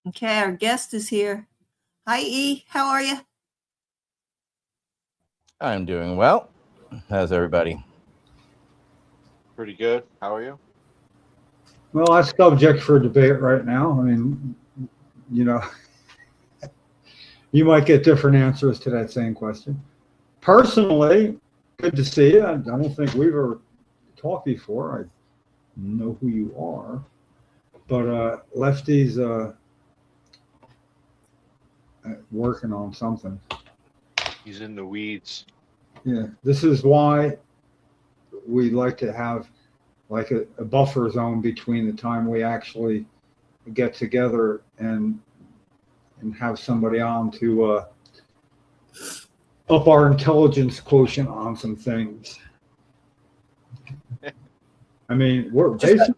Okay, our guest is here. Hi, E. How are you? I'm doing well. How's everybody? Pretty good. How are you? Well, that's subject for debate right now. I mean, you know, you might get different answers to that same question. Personally, good to see you. I don't think we've ever talked before. I know who you are, but Lefty's working on something. He's in the weeds. Yeah, this is why we like to have like a buffer zone between the time we actually get together and have somebody on to up our intelligence quotient on some things. I mean, we're basically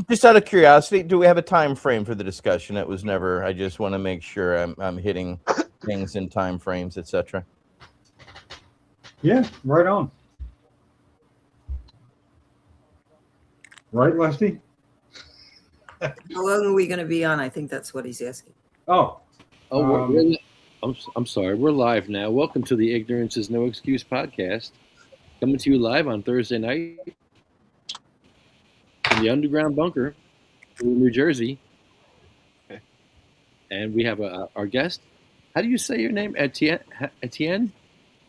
Just out of curiosity, do we have a time frame for the discussion? It was never. I just want to make sure I'm hitting things in time frames, etc. yeah, right on. Right, Lefty? How long are we going to be on? I think that's what he's asking. Oh, I'm sorry. We're live now. Welcome to the Ignorance is No Excuse podcast. Coming to you live on Thursday night in the underground bunker in New Jersey. And we have our guest. How do you say your name? Etienne?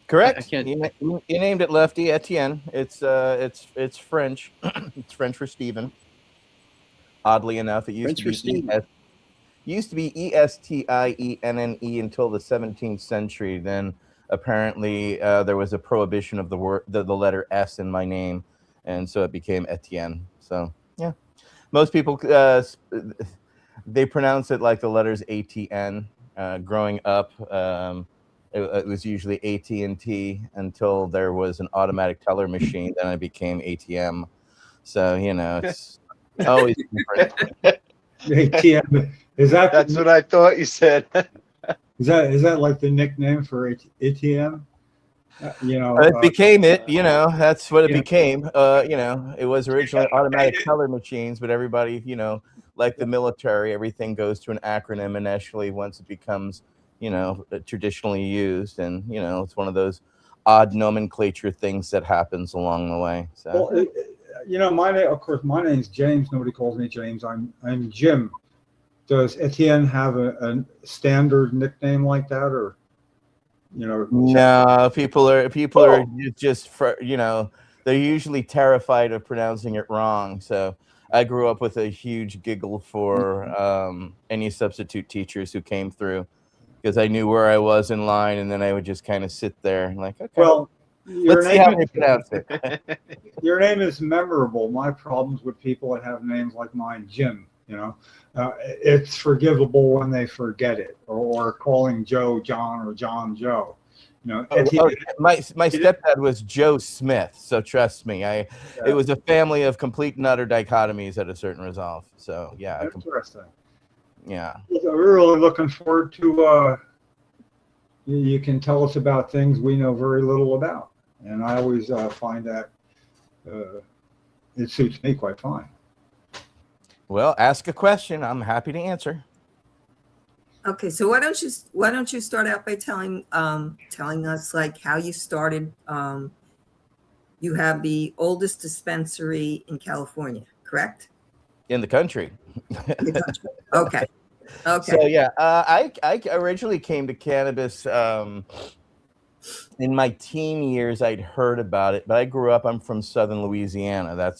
Correct. I can't. You named it Lefty Etienne. It's French. It's French for Stephen. Oddly enough, it used French for to be Stephen. used to be Estienne until the 17th century. Then apparently there was a prohibition of the word the letter S in my name, and so it became Etienne. So yeah, most people they pronounce it like the letters ATN. Growing up, it was usually AT&T until there was an automatic teller machine. Then I became ATM. So it's always different. ATM. That's what I thought you said. Is that like the nickname for ATM? It became it. That's what it Yeah. became. It was originally automatic teller machines, but everybody, like the military, everything goes to an acronym initially once it becomes, traditionally used, and it's one of those odd nomenclature things that happens along the way. So. Well, my name, of course, my name's James. Nobody calls me James. I'm Jim. Does Etienne have a standard nickname like that, or No, people are just they're usually terrified of pronouncing it wrong. So I grew up with a huge giggle for any substitute teachers who came through, because I knew where I was in line, and then I would just kind of sit there and like, okay, well, let's see how we pronounce it. your name is memorable. My problems with people that have names like mine, Jim. It's forgivable when they forget it, or calling Joe John or John Joe. My stepdad was Joe Smith, so trust me, it was a family of complete and utter dichotomies at a certain resolve. So yeah, interesting. Yeah, we're really looking forward to. You can tell us about things we know very little about, and I always find that it suits me quite fine. Well, ask a question. I'm happy to answer. Okay, so why don't you start out by telling us like how you started? You have the oldest dispensary in California, correct? In the country. Okay. So yeah, I originally came to cannabis in my teen years. I'd heard about it, but I grew up. I'm from Southern Louisiana.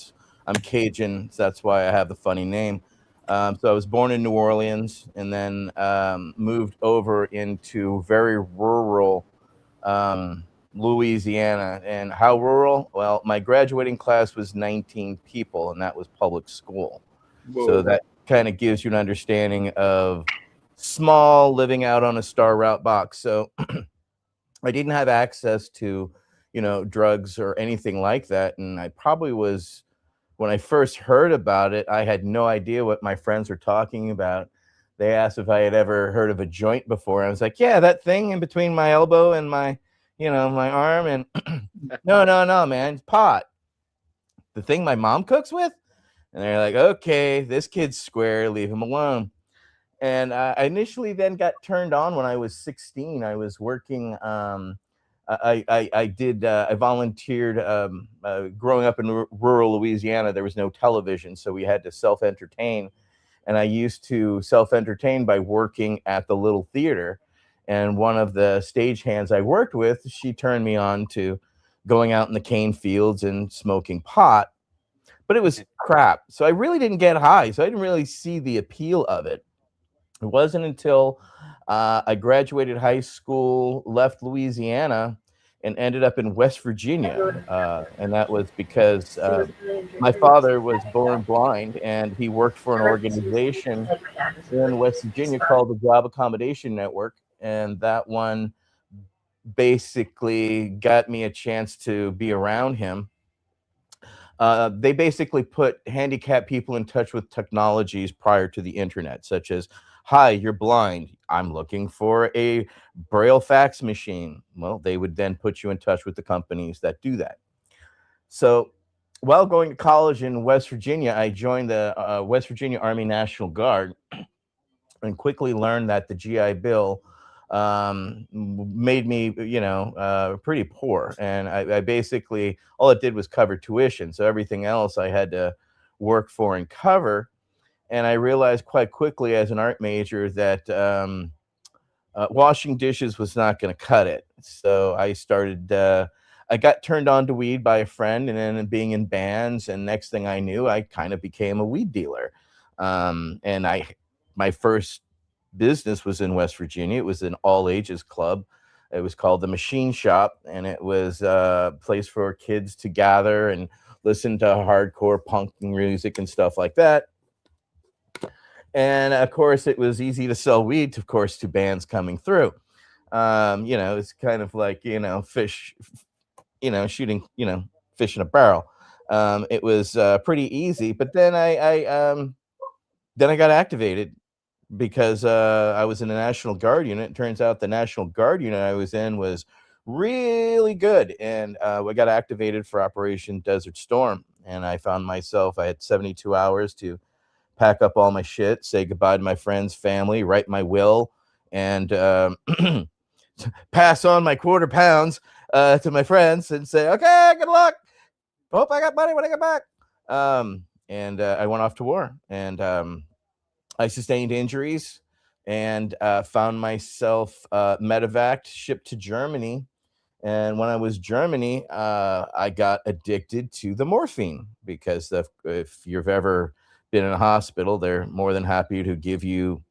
I'm Cajun, so that's why I have the funny name. So I was born in New Orleans, and then moved over into very rural Louisiana. And how rural? Well, my graduating class was 19 people, and that was public school. Whoa. So that kind of gives you an understanding of small, living out on a Star Route box. So I didn't have access to, drugs or anything like that. And I probably was, when I first heard about it, I had no idea what my friends were talking about. They asked if I had ever heard of a joint before. I was like, yeah, that thing in between my elbow and my, my arm. And no, man, it's pot. The thing my mom cooks with? And they're like, okay, this kid's square, leave him alone. And I initially then got turned on when I was 16. I was working. I volunteered growing up in rural Louisiana. There was no television, so we had to self-entertain. And I used to self-entertain by working at the little theater. And one of the stagehands I worked with, she turned me on to going out in the cane fields and smoking pot. But it was crap. So I really didn't get high. So I didn't really see the appeal of it. It wasn't until I graduated high school, left Louisiana, and ended up in West Virginia. And that was because my father was born blind, and he worked for an organization in West Virginia called the Job Accommodation Network. And that one basically got me a chance to be around him. They basically put handicapped people in touch with technologies prior to the internet, such as, hi, you're blind. I'm looking for a Braille fax machine. Well, they would then put you in touch with the companies that do that. So while going to college in West Virginia, I joined the West Virginia Army National Guard and quickly learned that the GI Bill made me, pretty poor. And I basically, all it did was cover tuition. So everything else I had to work for and cover. And I realized quite quickly as an art major that washing dishes was not going to cut it. So I started, I got turned on to weed by a friend, and then being in bands. And next thing I knew, I kind of became a weed dealer. And my first business was in West Virginia. It was an all ages club. It was called the Machine Shop, and it was a place for kids to gather and listen to hardcore punk music and stuff like that. And of course, it was easy to sell weed, of course, to bands coming through. It's kind of like, fish, shooting, fish in a barrel. It was pretty easy. But then I got activated because I was in the National Guard unit. It turns out the National Guard unit I was in was really good. And we got activated for Operation Desert Storm. And I found myself, I had 72 hours to pack up all my shit, say goodbye to my friends, family, write my will, and pass on my quarter pounds to my friends and say, okay, good luck. Hope I got money when I get back. And I went off to war, and I sustained injuries and found myself medevaced, shipped to Germany. And when I was in Germany, I got addicted to the morphine, because if you've ever been in a hospital, they're more than happy to give you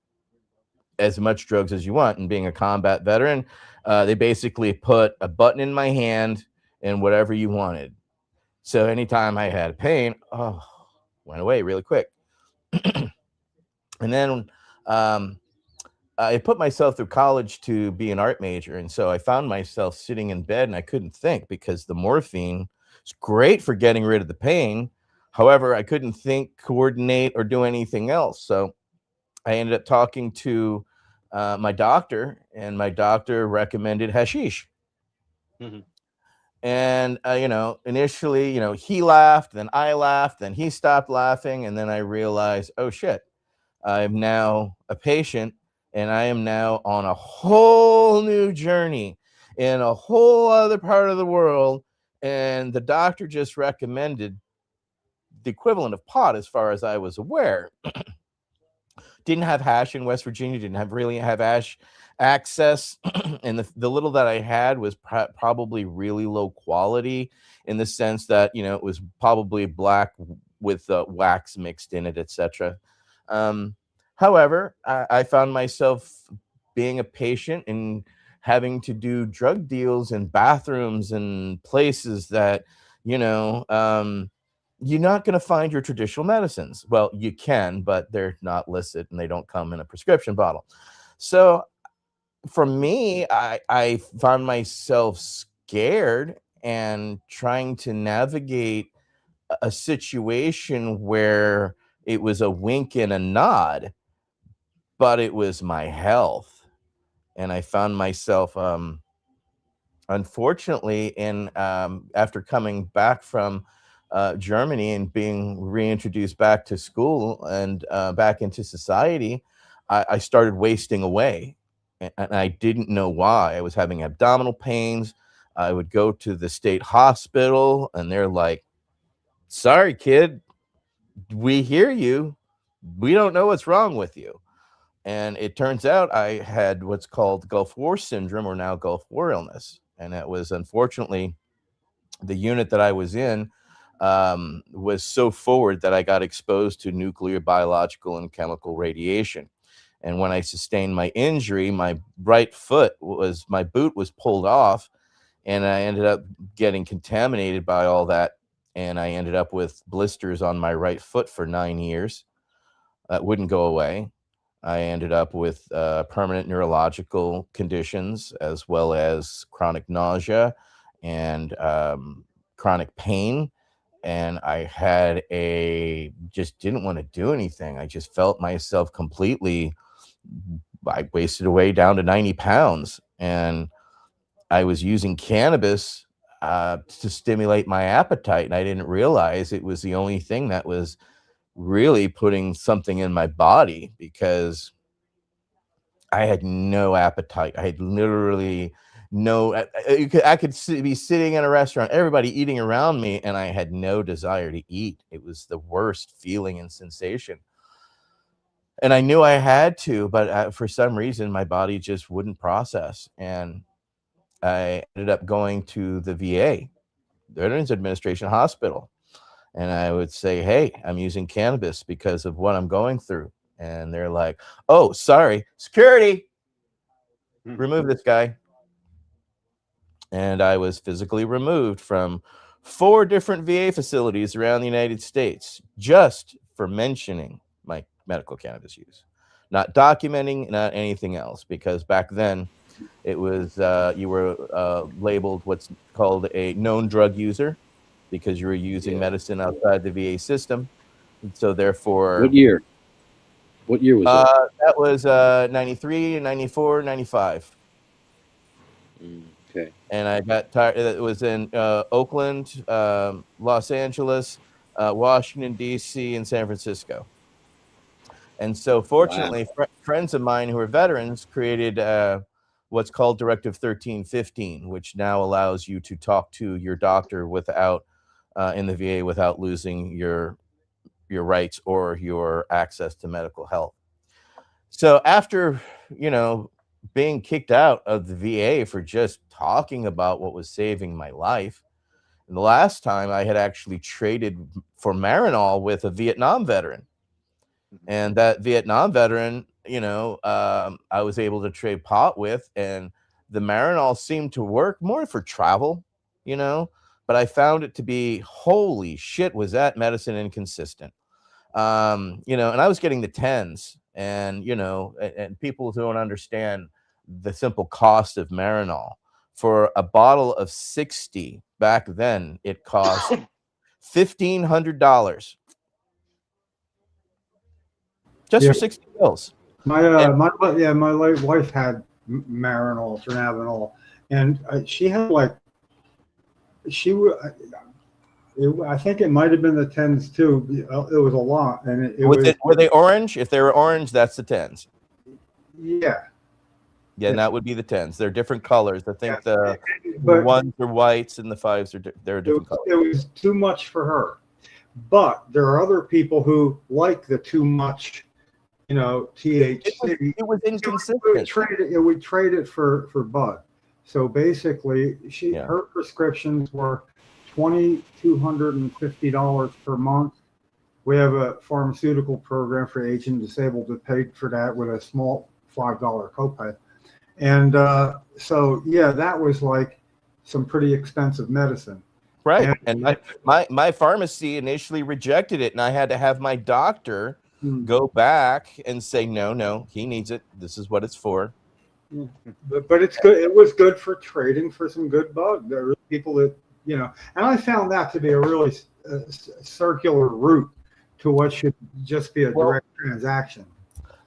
as much drugs as you want. And being a combat veteran, they basically put a button in my hand and whatever you wanted. So anytime I had pain, went away really quick. And then I put myself through college to be an art major. And so I found myself sitting in bed and I couldn't think, because the morphine is great for getting rid of the pain. However, I couldn't think, coordinate, or do anything else. So I ended up talking to my doctor, and my doctor recommended hashish. Mhm. And, initially, he laughed, then I laughed, then he stopped laughing. And then I realized, oh, shit, I'm now a patient, and I am now on a whole new journey in a whole other part of the world. And the doctor just recommended the equivalent of pot, as far as I was aware. Didn't have hash in West Virginia, didn't really have hash access. And the little that I had was probably really low quality, in the sense that, it was probably black with wax mixed in it, etc. However, I found myself being a patient and having to do drug deals in bathrooms and places that, you're not going to find your traditional medicines. Well, you can, but they're not listed and they don't come in a prescription bottle. So for me, I found myself scared and trying to navigate a situation where it was a wink and a nod, but it was my health. And I found myself, unfortunately, after coming back from Germany and being reintroduced back to school and back into society, I started wasting away, and I didn't know why. I was having abdominal pains. I would go to the state hospital, and they're like, "Sorry, kid, we hear you. We don't know what's wrong with you." And it turns out I had what's called Gulf War syndrome, or now Gulf War illness. And it was, unfortunately, the unit that I was in was so forward that I got exposed to nuclear, biological, and chemical radiation. And when I sustained my injury, my right foot my boot was pulled off, and I ended up getting contaminated by all that. And I ended up with blisters on my right foot for 9 years. That wouldn't go away. I ended up with permanent neurological conditions, as well as chronic nausea and chronic pain. And I just didn't want to do anything. I just felt myself completely, I wasted away down to 90 pounds. And I was using cannabis to stimulate my appetite. And I didn't realize it was the only thing that was really putting something in my body, because I had no appetite. I had literally I could be sitting in a restaurant, everybody eating around me, and I had no desire to eat. It was the worst feeling and sensation. And I knew I had to, but for some reason, my body just wouldn't process. And I ended up going to the VA, the Veterans Administration Hospital. And I would say, "Hey, I'm using cannabis because of what I'm going through." And they're like, "Oh, sorry, security, remove this guy." And I was physically removed from 4 different VA facilities around the United States just for mentioning my medical cannabis use, not documenting, not anything else, because back then it was you were labeled what's called a known drug user, because you were using medicine outside the VA system. And so therefore, What year was that? that was 93, 94, 95. Okay. And I got tired. It was in Oakland, Los Angeles, Washington, D.C., and San Francisco. And so fortunately, friends of mine who are veterans created what's called Directive 1315, which now allows you to talk to your doctor without in the VA without losing your rights or your access to medical health. So after, being kicked out of the VA for just talking about what was saving my life, and the last time I had actually traded for Marinol with a Vietnam veteran. And that Vietnam veteran, I was able to trade pot with, and the Marinol seemed to work more for travel, but I found it to be, holy shit, was that medicine inconsistent. And I was getting the 10s, and, and people don't understand the simple cost of Marinol. For a bottle of 60 back then, it cost $1,500 just for 60 pills. My late wife had Marinol, Dronabinol, and she had I think it might have been the 10s too. It was a lot, and were they orange? If they were orange, that's the 10s. Yeah. Yeah, and that would be the 10s. They're different colors. I think the 1s are whites and the 5s they're different colors. It was too much for her. But there are other people who like the too much, THC. It was inconsistent. We trade it for bud. So basically, her prescriptions were $2,250 per month. We have a pharmaceutical program for aged and disabled that paid for that with a small $5 copay. And that was like some pretty expensive medicine. Right. And my pharmacy initially rejected it, and I had to have my doctor go back and say, no, he needs it. This is what it's for. But it's good. It was good for trading for some good bud. There were people that, and I found that to be a really circular route to what should just be a direct transaction.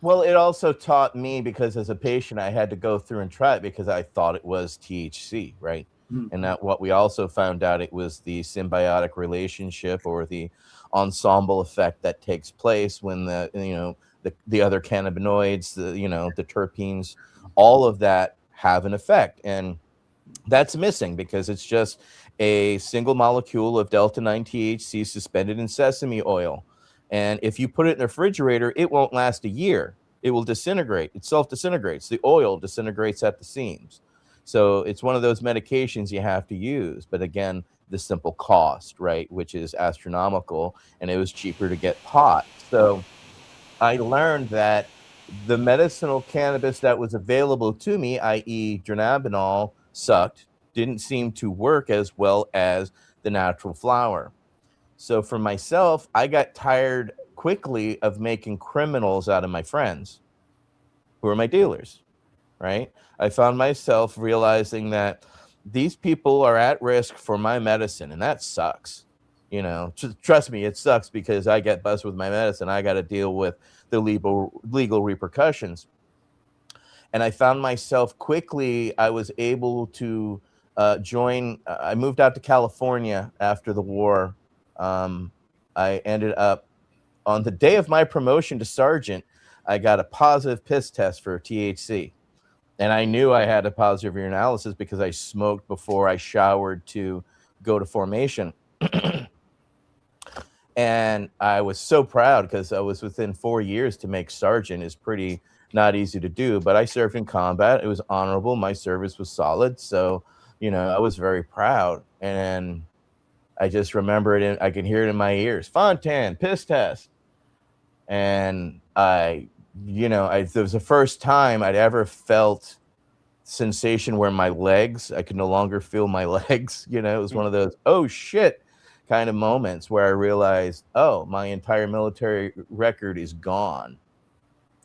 Well, it also taught me, because as a patient, I had to go through and try it because I thought it was THC, right? And that what we also found out, it was the symbiotic relationship or the ensemble effect that takes place when the the other cannabinoids, the terpenes, all of that have an effect. And that's missing because it's just a single molecule of delta 9 THC suspended in sesame oil. And if you put it in the refrigerator, it won't last a year. It will disintegrate. It self-disintegrates. The oil disintegrates at the seams. So it's one of those medications you have to use. But again, the simple cost, right, which is astronomical, and it was cheaper to get pot. So I learned that the medicinal cannabis that was available to me, i.e. dronabinol, sucked, didn't seem to work as well as the natural flower. So for myself, I got tired quickly of making criminals out of my friends who are my dealers, right? I found myself realizing that these people are at risk for my medicine, and that sucks. Trust me, it sucks because I get busted with my medicine. I got to deal with the legal repercussions. And I found myself quickly, I was able to join. I moved out to California after the war. I ended up, on the day of my promotion to sergeant, I got a positive piss test for THC. And I knew I had a positive urinalysis because I smoked before I showered to go to formation. And I was so proud because I was within 4 years to make sergeant. Is pretty not easy to do, but I served in combat. It was honorable. My service was solid. So, I was very proud. And I just remember it. I can hear it in my ears. Fontan, piss test. And it was the first time I'd ever felt sensation where my legs, I could no longer feel my legs. It was one of those, oh shit, kind of moments where I realized, oh, my entire military record is gone.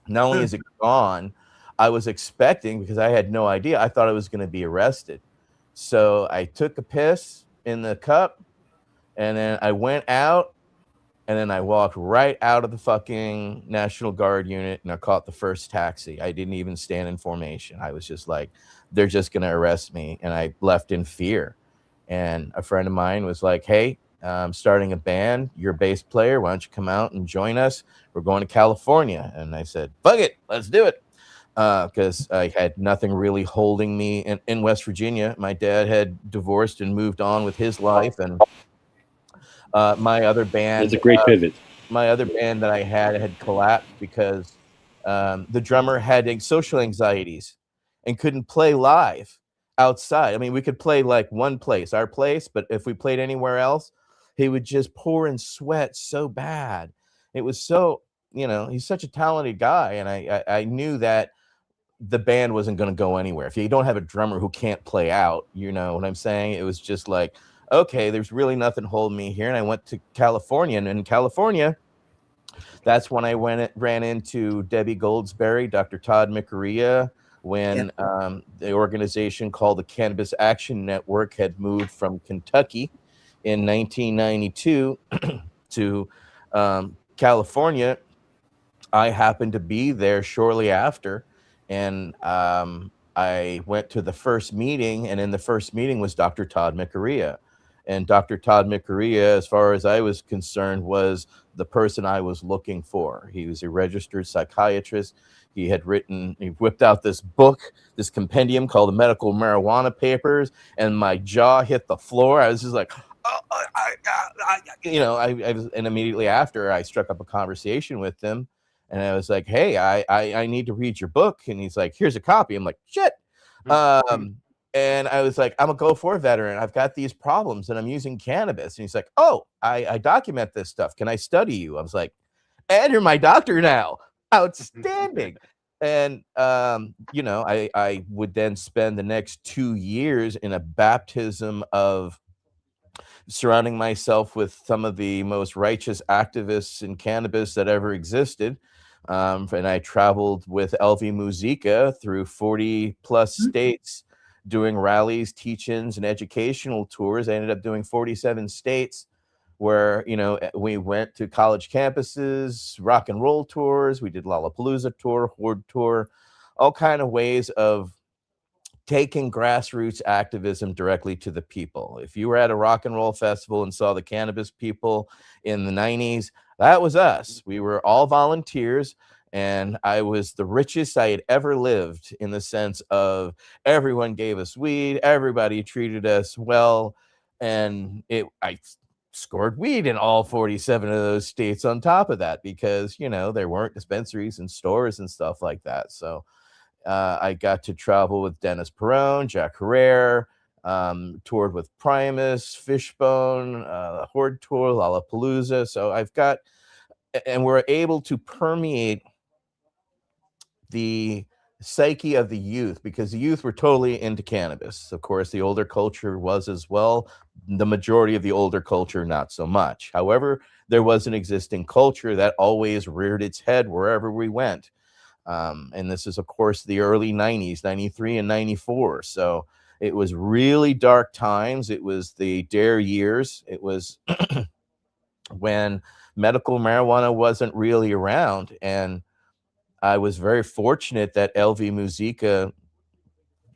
Not only is it gone, I was expecting, because I had no idea, I thought I was going to be arrested. So I took a piss in the cup, and then I went out, and then I walked right out of the fucking National Guard unit, and I caught the first taxi. I didn't even stand in formation. I was just like, they're just going to arrest me. And I left in fear. And a friend of mine was like, hey, I'm starting a band. You're a bass player. Why don't you come out and join us? We're going to California. And I said, fuck it, let's do it. Because I had nothing really holding me in West Virginia. My dad had divorced and moved on with his life. And my other band, that's a great pivot. My other band that I had collapsed because the drummer had social anxieties and couldn't play live outside. I mean, we could play like one place, our place, but if we played anywhere else, he would just pour in sweat so bad. It was so, he's such a talented guy. And I knew that the band wasn't going to go anywhere. If you don't have a drummer who can't play out, you know what I'm saying? It was just like, okay, there's really nothing holding me here. And I went to California, and in California, that's when I ran into Debbie Goldsberry, Dr. Todd McCrea, when the organization called the Cannabis Action Network had moved from Kentucky in 1992 to California. I happened to be there shortly after, and I went to the first meeting, and in the first meeting was Dr. Todd McCrea. And Dr. Todd McCrea, as far as I was concerned, was the person I was looking for. He was a registered psychiatrist. He whipped out this book, this compendium called the Medical Marijuana Papers, and my jaw hit the floor. I was just like, and immediately after, I struck up a conversation with him, and I was like, hey, I need to read your book. And he's like, here's a copy. I'm like, shit. And I was like, I'm a Go4 veteran. I've got these problems and I'm using cannabis. And he's like, oh, I document this stuff. Can I study you? I was like, and you're my doctor now. Outstanding. And, I would then spend the next 2 years in a baptism of surrounding myself with some of the most righteous activists in cannabis that ever existed. And I traveled with LV Musica through 40 plus states, doing rallies, teach-ins, and educational tours. I ended up doing 47 states where, we went to college campuses, rock and roll tours. We did Lollapalooza tour, Horde tour, all kind of ways of taking grassroots activism directly to the people. If you were at a rock and roll festival and saw the cannabis people in the 90s, that was us. We were all volunteers. And I was the richest I had ever lived, in the sense of everyone gave us weed, everybody treated us well, and I scored weed in all 47 of those states on top of that, because there weren't dispensaries and stores and stuff like that. So I got to travel with Dennis Perone, Jack Herrera, toured with Primus, Fishbone, Horde Tour, Lollapalooza. So and we're able to permeate the psyche of the youth, because the youth were totally into cannabis. Of course, the older culture was as well. The majority of the older culture, not so much. However, there was an existing culture that always reared its head wherever we went. And this is, of course, the early 90s, 93 and 94. So it was really dark times. It was the DARE years. It was when medical marijuana wasn't really around. And I was very fortunate that LV Musica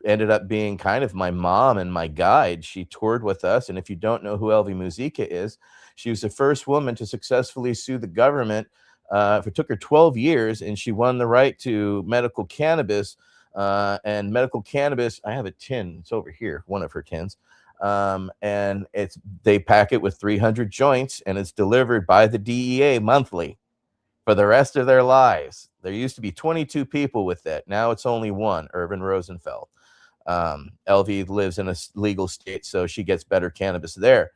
ended up being kind of my mom and my guide. She toured with us. And if you don't know who LV Musica is, she was the first woman to successfully sue the government. It took her 12 years, and she won the right to medical cannabis. And medical cannabis, I have a tin. It's over here, one of her tins. And they pack it with 300 joints, and it's delivered by the DEA monthly for the rest of their lives. There used to be 22 people with it. Now it's only one, Irvin Rosenfeld. LV lives in a legal state, so she gets better cannabis there.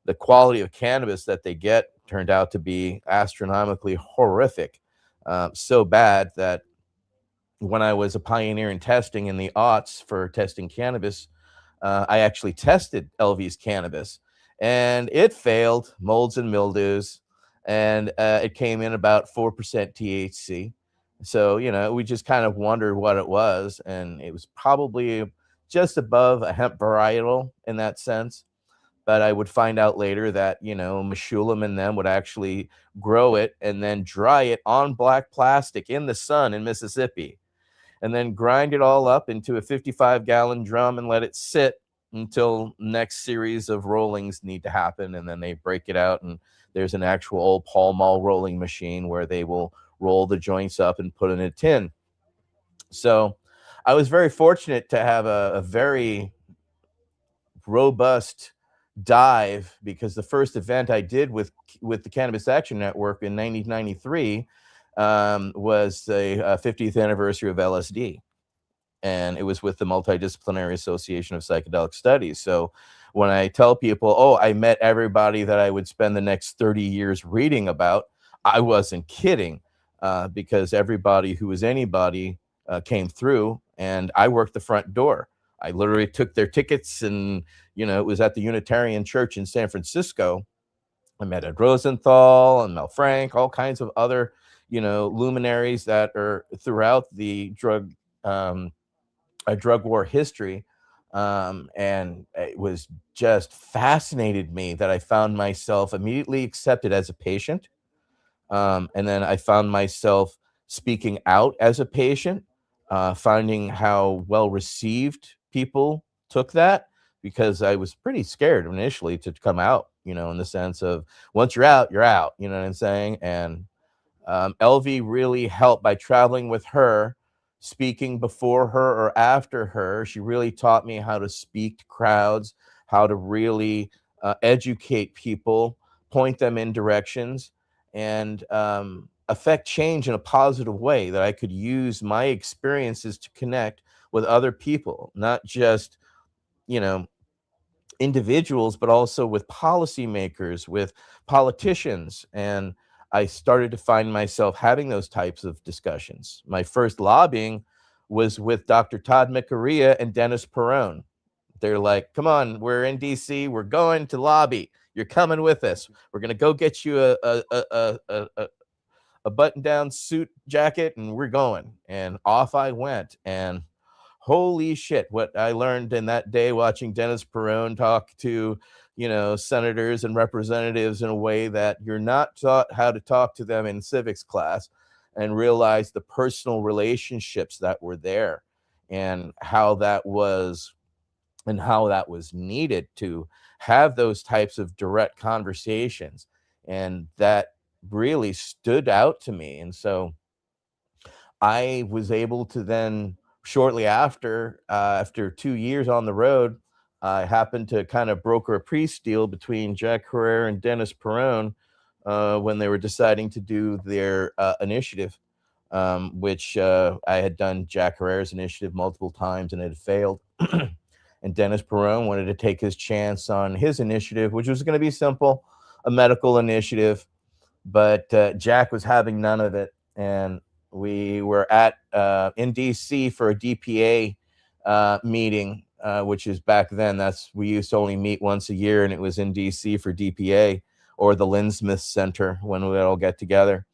The quality of cannabis that they get turned out to be astronomically horrific. So bad that when I was a pioneer in testing in the aughts for testing cannabis, I actually tested LV's cannabis, and it failed molds and mildews. And it came in about 4% THC. So, we just kind of wondered what it was. And it was probably just above a hemp varietal in that sense. But I would find out later that, Meshulam and them would actually grow it and then dry it on black plastic in the sun in Mississippi, and then grind it all up into a 55-gallon drum and let it sit until next series of rollings need to happen. And then they break it out, and there's an actual old Pall Mall rolling machine where they will roll the joints up and put in a tin. So I was very fortunate to have a very robust dive, because the first event I did with the Cannabis Action Network in 1993 was the 50th anniversary of LSD. And it was with the Multidisciplinary Association of Psychedelic Studies. So when I tell people, oh, I met everybody that I would spend the next 30 years reading about, I wasn't kidding, because everybody who was anybody came through, and I worked the front door. I literally took their tickets, and, it was at the Unitarian Church in San Francisco. I met Ed Rosenthal and Mel Frank, all kinds of other, luminaries that are throughout the drug war history. And it was just fascinated me that I found myself immediately accepted as a patient. And then I found myself speaking out as a patient, finding how well received people took that, because I was pretty scared initially to come out, in the sense of once you're out, you know what I'm saying? And LV really helped by traveling with her, speaking before her or after her. She really taught me how to speak to crowds, how to really educate people, point them in directions, and affect change in a positive way, that I could use my experiences to connect with other people, not just, individuals, but also with policymakers, with politicians. And I started to find myself having those types of discussions. My first lobbying was with Dr. Todd McArea and Dennis Perone. They're like, come on, we're in DC, we're going to lobby. You're coming with us. We're going to go get you a button-down suit jacket, and we're going. And off I went. And holy shit, what I learned in that day watching Dennis Perone talk to, senators and representatives in a way that you're not taught how to talk to them in civics class, and realize the personal relationships that were there, and how that was needed to have those types of direct conversations. And that really stood out to me. And so I was able to then, shortly after 2 years on the road, I happened to kind of broker a peace deal between Jack Herrera and Dennis Perone when they were deciding to do their initiative, which I had done Jack Herrera's initiative multiple times and it had failed. And Dennis Perone wanted to take his chance on his initiative, which was going to be simple, a medical initiative. But Jack was having none of it. And we were in DC for a DPA meeting, which is back then. We used to only meet once a year, and it was in DC for DPA or the Lynn Smith Center when we would all get together.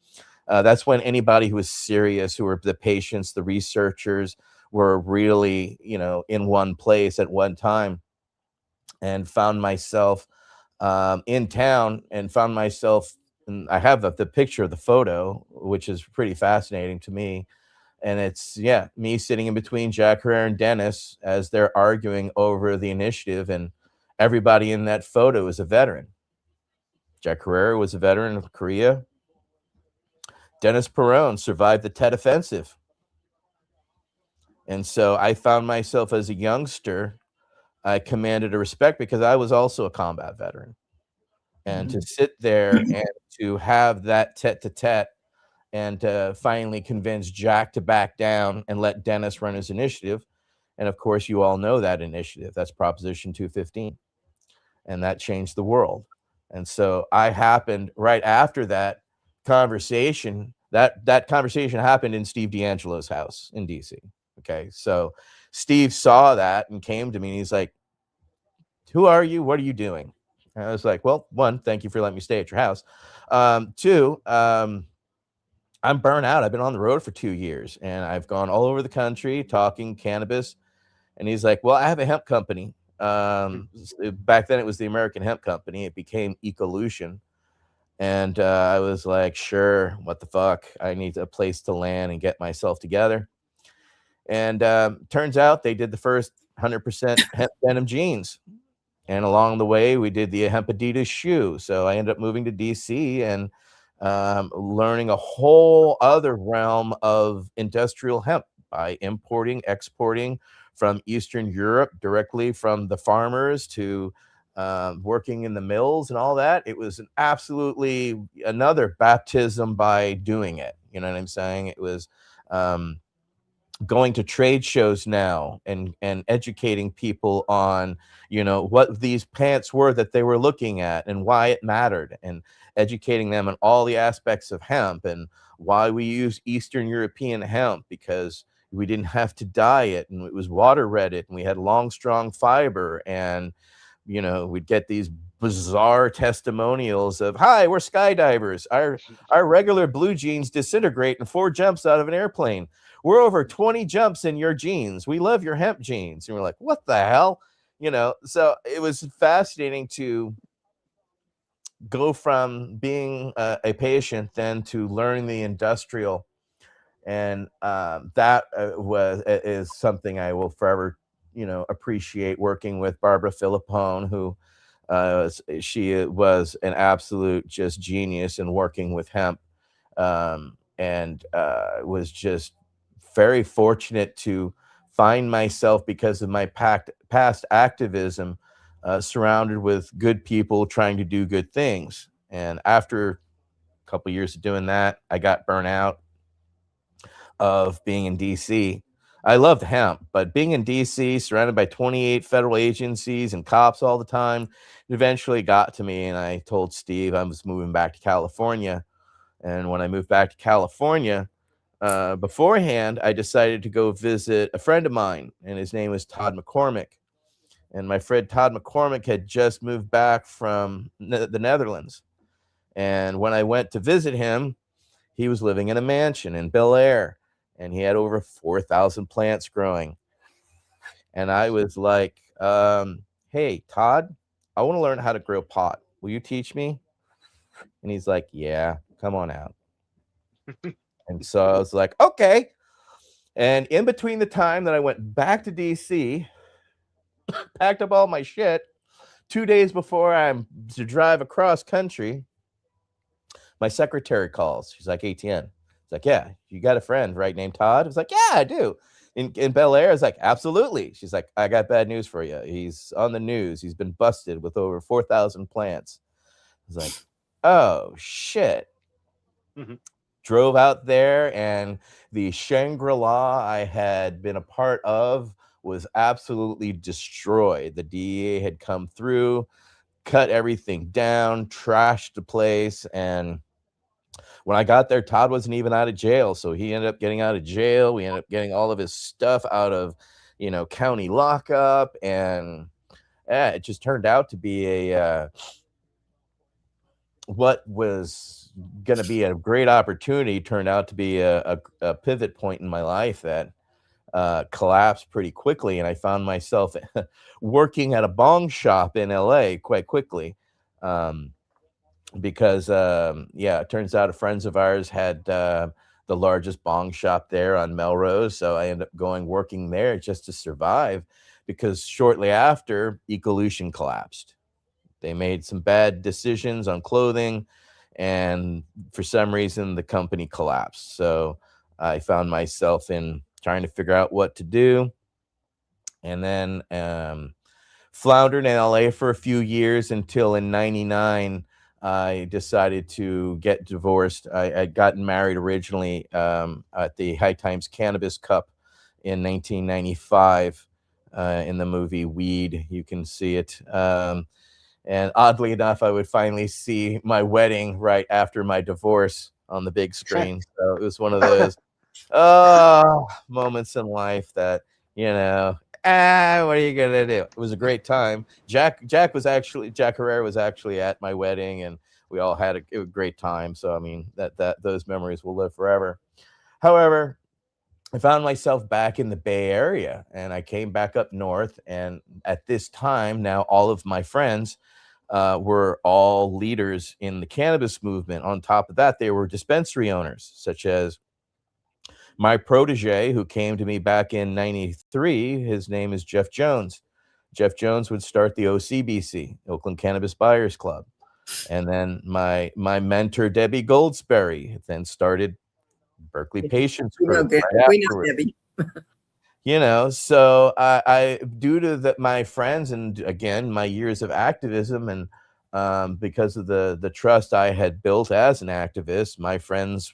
That's when anybody who was serious, who were the patients, the researchers, were really, in one place at one time, and found myself in town and found myself. And I have the picture of the photo, which is pretty fascinating to me. And it's, me sitting in between Jack Herrera and Dennis as they're arguing over the initiative. And everybody in that photo is a veteran. Jack Herrera was a veteran of Korea. Dennis Perone survived the Tet Offensive. And so I found myself as a youngster, I commanded a respect because I was also a combat veteran. And to sit there and to have that tete-to-tete and to finally convince Jack to back down and let Dennis run his initiative. And of course, you all know that initiative. That's Proposition 215. And that changed the world. And so I happened right after that conversation. That conversation happened in Steve D'Angelo's house in DC. Okay. So Steve saw that and came to me and he's like, "Who are you? What are you doing?" And I was like, "Well, one, thank you for letting me stay at your house. Two, I'm burnt out. I've been on the road for 2 years and I've gone all over the country talking cannabis." And he's like, "Well, I have a hemp company." Back then it was the American Hemp Company. It became Ecolution. And I was like, "Sure, what the fuck? I need a place to land and get myself together." And turns out they did the first 100% hemp denim jeans. And along the way, we did the hemp Adidas shoe. So I ended up moving to DC and learning a whole other realm of industrial hemp by importing, exporting from Eastern Europe directly from the farmers to working in the mills and all that. It was absolutely another baptism by doing it. You know what I'm saying? It was going to trade shows now and educating people on, what these pants were that they were looking at and why it mattered, and educating them on all the aspects of hemp and why we use Eastern European hemp, because we didn't have to dye it and it was water retted and we had long, strong fiber. And, we'd get these bizarre testimonials of, "Hi, we're skydivers. Our regular blue jeans disintegrate in 4 jumps out of an airplane. We're over 20 jumps in your jeans. We love your hemp jeans." And we're like, "What the hell?" So it was fascinating to go from being a patient then to learning the industrial. And that is something I will forever, appreciate, working with Barbara Filippone, who she was an absolute just genius in working with hemp, and was just very fortunate to find myself, because of my past activism, surrounded with good people trying to do good things. And after a couple years of doing that, I got burnt out of being in DC. I loved hemp, but being in DC, surrounded by 28 federal agencies and cops all the time, it eventually got to me. And I told Steve I was moving back to California. And when I moved back to California, beforehand, I decided to go visit a friend of mine, and his name was Todd McCormick. And my friend Todd McCormick had just moved back from the Netherlands. And when I went to visit him, he was living in a mansion in Bel Air, and he had over 4,000 plants growing. And I was like, "Hey, Todd, I want to learn how to grow pot. Will you teach me?" And he's like, "Yeah, come on out." And so I was like, "Okay." And in between the time that I went back to DC, packed up all my shit, 2 days before I'm to drive across country, my secretary calls. She's like, "Hey, Tien, It's like, yeah, you got a friend, right, named Todd? It's like, yeah, I do. In Bel Air, it's like, absolutely. She's like, I got bad news for you. He's on the news. He's been busted with over 4,000 plants. It's like, oh shit. Mhm. Drove out there, and the Shangri-La I had been a part of was absolutely destroyed. The DEA had come through, cut everything down, trashed the place, and when I got there, Todd wasn't even out of jail. So he ended up getting out of jail. We ended up getting all of his stuff out of, county lockup. And it just turned out to be what was going to be a great opportunity turned out to be a pivot point in my life that collapsed pretty quickly. And I found myself working at a bong shop in LA quite quickly. Because it turns out friends of ours had the largest bong shop there on Melrose, so I ended up working there just to survive, because shortly after, Ecolution collapsed. They made some bad decisions on clothing, and for some reason the company collapsed. So I found myself in trying to figure out what to do, and then floundered in LA for a few years until in '99 I decided to get divorced. I'd gotten married originally at the High Times Cannabis Cup in 1995 in the movie Weed. You can see it. And oddly enough, I would finally see my wedding right after my divorce on the big screen. So it was one of those moments in life that, what are you gonna do? It was a great time. Jack Herrera was actually at my wedding, and we all had a great time. So I mean, that those memories will live forever. However, I found myself back in the Bay Area, and I came back up north. And at this time, now all of my friends were all leaders in the cannabis movement. On top of that, they were dispensary owners, such as my protege, who came to me back in '93. His name is Jeff Jones. Jeff Jones would start the OCBC, Oakland Cannabis Buyers Club. And then my mentor, Debbie Goldsberry, then started Berkeley Patients Group. We know Debbie. So I due to my friends and again my years of activism, and because of the trust I had built as an activist, my friends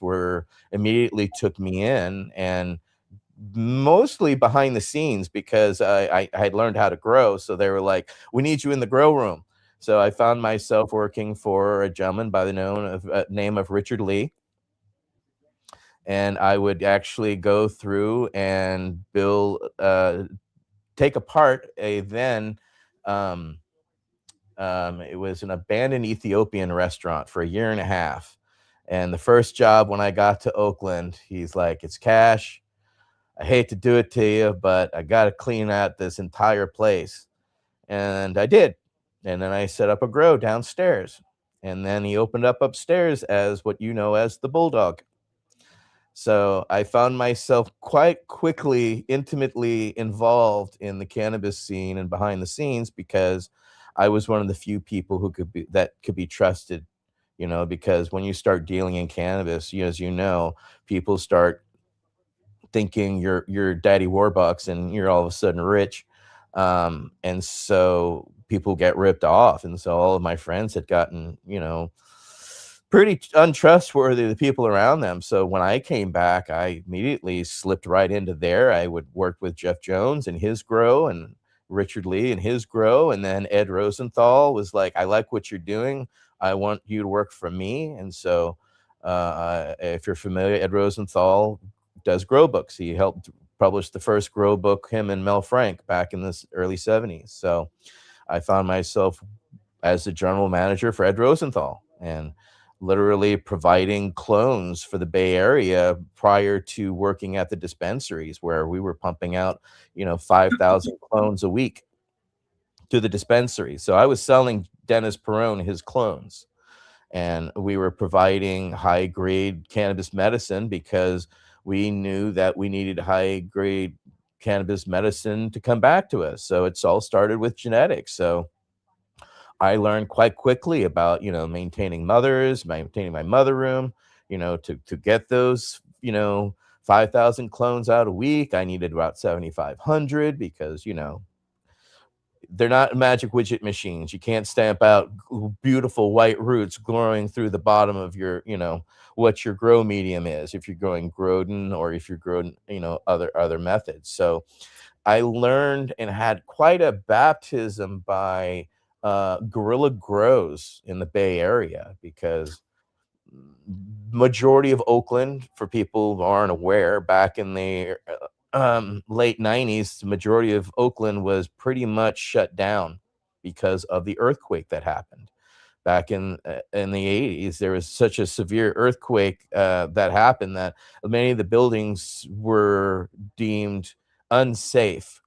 immediately took me in, and mostly behind the scenes, because I had learned how to grow. So they were like, "We need you in the grow room." So I found myself working for a gentleman by the name of Richard Lee. And I would actually go through and take apart it was an abandoned Ethiopian restaurant for a year and a half. And the first job when I got to Oakland, he's like, "It's cash. I hate to do it to you, but I got to clean out this entire place." And I did. And then I set up a grow downstairs. And then he opened up upstairs as what you know as the Bulldog. So I found myself quite quickly, intimately involved in the cannabis scene and behind the scenes, because I was one of the few people who could be trusted, because when you start dealing in cannabis, as you know, people start thinking you're Daddy Warbucks and you're all of a sudden rich. And so people get ripped off. And so all of my friends had gotten, pretty untrustworthy, the people around them. So when I came back, I immediately slipped right into there. I would work with Jeff Jones and his grow, and Richard Lee and his grow. And then Ed Rosenthal was like, "I like what you're doing. I want you to work for me." And so if you're familiar, Ed Rosenthal does grow books. He helped publish the first grow book, him and Mel Frank, back in the early 70s. So I found myself as the general manager for Ed Rosenthal, and literally providing clones for the Bay Area prior to working at the dispensaries, where we were pumping out, 5,000 clones a week to the dispensary. So I was selling Dennis Perone his clones, and we were providing high grade cannabis medicine because we knew that we needed high grade cannabis medicine to come back to us. So it's all started with genetics. So I learned quite quickly about, maintaining my mother room, to get those 5,000 clones out a week. I needed about 7,500 because, they're not magic widget machines. You can't stamp out beautiful white roots growing through the bottom of your, what your grow medium is, if you're growing Groden or if you're growing, other methods. So I learned and had quite a baptism by Guerrilla Grows in the Bay Area, because majority of Oakland, for people who aren't aware, back in the late 90s, the majority of Oakland was pretty much shut down because of the earthquake that happened back in the 80s. There was such a severe earthquake that happened that many of the buildings were deemed unsafe.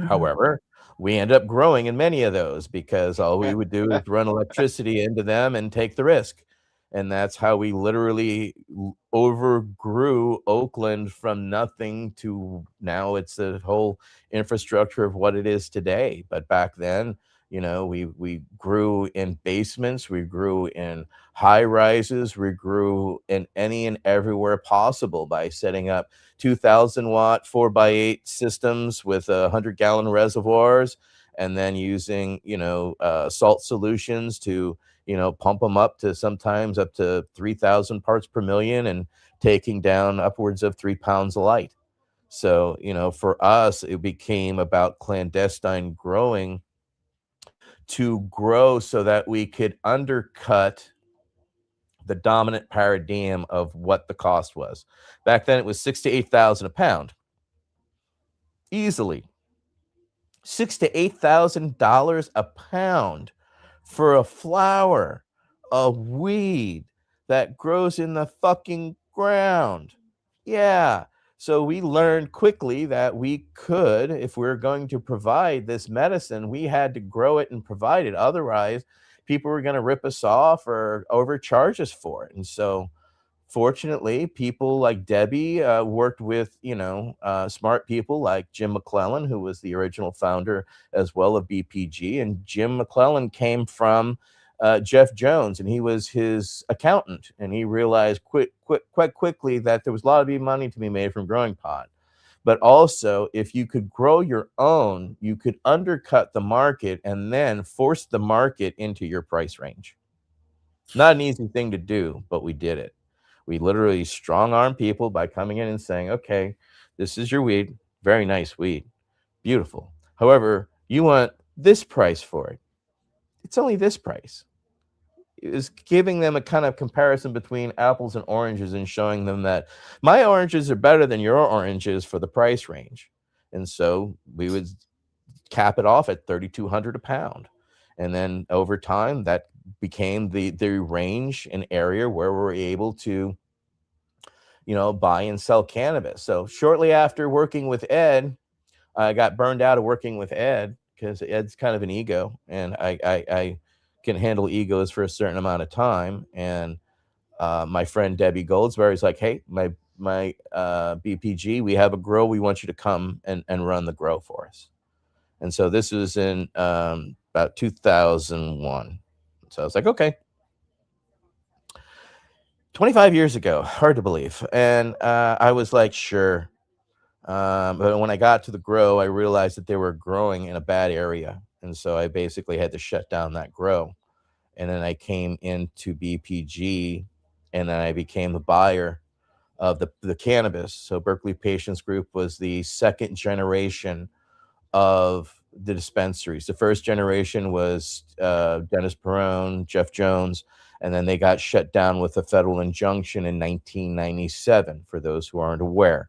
However, we end up growing in many of those because all we would do is run electricity into them and take the risk. And that's how we literally overgrew Oakland from nothing to now it's the whole infrastructure of what it is today. But back then, we grew in basements, we grew in high rises, we grew in any and everywhere possible by setting up 2,000 watt 4x8 systems with 100-gallon reservoirs, and then using salt solutions to pump them up to sometimes up to 3,000 parts per million and taking down upwards of 3 pounds of light. So, for us, it became about clandestine growing to grow so that we could undercut the dominant paradigm of what the cost was. Back then, it was $6,000 to $8,000 a pound. Easily. $6,000 to $8,000 a pound for a flower, a weed that grows in the fucking ground. Yeah. So we learned quickly that we could, if we're going to provide this medicine, we had to grow it and provide it. Otherwise, people were going to rip us off or overcharge us for it. And so fortunately, people like Debbie worked with, smart people like Jim McClellan, who was the original founder as well of BPG. And Jim McClellan came from Jeff Jones, and he was his accountant. And he realized quite quickly that there was a lot of money to be made from growing pot. But also, if you could grow your own, you could undercut the market and then force the market into your price range. Not an easy thing to do, but we did it. We literally strong-arm people by coming in and saying, okay, this is your weed. Very nice weed. Beautiful. However, you want this price for it. It's only this price. It was giving them a kind of comparison between apples and oranges and showing them that my oranges are better than your oranges for the price range. And so we would cap it off at $3,200 a pound. And then over time, that became the range and area where we're able to, buy and sell cannabis. So shortly after working with Ed, I got burned out of working with Ed because Ed's kind of an ego, and I can handle egos for a certain amount of time. And my friend Debbie Goldsberry is like, hey, my BPG, we have a grow. We want you to come and run the grow for us. And so this was in about 2001. So I was like, okay. 25 years ago, hard to believe. And I was like, sure. But when I got to the grow, I realized that they were growing in a bad area. And so I basically had to shut down that grow. And then I came into BPG, and then I became the buyer of the cannabis. So Berkeley Patients Group was the second generation of the dispensaries. The first generation was Dennis Perone, Jeff Jones, and then they got shut down with a federal injunction in 1997, for those who aren't aware.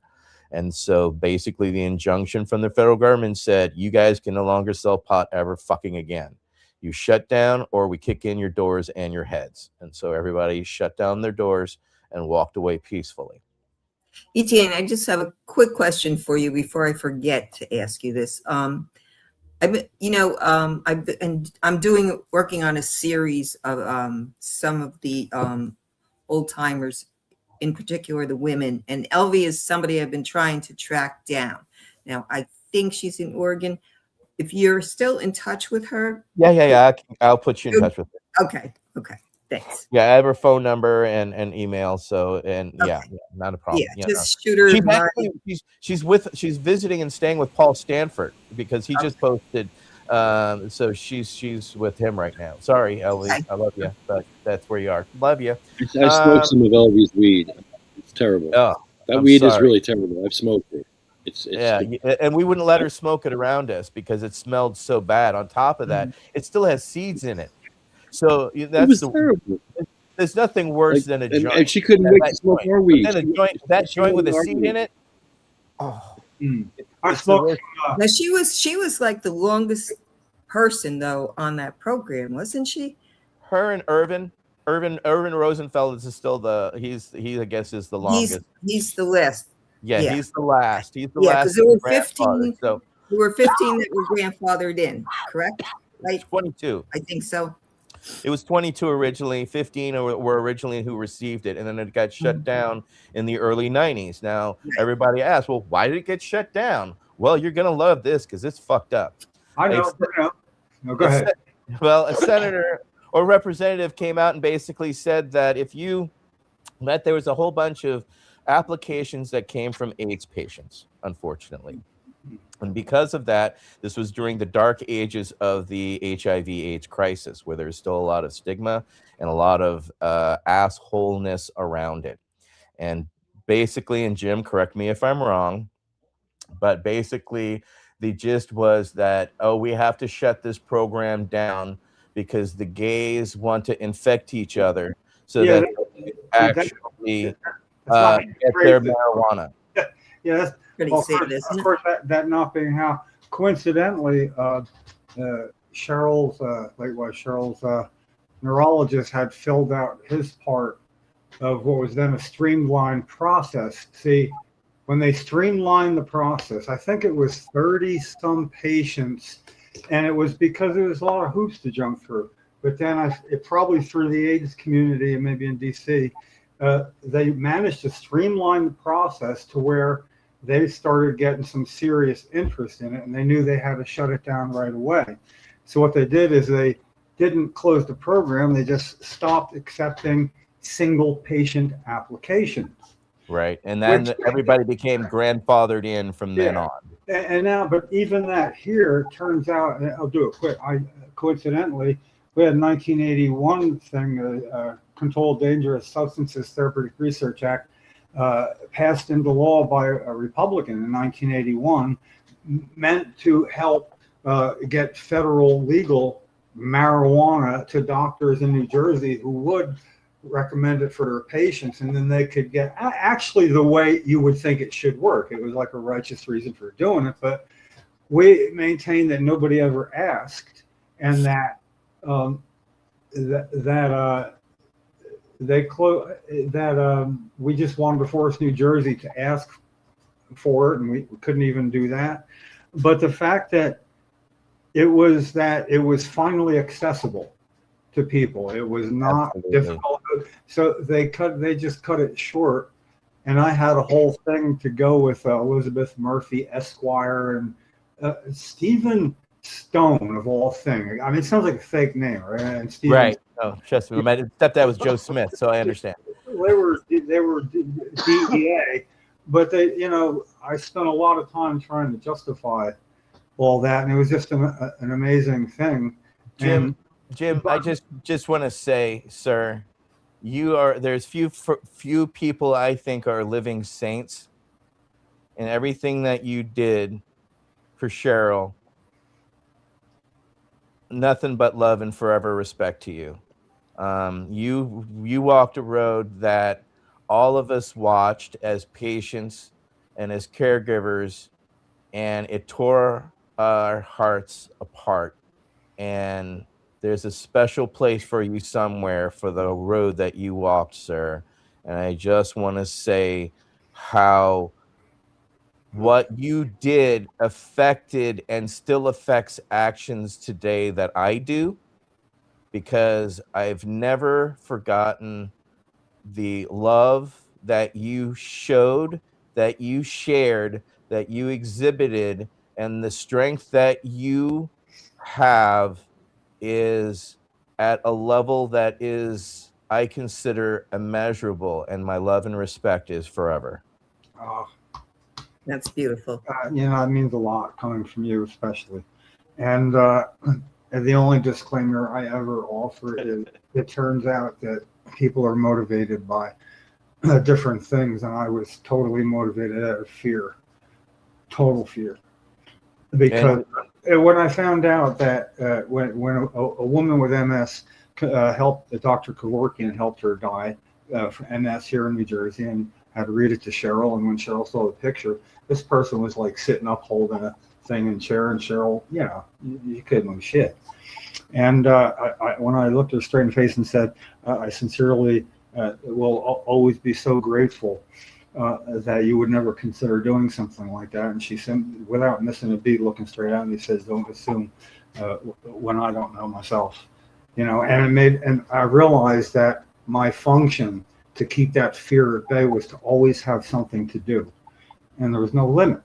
And so basically the injunction from the federal government said, you guys can no longer sell pot ever fucking again. You shut down or we kick in your doors and your heads. And so everybody shut down their doors and walked away peacefully. Etienne, I just have a quick question for you before I forget to ask you this. I'm working on a series of some of the old timers, in particular the women, and Elvie is somebody I've been trying to track down. Now I think she's in Oregon. If you're still in touch with her, yeah, I'll put you in touch with her. Okay. Thanks. Yeah, I have her phone number and email. So yeah, not a problem. Yeah, just shoot her She's my. actually she's visiting and staying with Paul Stanford because he just posted. So she's with him right now. Sorry, Ellie, Okay. I love you, but that's where you are. Love you. I smoked some of Elvie's weed. It's terrible. Oh, That I'm weed is sorry. really terrible. I've smoked it. It's Yeah, and we wouldn't let her smoke it around us because it smelled so bad. On top of that, it still has seeds in it. So it that's was the. terrible. There's nothing worse than a And joint. she couldn't than wait that to smoke joint. more But weed. then that joint with a seed in it. Oh, I it's the smoked. worst. Now she was like the longest person though on that program, wasn't she? Her and Irvin Rosenfeld is still he I guess is the longest. He's the last. Yeah, yeah. he's the last. He's the Yeah, last. because there were grandfather. 15. So There were 15 that were grandfathered in, correct? Right? 22. I think so. It was 22 originally. 15 were originally who received it, and then it got shut down in the early 90s. Now everybody asks, well, why did it get shut down? Well, you're gonna love this because it's fucked up. I know. No, go ahead. Well, a senator or representative came out and basically said that there was a whole bunch of applications that came from AIDS patients, unfortunately. And because of that, this was during the dark ages of the HIV/AIDS crisis, where there's still a lot of stigma and a lot of assholeness around it. And basically, and Jim, correct me if I'm wrong, but basically the gist was that, we have to shut this program down because the gays want to infect each other so that they actually get their marijuana. Yeah, that's Pretty well, sad, isn't of it? course, that not being how. Coincidentally, Cheryl's neurologist had filled out his part of what was then a streamlined process. See, when they streamlined the process, I think it was 30 some patients, and it was because there was a lot of hoops to jump through. But then it probably through the AIDS community and maybe in DC, they managed to streamline the process to where they started getting some serious interest in it, and they knew they had to shut it down right away. So what they did is they didn't close the program. They just stopped accepting single patient applications. Right. And then everybody became grandfathered in from then on. And now, but even that here turns out, and I'll do it quick. Coincidentally, we had a 1981 thing, Controlled Dangerous Substances Therapeutic Research Act, passed into law by a Republican in 1981, meant to help get federal legal marijuana to doctors in New Jersey who would recommend it for their patients, and then they could get actually the way you would think it should work. It was like a righteous reason for doing it, but we maintain that nobody ever asked, and that we just wanted to force New Jersey to ask for it, and we couldn't even do that. But the fact that it was finally accessible to people, it was not difficult. So they just cut it short, and I had a whole thing to go with Elizabeth Murphy Esquire and Stephen Stone of all things. I mean, it sounds like a fake name, right? And Stephen, right. Oh, trust me. My stepdad was Joe Smith, so I understand. They were DEA, but I spent a lot of time trying to justify all that, and it was just an amazing thing. Jim, I just want to say, sir, there's few people I think are living saints, and everything that you did for Cheryl, nothing but love and forever respect to you. You walked a road that all of us watched as patients and as caregivers, and it tore our hearts apart. And there's a special place for you somewhere for the road that you walked, sir. And I just want to say how what you did affected and still affects actions today that I do, because I've never forgotten the love that you showed, that you shared, that you exhibited, and the strength that you have is at a level that is, I consider, immeasurable, and my love and respect is forever. That's beautiful. It means a lot coming from you, especially. And the only disclaimer I ever offer is it turns out that people are motivated by different things, and I was totally motivated out of fear, total fear. Because when I found out that when a woman with MS helped Dr. Kevorkian helped her die from MS here in New Jersey, and had to read it to Cheryl, and when Cheryl saw the picture, this person was like sitting up holding a thing in chair, and Cheryl, you couldn't move shit. And when I looked her straight in the face and said, I sincerely will always be so grateful that you would never consider doing something like that. And she said, without missing a beat, looking straight at me, says, don't assume when I don't know myself. And I realized that my function to keep that fear at bay was to always have something to do. And there was no limit.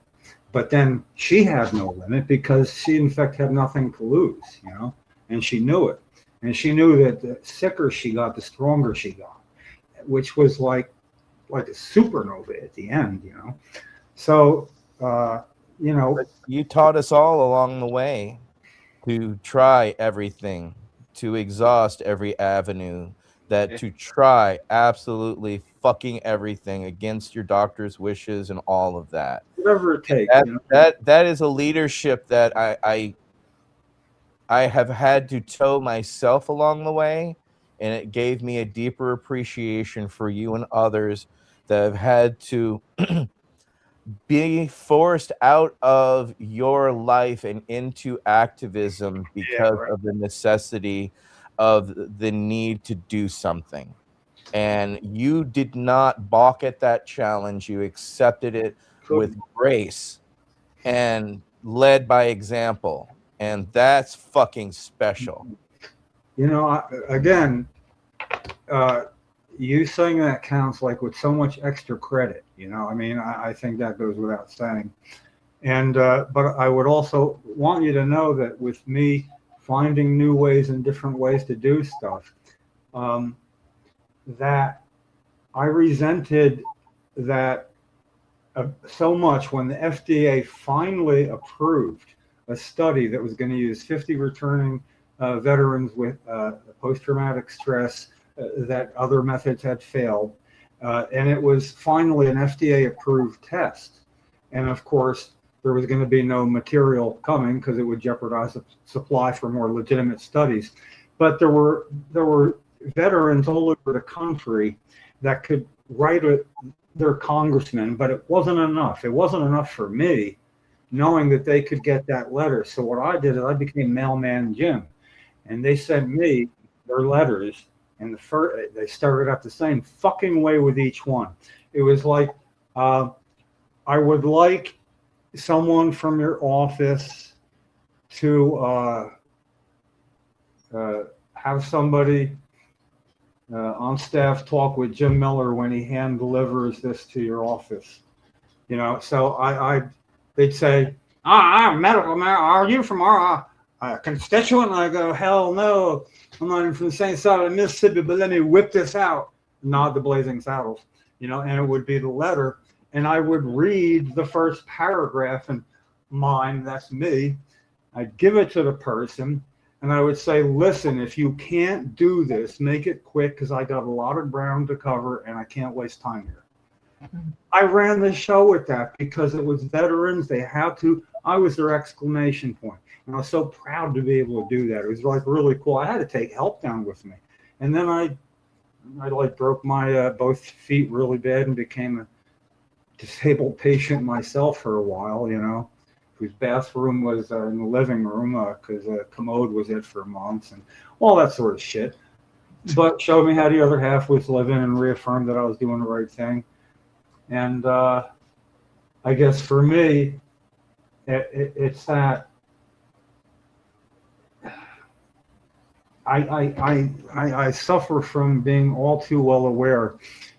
But then she had no limit because she, in fact, had nothing to lose, and she knew it. And she knew that the sicker she got, the stronger she got, which was like a supernova at the end, So, You taught us all along the way to try everything, to exhaust every avenue, to try absolutely fucking everything against your doctor's wishes and all of that. Whatever it takes. That is a leadership that I have had to toe myself along the way, and it gave me a deeper appreciation for you and others that have had to be forced out of your life and into activism because of the necessity of the need to do something. And you did not balk at that challenge. You accepted it with grace and led by example. And that's fucking special. Again, you saying that counts like with so much extra credit, I think that goes without saying. And, but I would also want you to know that with me finding new ways and different ways to do stuff, that I resented that so much when the FDA finally approved a study that was going to use 50 returning veterans with post-traumatic stress that other methods had failed. And it was finally an FDA-approved test. And of course, there was going to be no material coming because it would jeopardize the supply for more legitimate studies. But there were veterans all over the country that could write their congressman, but it wasn't enough. It wasn't enough for me, knowing that they could get that letter. So what I did is I became Mailman Jim, and they sent me their letters, and they started out the same fucking way with each one. It was like, I would like someone from your office to have somebody on staff talk with Jim Miller when he hand delivers this to your office. So they'd say, I'm medical man. Are you from our constituent? And I go, hell no. I'm not even from the same side of the Mississippi, but let me whip this out. Nod the Blazing Saddles, and it would be the letter. And I would read the first paragraph and mine, that's me. I'd give it to the person and I would say, listen, if you can't do this, make it quick because I got a lot of ground to cover and I can't waste time here. I ran the show with that because it was veterans. They had to. I was their exclamation point. And I was so proud to be able to do that. It was like really cool. I had to take help down with me. And then I like broke my both feet really bad and became a disabled patient myself for a while, whose bathroom was in the living room because a commode was it for months and all that sort of shit. But showed me how the other half was living and reaffirmed that I was doing the right thing. And I guess for me, it's that I suffer from being all too well aware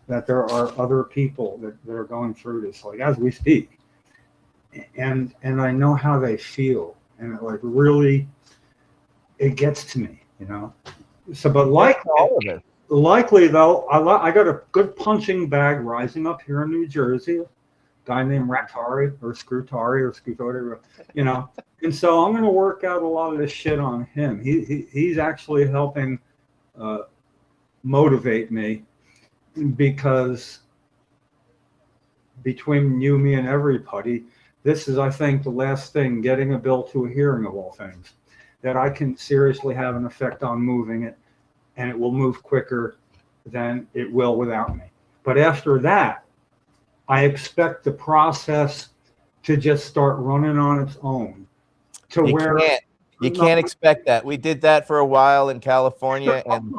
that there are other people that are going through this, like as we speak, and I know how they feel, and it like really, it gets to me, So, but all of it. likely though, I got a good punching bag rising up here in New Jersey. Guy named Ratari or Scrutari, you know. And so I'm going to work out a lot of this shit on him. He's actually helping motivate me, because between you, me, and everybody, this is, I think, the last thing, getting a bill to a hearing of all things, that I can seriously have an effect on moving it, and it will move quicker than it will without me. But after that, I expect the process to just start running on its own. To You can't expect that. We did that for a while in California, and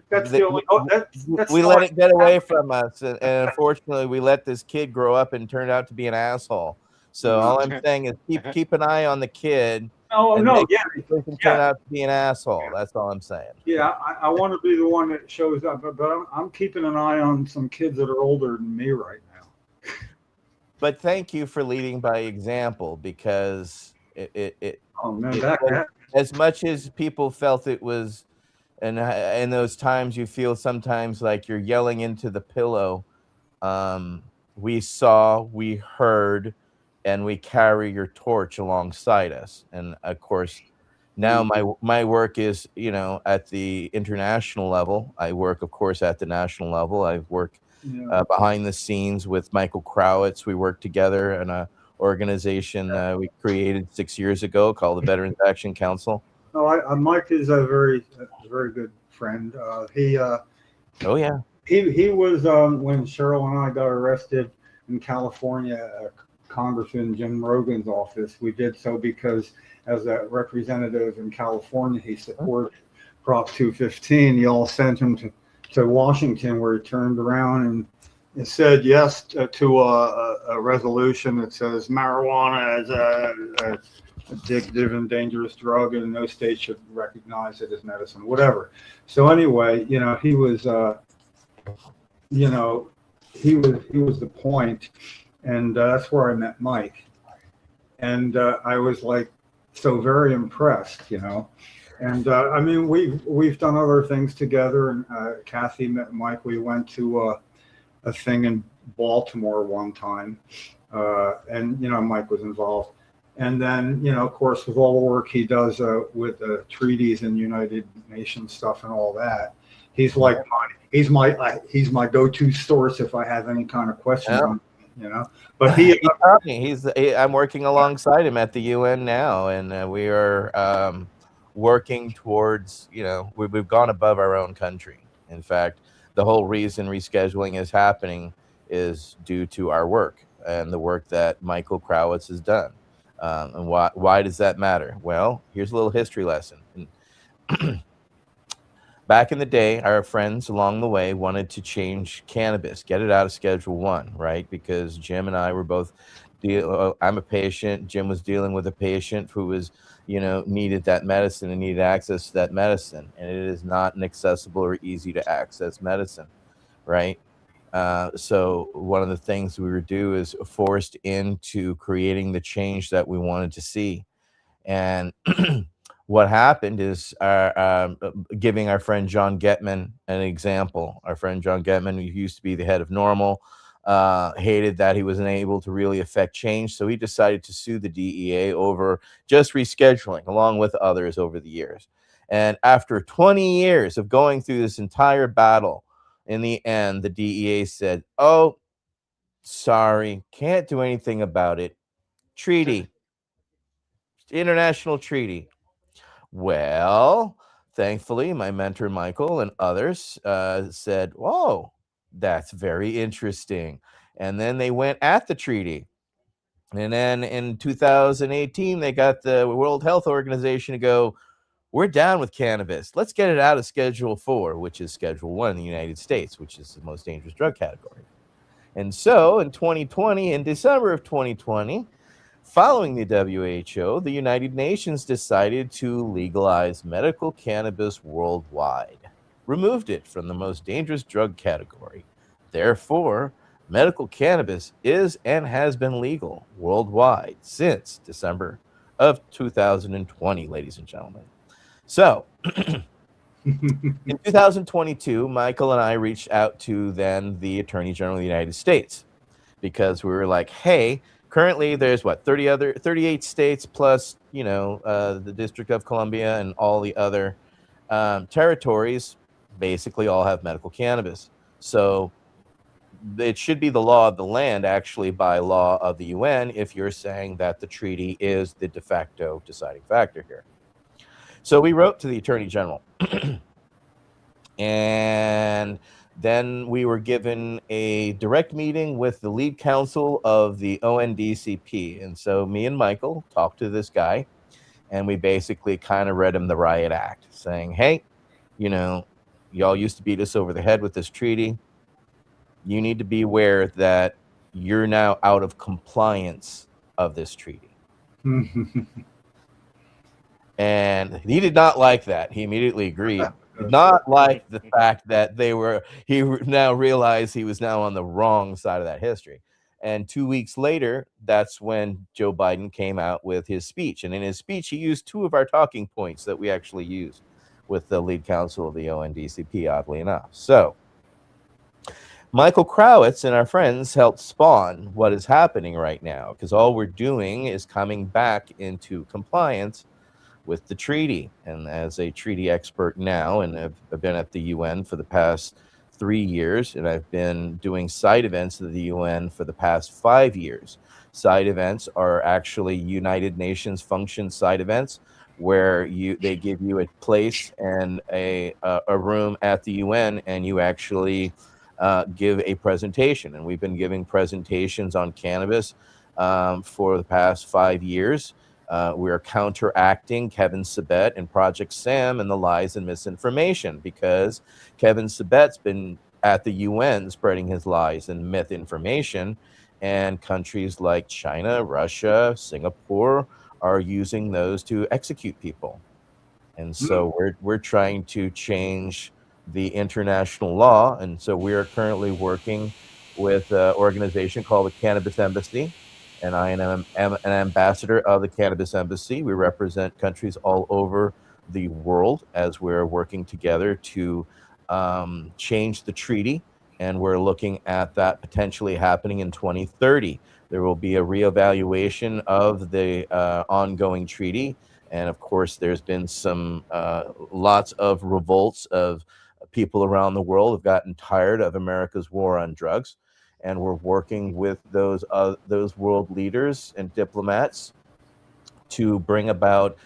that's the- the only. That's we the let only- it get away from us, and unfortunately, we let this kid grow up and turned out to be an asshole. So all I'm saying is keep an eye on the kid. Oh and no, make yeah, sure he can turn out to be an asshole. That's all I'm saying. yeah. I want to be the one that shows up, but I'm keeping an eye on some kids that are older than me right now. But thank you for leading by example, because it Oh man, as much as people felt it was, and in those times you feel sometimes like you're yelling into the pillow, we saw, we heard, and we carry your torch alongside us. And of course, now my work is, at the international level. I work, of course, at the national level. I've worked behind the scenes with Michael Crowitz. We work together in a organization we created 6 years ago called the Veterans Action Council. No, Mike is a very good friend. He was when Cheryl and I got arrested in California, Congressman Jim Rogan's office. We did so because as a representative in California, he supported Prop 215. Y'all sent him to Washington, where he turned around and said yes to a resolution that says marijuana is a addictive and dangerous drug, and no state should recognize it as medicine, whatever. So anyway, he was, he was the point, and that's where I met Mike, and I was like so very impressed, And I mean, we've done other things together, and Kathy met Mike. We went to a thing in Baltimore one time, and Mike was involved. And then, of course, with all the work he does with the treaties and United Nations stuff and all that, he's like he's my go-to source if I have any kind of questions on it, But I'm working alongside him at the UN now, and we are working towards, we've gone above our own country. In fact, the whole reason rescheduling is happening is due to our work and the work that Michael Crowitz has done. And why does that matter? Well, here's a little history lesson. Back in the day, our friends along the way wanted to change cannabis, get it out of Schedule 1, right? Because Jim and I were both, I'm a patient. Jim was dealing with a patient who was, needed that medicine and needed access to that medicine. And it is not an accessible or easy to access medicine, right? So one of the things we would do is forced into creating the change that we wanted to see. And what happened is giving our friend John Getman an example. Our friend John Getman, who used to be the head of NORML, hated that he wasn't able to really affect change. So he decided to sue the DEA over just rescheduling, along with others over the years. And after 20 years of going through this entire battle, in the end, the DEA said, "Oh, sorry, can't do anything about it. Treaty, international treaty." Well, thankfully, my mentor Michael and others said, "Whoa, that's very interesting." And then they went at the treaty. And then in 2018, they got the World Health Organization to go, "We're down with cannabis. Let's get it out of Schedule 4, which is Schedule 1 in the United States, which is the most dangerous drug category." And so in 2020, in December of 2020, following the WHO, the United Nations decided to legalize medical cannabis worldwide, removed it from the most dangerous drug category. Therefore, medical cannabis is and has been legal worldwide since December of 2020, ladies and gentlemen. So In 2022, Michael and I reached out to then the Attorney General of the United States because we were like, hey, currently there's 38 states plus, the District of Columbia and all the other territories basically all have medical cannabis. So it should be the law of the land, actually, by law of the UN, if you're saying that the treaty is the de facto deciding factor here. So we wrote to the Attorney General. And then we were given a direct meeting with the lead counsel of the ONDCP. And so me and Michael talked to this guy, and we basically kind of read him the riot act, saying, hey, y'all used to beat us over the head with this treaty. You need to be aware that you're now out of compliance of this treaty. And he did not like that. He immediately agreed. Did not like the fact that he now realized he was now on the wrong side of that history. And 2 weeks later, that's when Joe Biden came out with his speech. And in his speech, he used two of our talking points that we actually used with the lead counsel of the ONDCP, oddly enough. So Michael Krawitz and our friends helped spawn what is happening right now, because all we're doing is coming back into compliance with the treaty. And as a treaty expert now, and I've been at the UN for the past 3 years, and I've been doing side events at the UN for the past 5 years. Side events are actually United Nations function side events, where they give you a place and a room at the UN, and you actually give a presentation. And we've been giving presentations on cannabis for the past 5 years. We are counteracting Kevin Sabet and Project Sam and the lies and misinformation, because Kevin Sabet's been at the UN spreading his lies and myth information, and countries like China, Russia, Singapore are using those to execute people. And so we're trying to change the international law. And so we are currently working with an organization called the Cannabis Embassy. And I am an ambassador of the Cannabis Embassy. We represent countries all over the world as we're working together to change the treaty. And we're looking at that potentially happening in 2030. There will be a reevaluation of the ongoing treaty. And of course, there's been some lots of revolts of people around the world have gotten tired of America's war on drugs. And we're working with those world leaders and diplomats to bring about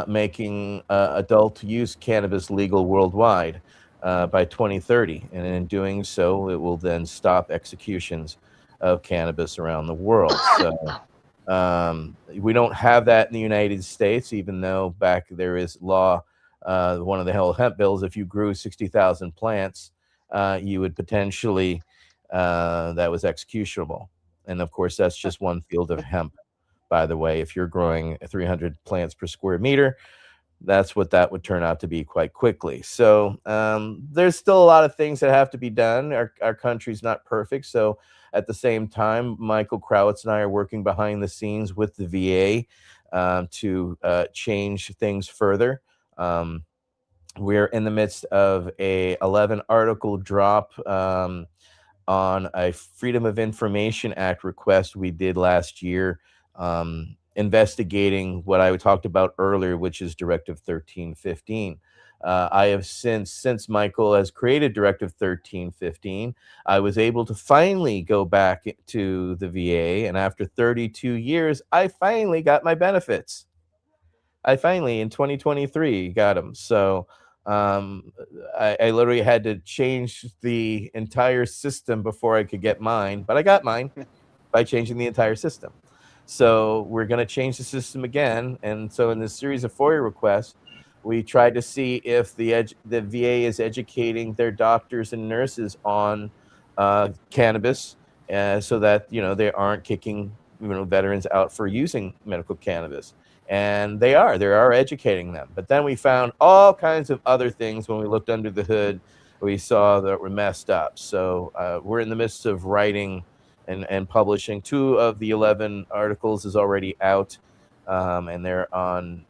making adult use cannabis legal worldwide by 2030. And in doing so, it will then stop executions of cannabis around the world. So we don't have that in the United States, even though back there is law, one of the hemp bills, if you grew 60,000 plants, you would potentially that was executionable. And of course, that's just one field of hemp, by the way. If you're growing 300 plants per square meter, that's what that would turn out to be quite quickly. So there's still a lot of things that have to be done. Our country's not perfect. So at the same time, Michael Krawitz and I are working behind the scenes with the VA to change things further. We're in the midst of a 11 article drop on a Freedom of Information Act request we did last year, investigating what I talked about earlier, which is Directive 1315. I have since Michael has created Directive 1315, I was able to finally go back to the VA, and after 32 years, I finally got my benefits. I finally, in 2023, got them. So I literally had to change the entire system before I could get mine, but I got mine by changing the entire system. So we're going to change the system again. And so in this series of FOIA requests, we tried to see if the VA is educating their doctors and nurses on cannabis, so that they aren't kicking veterans out for using medical cannabis. And they are educating them. But then we found all kinds of other things when we looked under the hood. We saw that were messed up. So we're in the midst of writing and publishing. 2 of the 11 articles is already out, and they're on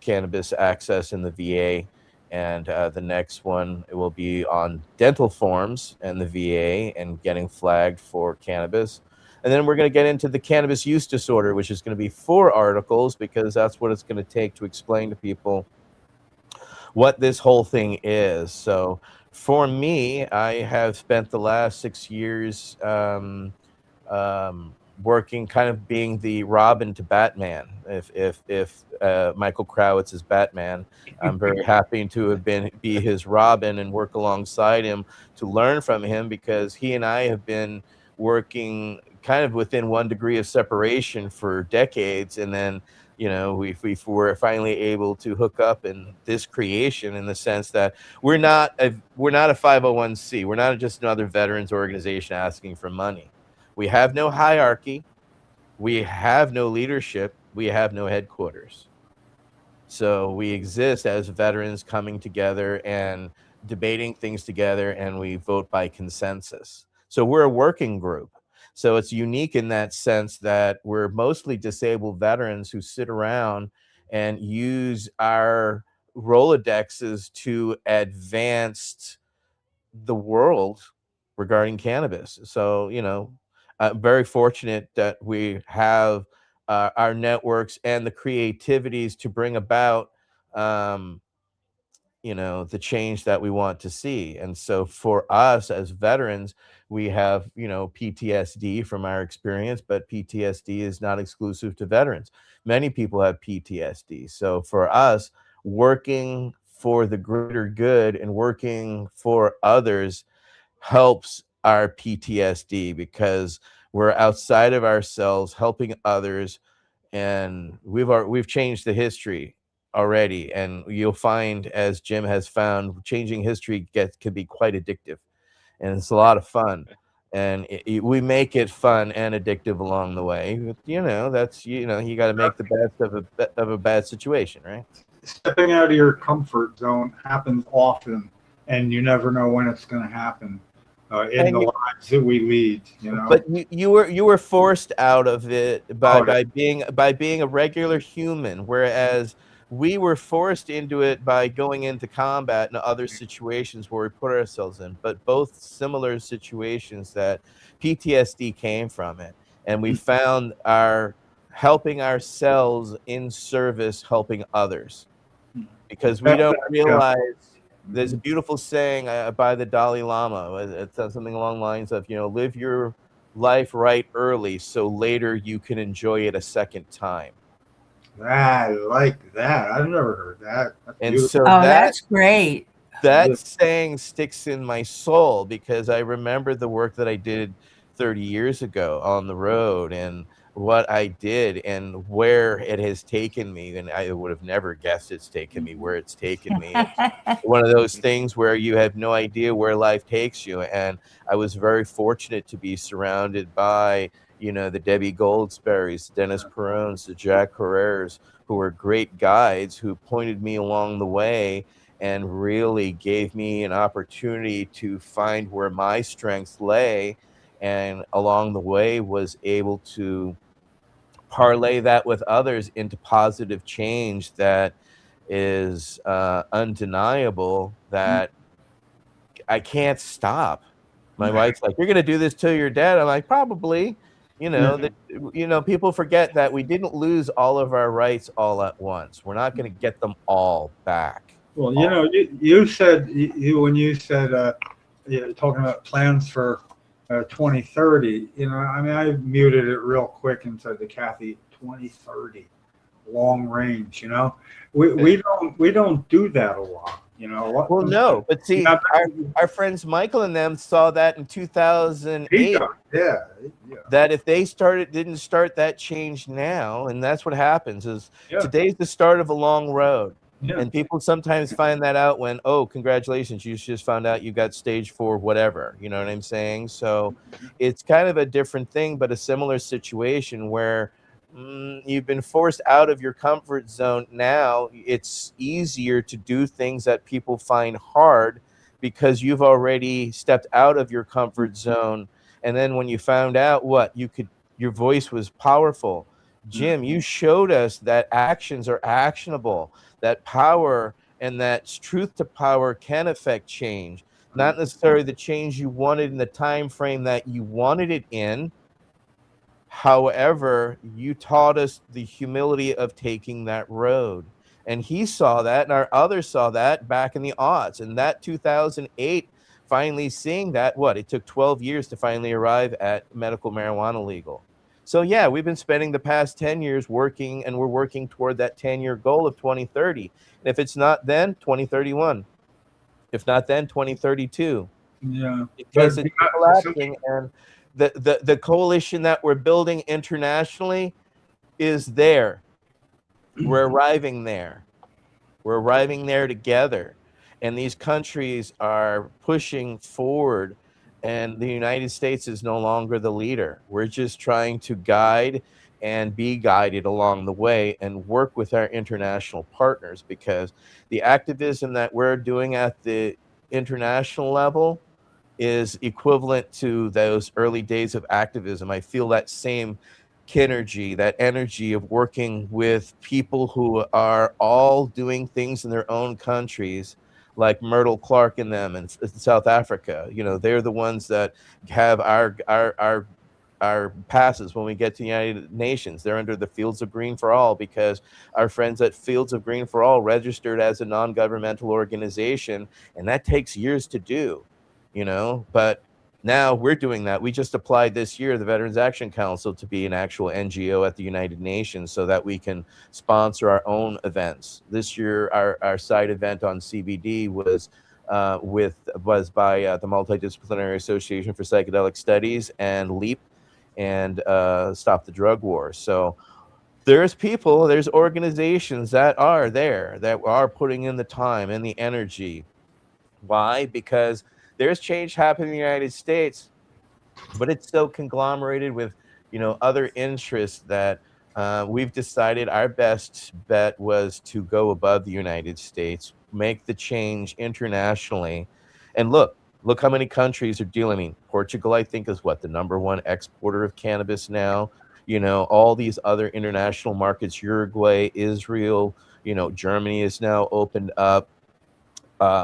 cannabis access in the VA. And the next one, it will be on dental forms and the VA and getting flagged for cannabis. And then we're going to get into the cannabis use disorder, which is going to be 4 articles, because that's what it's going to take to explain to people what this whole thing is. So for me, I have spent the last 6 years working, kind of being the Robin to Batman. If Michael Krawitz is Batman, I'm very happy to be his Robin and work alongside him to learn from him, because he and I have been working kind of within 1 degree of separation for decades, and then we were finally able to hook up in this creation, in the sense that we're not a 501c. We're not just another veterans organization asking for money. We have no hierarchy. We have no leadership. We have no headquarters. So we exist as veterans coming together and debating things together, and we vote by consensus. So we're a working group. So it's unique in that sense that we're mostly disabled veterans who sit around and use our Rolodexes to advance the world regarding cannabis. So, I'm very fortunate that we have our networks and the creativities to bring about, the change that we want to see. And so for us as veterans, we have, PTSD from our experience, but PTSD is not exclusive to veterans. Many people have PTSD. So for us, working for the greater good and working for others helps our PTSD, because we're outside of ourselves, helping others, and we've changed the history already. And you'll find, as Jim has found, changing history can be quite addictive, and it's a lot of fun. And we make it fun and addictive along the way. That's you got to make the best of a bad situation, right? Stepping out of your comfort zone happens often, and you never know when it's going to happen in the lives that we lead. But you were forced out of it by being a regular human, whereas we were forced into it by going into combat and other situations where we put ourselves in, but both similar situations that PTSD came from it. And we found our helping ourselves in service, helping others, because we don't realize there's a beautiful saying by the Dalai Lama. It says something along the lines of, live your life right early so later you can enjoy it a second time. I like that. I've never heard that. And so that's great. That saying sticks in my soul, because I remember the work that I did 30 years ago on the road, and what I did and where it has taken me. And I would have never guessed it's taken me where it's taken me. It's one of those things where you have no idea where life takes you. And I was very fortunate to be surrounded by the Debbie Goldsberries, Dennis Perones, the Jack Herrers, who were great guides who pointed me along the way and really gave me an opportunity to find where my strengths lay, and along the way was able to parlay that with others into positive change that is undeniable, that I can't stop. My wife's like, "You're going to do this till you're dead." I'm like, probably. People forget that we didn't lose all of our rights all at once. We're not going to get them all back. Well, you said when you said talking about plans for 2030. I muted it real quick and said to Kathy, 2030, long range. We don't do that a lot. Well, no, but see, our friends Michael and them saw that in 2008. Yeah. That if they didn't start that change now, and that's what happens is today's the start of a long road. Yeah. And people sometimes find that out when, oh, congratulations, you just found out you got stage 4, whatever. You know what I'm saying? So it's kind of a different thing, but a similar situation where you've been forced out of your comfort zone. Now it's easier to do things that people find hard because you've already stepped out of your comfort zone. And then when you found out your voice was powerful. Jim, you showed us that actions are actionable, that power and that truth to power can affect change, not necessarily the change you wanted in the time frame that you wanted it in. However, you taught us the humility of taking that road. And he saw that, and our others saw that back in the aughts. And that 2008, finally seeing that, it took 12 years to finally arrive at medical marijuana legal. So, yeah, we've been spending the past 10 years working, and we're working toward that 10-year goal of 2030. And if it's not then, 2031. If not then, 2032. Yeah. Because But it's collapsing, and the coalition that we're building internationally is there. We're arriving there. We're arriving there together. And these countries are pushing forward, and the United States is no longer the leader. We're just trying to guide and be guided along the way and work with our international partners, because the activism that we're doing at the international level is equivalent to those early days of activism. I feel that same kinergy, that energy of working with people who are all doing things in their own countries, like Myrtle Clark and them in South Africa. They're the ones that have our passes when we get to the United Nations. They're under the Fields of Green for All, because our friends at Fields of Green for All registered as a non-governmental organization, and that takes years to do. But now we're doing that. We just applied this year, the Veterans Action Council, to be an actual NGO at the United Nations, so that we can sponsor our own events. This year, our side event on CBD was by the Multidisciplinary Association for Psychedelic Studies and LEAP and Stop the Drug War. So there's people, there's organizations that are there, that are putting in the time and the energy. Why? Because there's change happening in the United States, but it's so conglomerated with, other interests that we've decided our best bet was to go above the United States, make the change internationally. And look how many countries are dealing. I mean, Portugal, I think, is the number one exporter of cannabis now. All these other international markets, Uruguay, Israel, Germany is now opened up.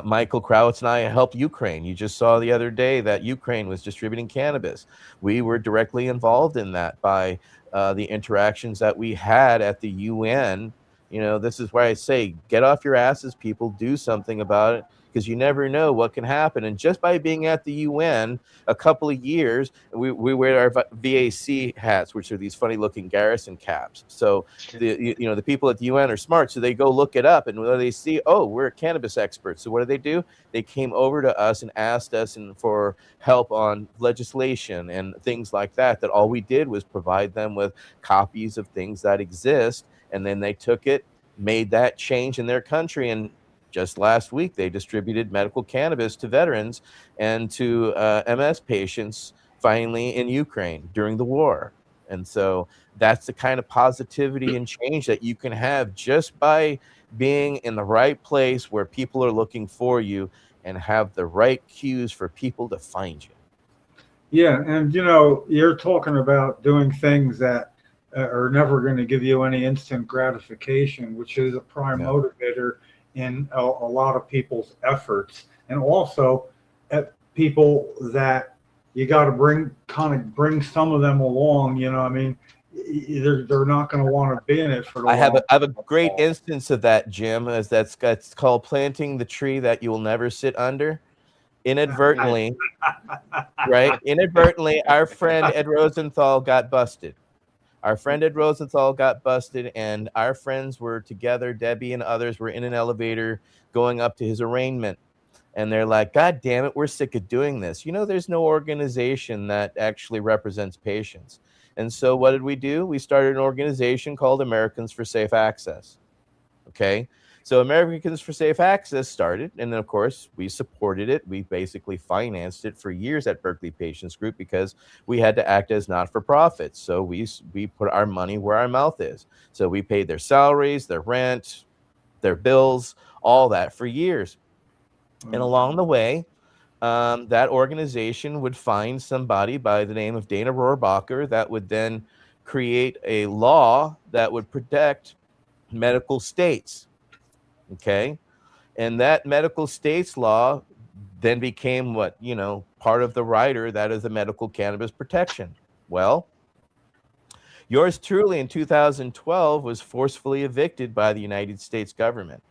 Michael Krawitz and I helped Ukraine. You just saw the other day that Ukraine was distributing cannabis. We were directly involved in that by the interactions that we had at the UN. This is why I say, get off your asses, people, do something about it, because you never know what can happen. And just by being at the UN a couple of years, we wear our VAC hats, which are these funny looking garrison caps. So the people at the UN are smart, so they go look it up, and when they see, oh, we're cannabis experts, so what do? They came over to us and asked us for help on legislation and things like that. That all we did was provide them with copies of things that exist, and then they took it, made that change in their country. And just last week, they distributed medical cannabis to veterans and to MS patients, finally, in Ukraine during the war. And so that's the kind of positivity and change that you can have just by being in the right place where people are looking for you, and have the right cues for people to find you. Yeah, and you're talking about doing things that are never going to give you any instant gratification, which is a prime motivator in a lot of people's efforts, and also at people that you got to bring some of them along. I mean, they're not going to want to be in it for the I have a great instance of that, Jim, as it's called planting the tree that you will never sit under. Inadvertently, right? Inadvertently, our friend Ed Rosenthal got busted. And our friends were together. Debbie and others were in an elevator going up to his arraignment. And they're like, God damn it, we're sick of doing this. There's no organization that actually represents patients. And so what did we do? We started an organization called Americans for Safe Access. Okay. So Americans for Safe Access started, and then, of course, we supported it. We basically financed it for years at Berkeley Patients Group, because we had to act as not-for-profits. So we put our money where our mouth is. So we paid their salaries, their rent, their bills, all that for years. And along the way, that organization would find somebody by the name of Dana Rohrabacher that would then create a law that would protect medical states. Okay. And that medical states law then became what, part of the rider, that is the medical cannabis protection. Well, yours truly in 2012 was forcefully evicted by the United States government.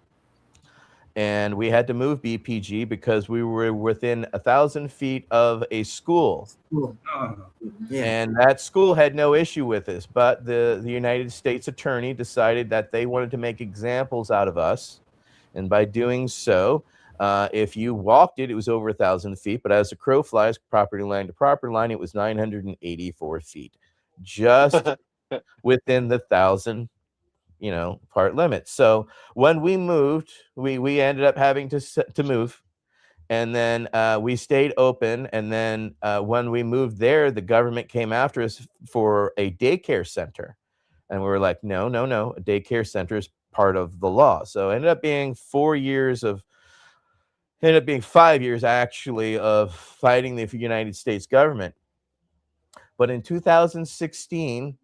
And we had to move BPG because we were within 1,000 feet of a school. Yeah. And that school had no issue with this, but the United States attorney decided that they wanted to make examples out of us. And by doing so, if you walked it, it was over 1,000 feet. But as the crow flies, property line to property line, it was 984 feet, just within the 1,000, part limit. So when we moved, we ended up having to move. And then we stayed open. And then when we moved there, the government came after us for a daycare center. And we were like, no, a daycare center is part of the law. So it ended up being 5 years actually of fighting the United States government. But in 2016,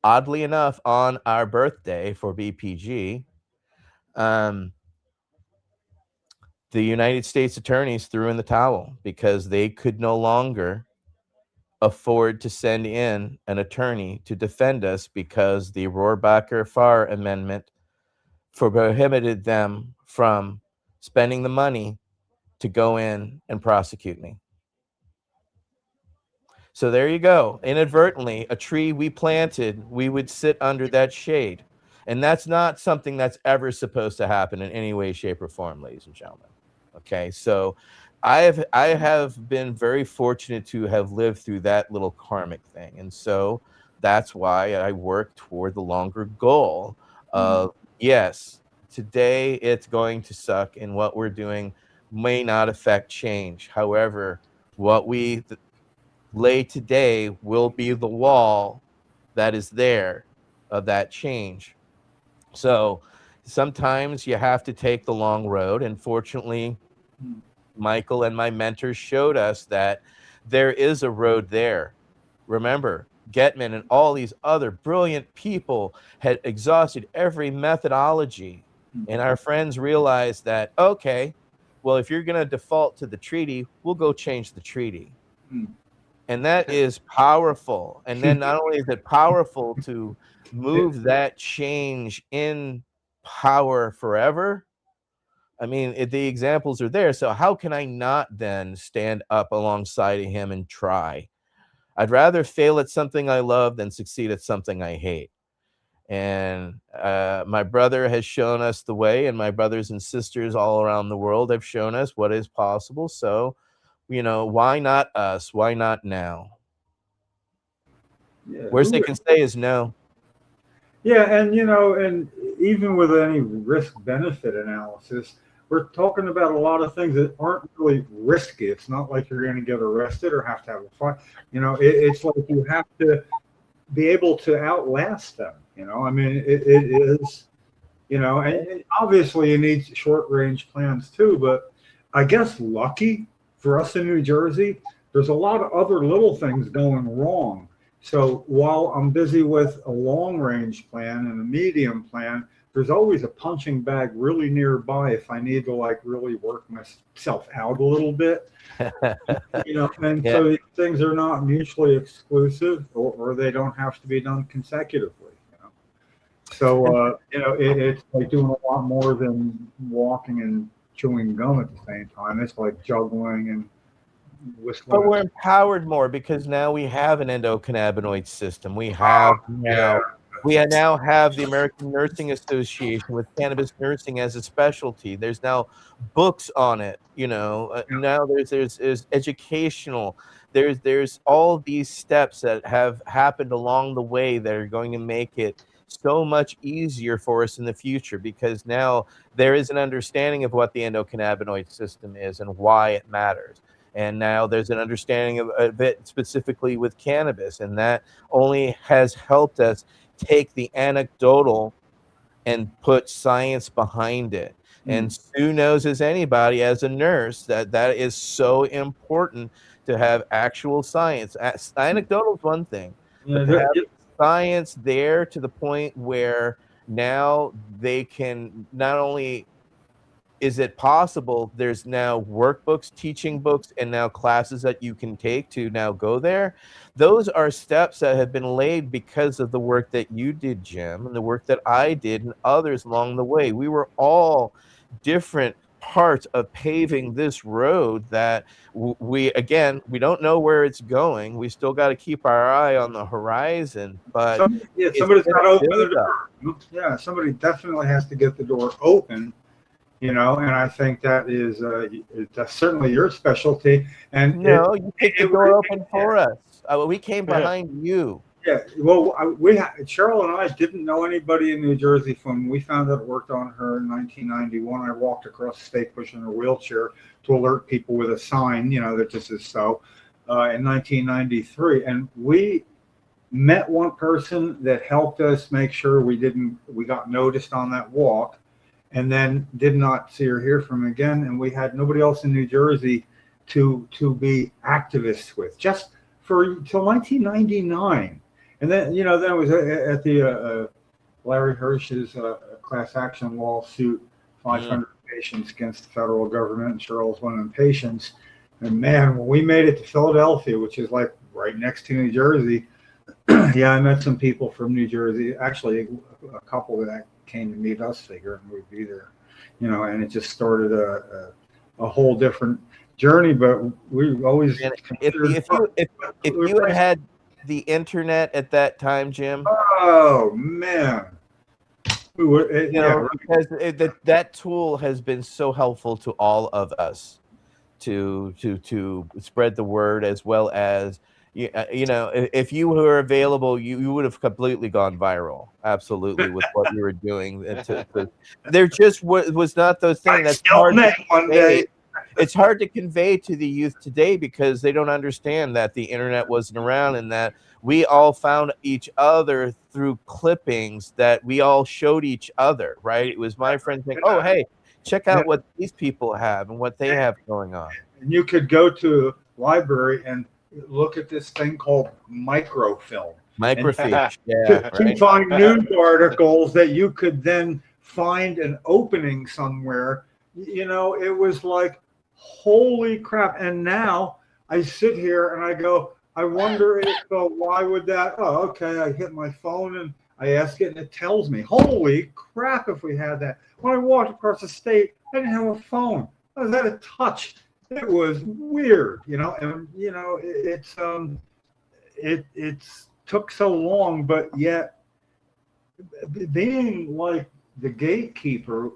oddly enough, on our birthday for BPG, the United States attorneys threw in the towel because they could no longer afford to send in an attorney to defend us because the Rohrabacher-Farr Amendment prohibited them from spending the money to go in and prosecute me. So there you go. Inadvertently, a tree we planted, we would sit under that shade. And that's not something that's ever supposed to happen in any way, shape, or form, ladies and gentlemen. Okay, so I have been very fortunate to have lived through that little karmic thing. And so that's why I work toward the longer goal of, yes, today it's going to suck and what we're doing may not affect change. However, what we lay today will be the wall that is there of that change. So sometimes you have to take the long road. And fortunately, Michael and my mentors showed us that there is a road there. Remember, Getman and all these other brilliant people had exhausted every methodology. And our friends realized that, okay, well, if you're going to default to the treaty, we'll go change the treaty. And that is powerful. And then not only is it powerful to move that change in power forever, I mean, the examples are there. So how can I not then stand up alongside of him and try? I'd rather fail at something I love than succeed at something I hate. And my brother has shown us the way, and my brothers and sisters all around the world have shown us what is possible. So, why not us? Why not now? Yeah. Worst they can say is no. Yeah, and and even with any risk-benefit analysis, we're talking about a lot of things that aren't really risky. It's not like you're going to get arrested or have to have a fight. It's like you have to be able to outlast them. I mean, it is, and obviously you need short-range plans too. But I guess lucky for us in New Jersey, there's a lot of other little things going wrong. So while I'm busy with a long-range plan and a medium plan, there's always a punching bag really nearby if I need to really work myself out a little bit. And Yeah. so these things are not mutually exclusive, or they don't have to be done consecutively. So it's like doing a lot more than walking and chewing gum at the same time. It's like juggling and whistling. But we're empowered more because now we have an endocannabinoid system. We have we now have the American Nursing Association with cannabis nursing as a specialty. There's now books on it. Now there's educational. There's all these steps that have happened along the way that are going to make it so much easier for us in the future, because now there is an understanding of what the endocannabinoid system is and why it matters. And now there's an understanding of it specifically with cannabis, and that only has helped us take the anecdotal and put science behind it. And Sue knows as anybody, as a nurse, that is so important to have actual science. Anecdotal is one thing, but to have science there to the point where now they can not only is it possible there's now workbooks, teaching books, and now classes that you can take to now go there? Those are steps that have been laid because of the work that you did, Jim, and the work that I did and others along the way. We were all different parts of paving this road that we don't know where it's going. We still got to keep our eye on the horizon, but somebody's got to open the door. Yeah, somebody definitely has to get the door open, and I think that is that's certainly your specialty. And you kicked the door open for us. We came behind you. Yeah, well, Cheryl and I didn't know anybody in New Jersey when we found out it worked on her in 1991. I walked across the state pushing her wheelchair to alert people with a sign, that this is so, in 1993. And we met one person that helped us make sure we got noticed on that walk, and then did not see or hear from again. And we had nobody else in New Jersey to be activists with, just till 1999. And then, then it was at the Larry Hirsch's class action lawsuit, 500 patients against the federal government, and Cheryl's one of them patients. And man, when we made it to Philadelphia, which is like right next to New Jersey, I met some people from New Jersey. Actually, a couple that came to meet us, figuring we'd be there, and it just started a whole different journey. But we always, if you had the internet at that time, Jim. Oh man, because that tool has been so helpful to all of us to spread the word, as well as if you were available, you would have completely gone viral. Absolutely, with what you were doing. There just was not those things. That's hard. One day. It's hard to convey to the youth today because they don't understand that the internet wasn't around, and that we all found each other through clippings that we all showed each other, right? It was my friend saying, oh, hey, check out what these people have and what they have going on. And you could go to a library and look at this thing called microfilm. Microfiche, to find news articles that you could then find an opening somewhere. It was like, holy crap. And now I sit here and I go, I wonder if, why would that? Oh, okay. I hit my phone and I ask it and it tells me. Holy crap, if we had that. When I walked across the state, I didn't have a phone. I was at a touch. It was weird, and, it's took so long, but yet being like the gatekeeper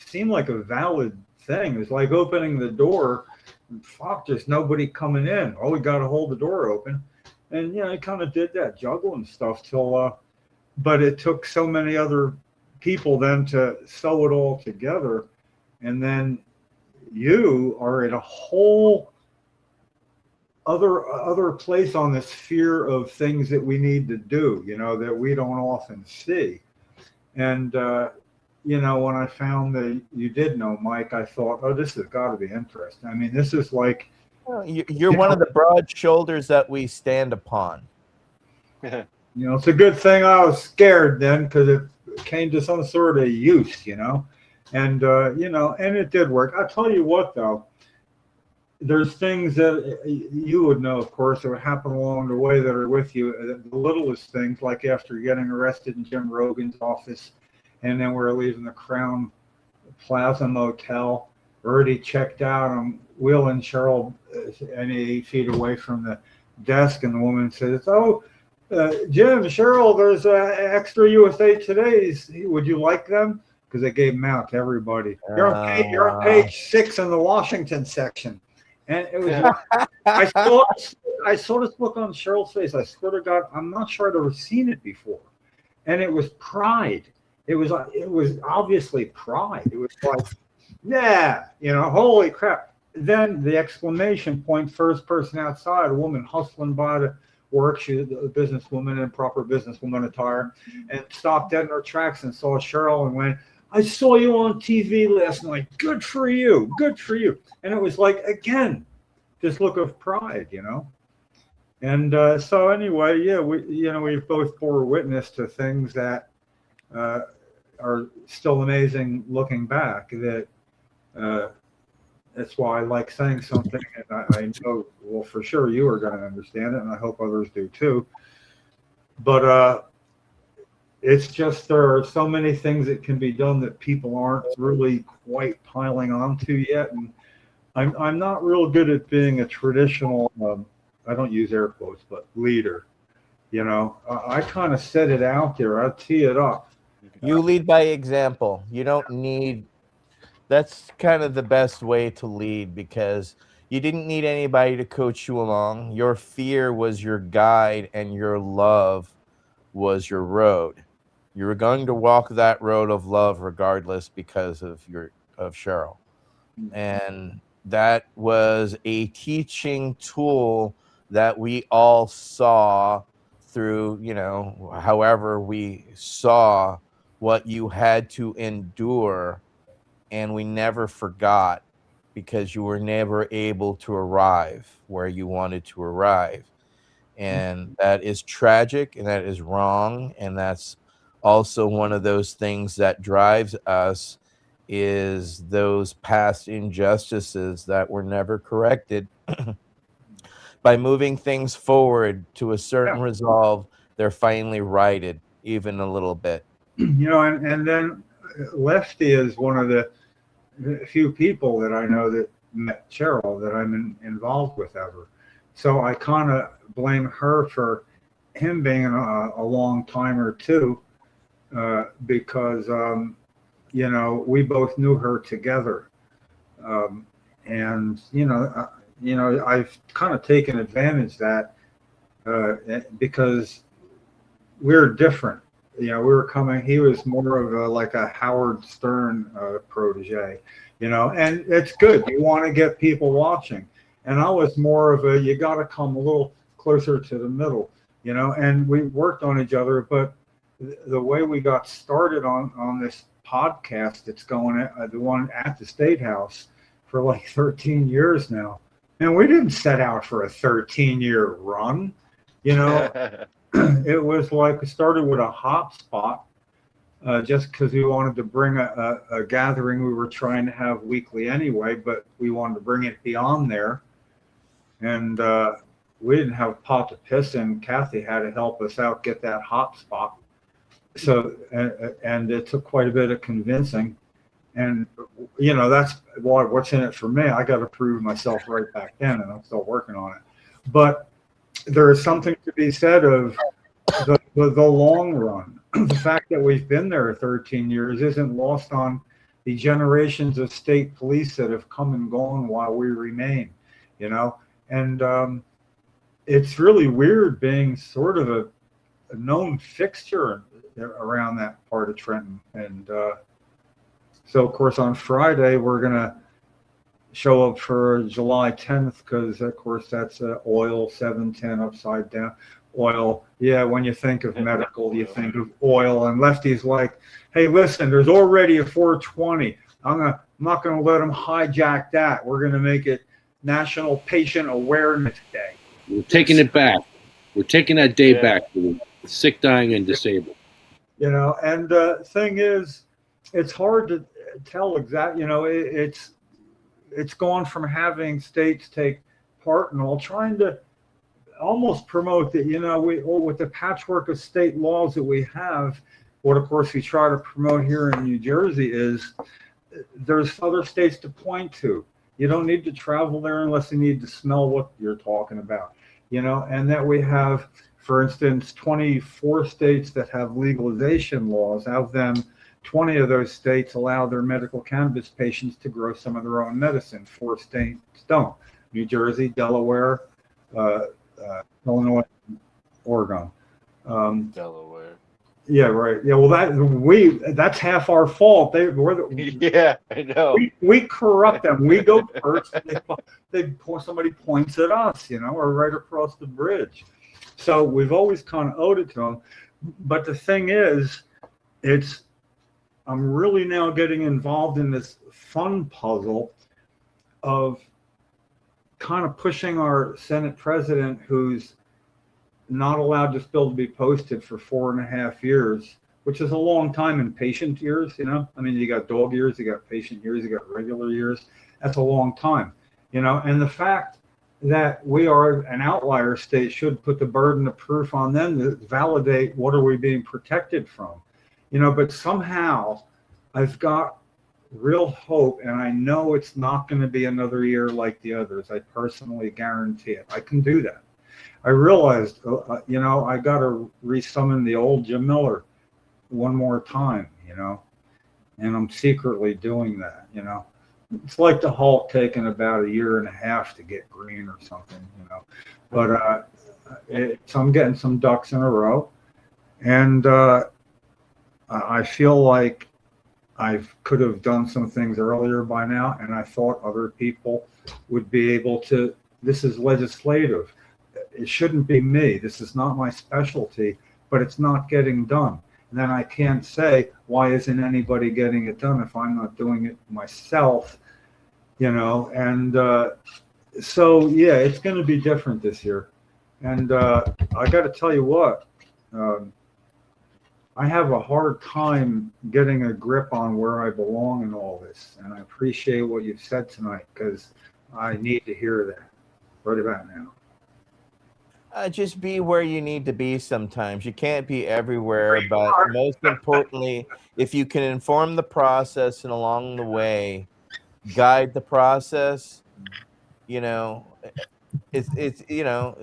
seemed like a valid thing. It was like opening the door. And there's nobody coming in. Oh, we got to hold the door open. And I kind of did that juggling stuff till, but it took so many other people then to sew it all together. And then you are in a whole other place on the sphere of things that we need to do, that we don't often see. And, when I found that you did know Mike, I thought, oh, this has got to be interesting. I mean, this is like... You're one of the broad shoulders that we stand upon. It's a good thing I was scared then, because it came to some sort of use, and, and it did work. I'll tell you what, though, there's things that you would know, of course, that would happen along the way that are with you. The littlest things, like after getting arrested in Jim Rogan's office, and then we're leaving the Crown Plaza Motel, already checked out. I'm wheeling Cheryl 8 feet away from the desk, and the woman says, oh, Jim, Cheryl, there's extra USA Today's. Would you like them? Because they gave them out to everybody. You're on page 6 in the Washington section. And it was, I saw this look on Cheryl's face. I swear to God, I'm not sure I'd ever seen it before. And it was pride. It was obviously pride. It was like, yeah, holy crap. Then the exclamation point, first person outside, a woman hustling by to work. She was a businesswoman in proper businesswoman attire, and stopped dead in her tracks and saw Cheryl and went, I saw you on TV last night. Good for you. Good for you. And it was like, again, this look of pride, And so anyway, yeah, we both bore witness to things that, are still amazing looking back. That that's why I like saying something, and I know, well, for sure you are going to understand it, and I hope others do too. But it's just there are so many things that can be done that people aren't really quite piling onto yet, and I'm not real good at being a traditional. I don't use air quotes, but leader. You know, I kind of set it out there. I tee it up. You lead by example. You don't need, that's kind of the best way to lead, because you didn't need anybody to coach you along. Your fear was your guide and your love was your road. You were going to walk that road of love regardless because of Cheryl. And that was a teaching tool that we all saw through, you know, however we saw what you had to endure, and we never forgot, because you were never able to arrive where you wanted to arrive. And that is tragic, and that is wrong, and that's also one of those things that drives us, is those past injustices that were never corrected. By moving things forward to a certain resolve, they're finally righted even a little bit. You know, and then Lefty is one of the few people that I know that met Cheryl that I'm involved with ever. So I kind of blame her for him being a long timer too, because you know, we both knew her together, and you know, I've kind of taken advantage of that because we're different. You know, we were coming. He was more of like a Howard Stern protege, you know, and it's good. You want to get people watching, and I was more of a, you got to come a little closer to the middle, you know. And we worked on each other, but the way we got started on this podcast, it's going the one at the State House for like 13 years now, and we didn't set out for a 13-year run, you know. It was like we started with a hotspot just because we wanted to bring a gathering we were trying to have weekly anyway, but we wanted to bring it beyond there. And we didn't have a pot to piss in. Kathy had to help us out, get that hotspot. So, and it took quite a bit of convincing. And, you know, that's what's in it for me. I got to prove myself right back then, and I'm still working on it. But there is something to be said of the long run. The fact that we've been there 13 years isn't lost on the generations of state police that have come and gone while we remain, you know. And it's really weird being sort of a known fixture around that part of Trenton. And so, of course, on Friday, we're going to show up for July 10th because, of course, that's oil 710 upside down. Oil, yeah, when you think of medical, you think of oil. And Lefty's like, hey, listen, there's already a 420. I'm not going to let them hijack that. We're going to make it National Patient Awareness Day. We're taking it back. We're taking that day back for the sick, dying, and disabled. You know, and the thing is, it's hard to tell exactly, you know, it's gone from having states take part and all, trying to almost promote that, you know, with the patchwork of state laws that we have, what of course we try to promote here in New Jersey is there's other states to point to. You don't need to travel there unless you need to smell what you're talking about, you know, and that we have, for instance, 24 states that have legalization laws. Out of them, 20 of those states allow their medical cannabis patients to grow some of their own medicine. 4 states don't. New Jersey, Delaware, Illinois, Oregon. Delaware. Yeah, right. Yeah, well, that's half our fault. Yeah, I know. We corrupt them. We go first. Somebody points at us, you know, or right across the bridge. So we've always kind of owed it to them. But the thing is, I'm really now getting involved in this fun puzzle of kind of pushing our Senate president, who's not allowed this bill to be posted for 4.5 years, which is a long time in patient years, you know? I mean, you got dog years, you got patient years, you got regular years. That's a long time, you know? And the fact that we are an outlier state should put the burden of proof on them to validate what are we being protected from, you know? But somehow I've got real hope, and I know it's not going to be another year like the others. I personally guarantee it. I can do that. I realized, you know, I got to resummon the old Jim Miller one more time, you know, and I'm secretly doing that, you know. It's like the Hulk taking about a year and a half to get green or something, you know. But so I'm getting some ducks in a row, and I feel like I could have done some things earlier by now, and I thought other people would be able to. This is legislative. It shouldn't be me. This is not my specialty, but it's not getting done. And then I can't say, why isn't anybody getting it done if I'm not doing it myself, you know? And so, yeah, it's going to be different this year. And I got to tell you what, I have a hard time getting a grip on where I belong in all this. And I appreciate what you've said tonight, because I need to hear that right about now. Just be where you need to be sometimes. You can't be everywhere, but most importantly, if you can inform the process and along the way, guide the process, you know, it's you know,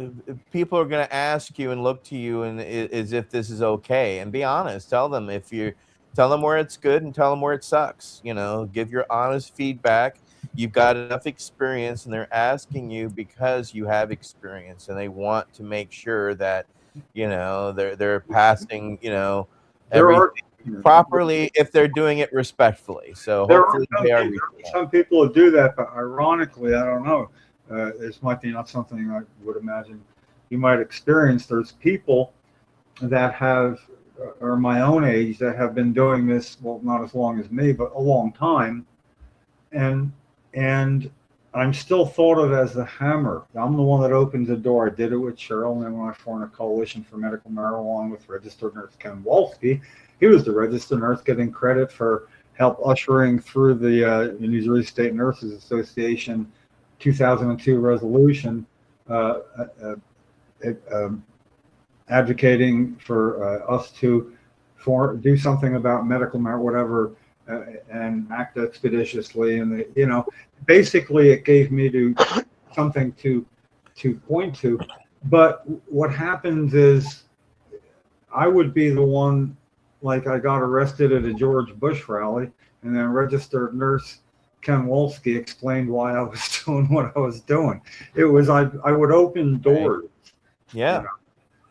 people are going to ask you and look to you and as if this is okay, and be honest. Tell them where it's good and tell them where it sucks, you know, give your honest feedback. You've got enough experience, and they're asking you because you have experience, and they want to make sure that, you know, they're passing, you know, everything properly if they're doing it respectfully. So hopefully they are. Some people do that, but ironically, I don't know. This might be not something I would imagine you might experience. There's people that are my own age that have been doing this, well, not as long as me, but a long time, and I'm still thought of as the hammer. I'm the one that opens the door. I did it with Cheryl, and then when I formed a coalition for medical marijuana with registered nurse Ken Walsky, he was the registered nurse getting credit for help ushering through the New Jersey State Nurses Association 2002 resolution advocating for us to do something about medical marijuana, whatever, and act expeditiously. And you know, basically, it gave me something to point to. But what happens is, I would be the one, like I got arrested at a George Bush rally, and then registered nurse Ken Wolski explained why I was doing what I was doing. It was I would open doors. Yeah. You know?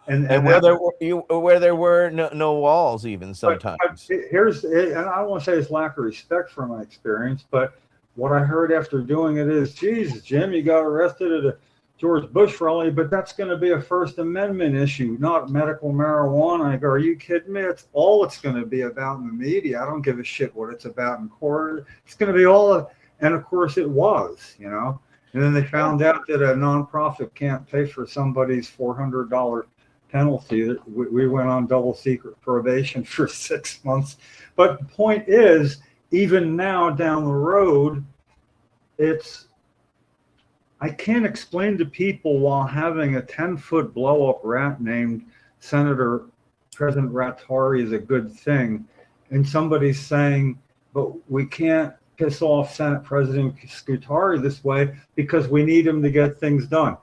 And where there were no walls even sometimes. But and I don't want to say it's lack of respect for my experience, but what I heard after doing it is, Jesus, Jim, you got arrested at a George Bush rally, but that's going to be a First Amendment issue, not medical marijuana. I go, are you kidding me? It's all it's going to be about in the media. I don't give a shit what it's about in court. It's going to be all, and of course it was, you know. And then they found out that a nonprofit can't pay for somebody's $400 penalty. We went on double secret probation for 6 months. But the point is, even now down the road, I can't explain to people while having a 10-foot blow-up rat named President Rattari is a good thing, and somebody's saying, but we can't piss off Senate President Scutari this way because we need him to get things done.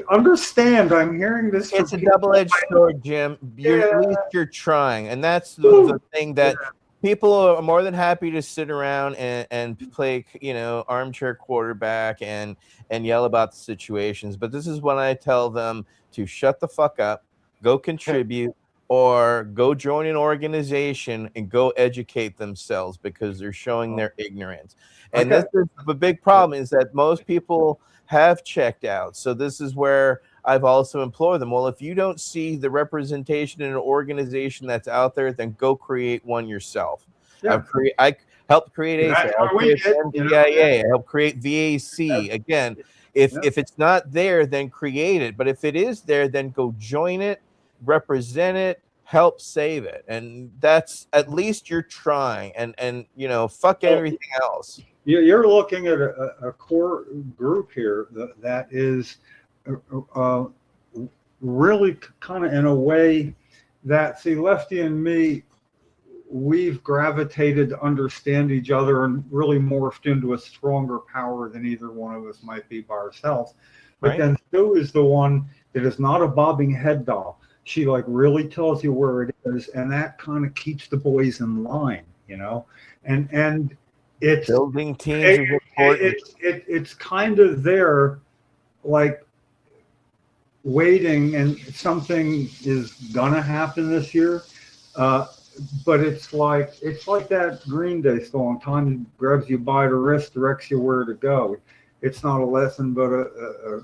Understand, I'm hearing this. It's a double-edged sword, Jim. At least you're trying, and that's the thing that people are more than happy to sit around and play, you know, armchair quarterback and yell about the situations. But this is when I tell them to shut the fuck up, go contribute, or go join an organization and go educate themselves, because they're showing their ignorance. And this is the big problem, is that most people have checked out. So this is where I've also implored them, well, if you don't see the representation in an organization that's out there, then go create one yourself. Yeah. I helped create ASA, I helped create VAC. Again, if it's not there, then create it. But if it is there, then go join it, represent it, help save it. And that's, at least you're trying, and you know, fuck everything else. You're looking at a core group here that is really kind of in a way that, see, Lefty and me, we've gravitated to understand each other and really morphed into a stronger power than either one of us might be by ourselves. But Right. then Sue is the one that is not a bobbing head doll. She like really tells you where it is, and that kind of keeps the boys in line, you know. And it's Building teams is important. it's kind of there, like waiting, and something is gonna happen this year. But it's like that Green Day song, "Time grabs you by the wrist, directs you where to go." It's not a lesson, but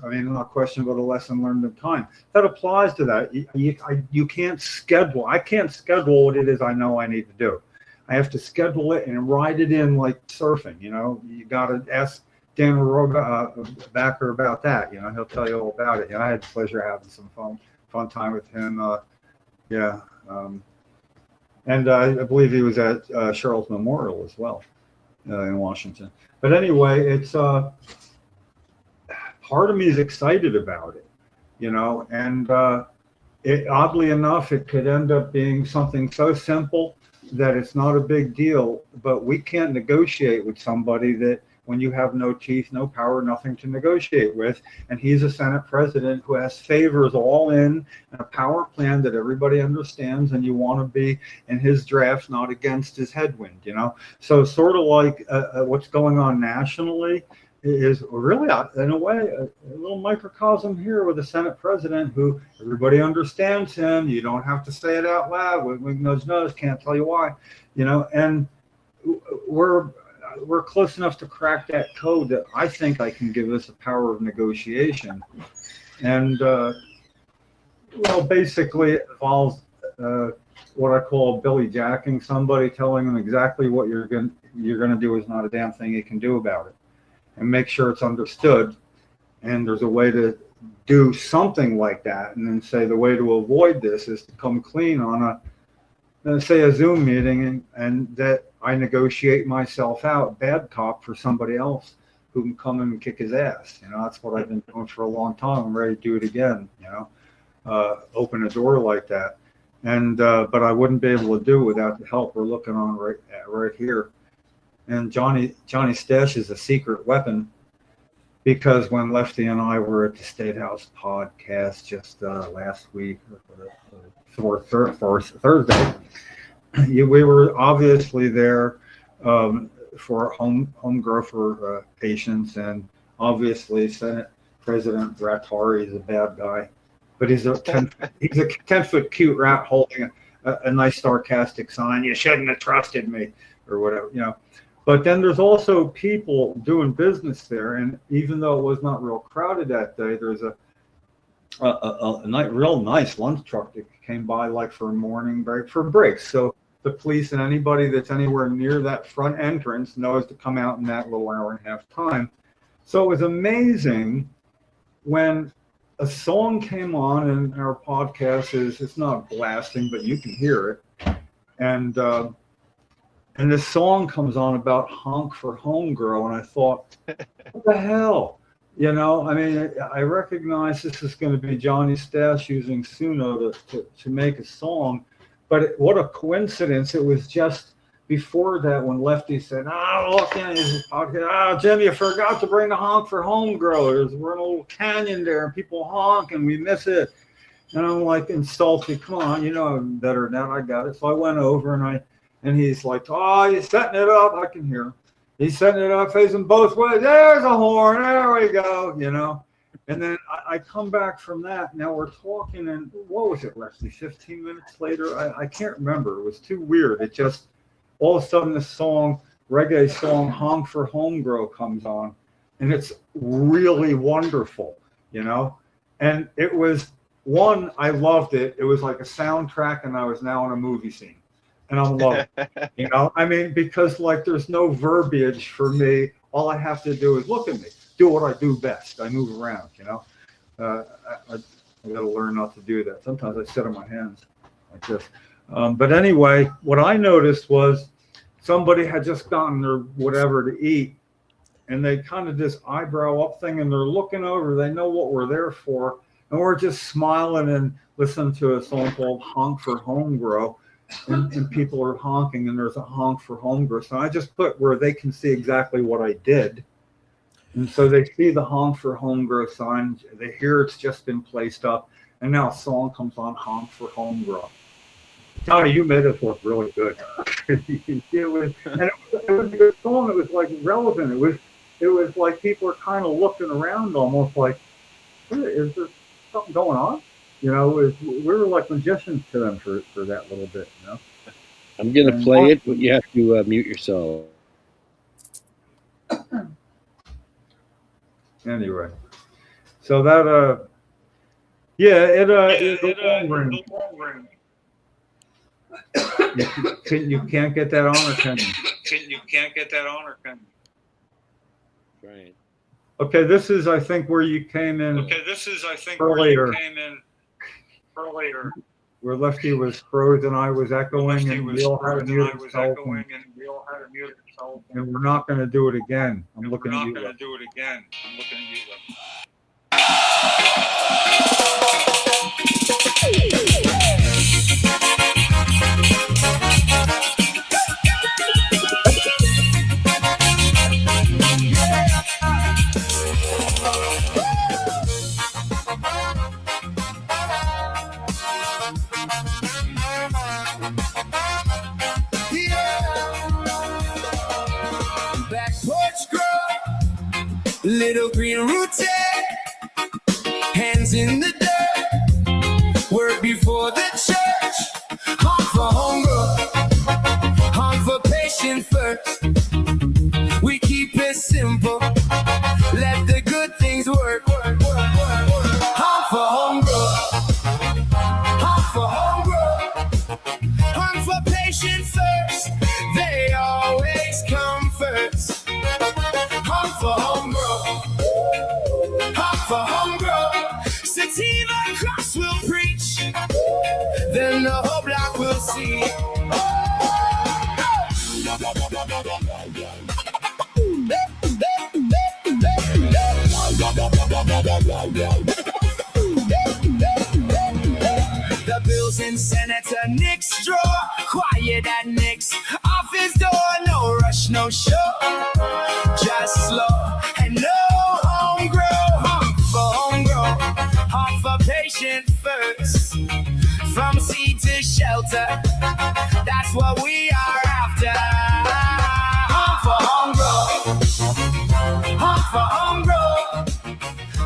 not a question, but a lesson learned in time. That applies to that. You can't schedule. I can't schedule what it is I know I need to do. I have to schedule it and write it in like surfing. You know, you got to ask Dan Backer about that. You know, he'll tell you all about it. You know, I had the pleasure of having some fun time with him. And I believe he was at Cheryl's Memorial as well in Washington. But anyway, it's part of me is excited about it, you know, and oddly enough, it could end up being something so simple that it's not a big deal. But we can't negotiate with somebody that, when you have no teeth, no power, nothing to negotiate with. And he's a Senate president who has favors all in and a power plan that everybody understands, and you want to be in his drafts, not against his headwind, you know? So sort of like what's going on nationally is really, in a way, a little microcosm here with a Senate president who everybody understands him. You don't have to say it out loud. Wink, nudge, nudge, can't tell you why, you know? And we're close enough to crack that code that I think I can give us the power of negotiation. And, basically it involves what I call Billy Jacking somebody, telling them exactly what you're going to do is not a damn thing you can do about it. And make sure it's understood. And there's a way to do something like that. And then say the way to avoid this is to come clean on a Zoom meeting, and that I negotiate myself out, bad cop, for somebody else who can come in and kick his ass. You know, that's what I've been doing for a long time. I'm ready to do it again, you know, open a door like that. And, but I wouldn't be able to do it without the help we're looking on right here. And Johnny Stash is a secret weapon, because when Lefty and I were at the State House podcast just last week, or Thursday, we were obviously there for home grow for patients, and obviously Senate President Rattari is a bad guy, but he's a 10-foot cute rat holding a nice sarcastic sign. You shouldn't have trusted me, or whatever, you know. But then there's also people doing business there, and even though it was not real crowded that day, there's a real nice lunch truck that came by, like for a morning break, for breaks. So the police and anybody that's anywhere near that front entrance knows to come out in that little hour and a half time. So it was amazing when a song came on, and our podcast it's not blasting, but you can hear it. And this song comes on about honk for home grow, and I thought, what the hell? You know, I mean, I recognize this is going to be Johnny Stash using Suno to make a song, but what a coincidence. It was just before that when Lefty said, look in his podcast, Jim, you forgot to bring the honk for home growers. We're in a little canyon there, and people honk, and we miss it. And I'm like insulted. Come on, you know I'm better than that. I got it. So I went over, and he's like, you're setting it up. I can hear him. He's setting it up, facing both ways. There's a horn. There we go, you know. And then I come back from that. Now we're talking, and what was it, Leslie? 15 minutes later? I can't remember. It was too weird. It just, all of a sudden, this song, reggae song, Honk for Home Grow, comes on. And it's really wonderful, you know. And it was, one, I loved it. It was like a soundtrack, and I was now in a movie scene. And I'm loving it, you know. I mean, because like there's no verbiage for me. All I have to do is look at me, do what I do best. I move around, you know. I got to learn not to do that. Sometimes I sit on my hands. like this. But anyway, what I noticed was somebody had just gotten their whatever to eat, and they kind of this eyebrow up thing, and they're looking over. They know what we're there for, and we're just smiling and listening to a song called "Honk for Home Grow," and people are honking, and there's a honk for home grow. So I just put where they can see exactly what I did. And so they see the honk for home grow sign. They hear it's just been placed up, and now a song comes on, honk for home grow. Tony, you made us look really good. it was a good song. It was like relevant. It was like people are kind of looking around, almost like, is there something going on? You know, we were like magicians to them for that little bit. You know. I'm gonna play it, but you have to mute yourself. Anyway, so that you can't get that on, or can you? You can't get that on, or can you? Right. Okay, this is I think where you came in. Okay, this is I think earlier. where you came in earlier. Where Lefty was frozen, I was echoing, and we all had a muted cell phone. And we're not going to do it again. I'm looking at you. We're not going to do it again. I'm looking at you. Back porch grow, little green rooted, hands in the dirt, work before the church, honk for home grow, honk for patient first. We keep it simple, let the good things work. Honk for home grow, honk for home grow, honk for patient first. They always come first. Honk for home grow, honk for home grow. Sativa Cross will preach, then the whole block will see. The bills in Senator Nick's drawer, quiet at Nick's office door. No rush, no show, just slow and no home grow. Honk for home grow, honk for patient first. From seed to shelter, that's what we are after. Honk for home grow, honk for home grow,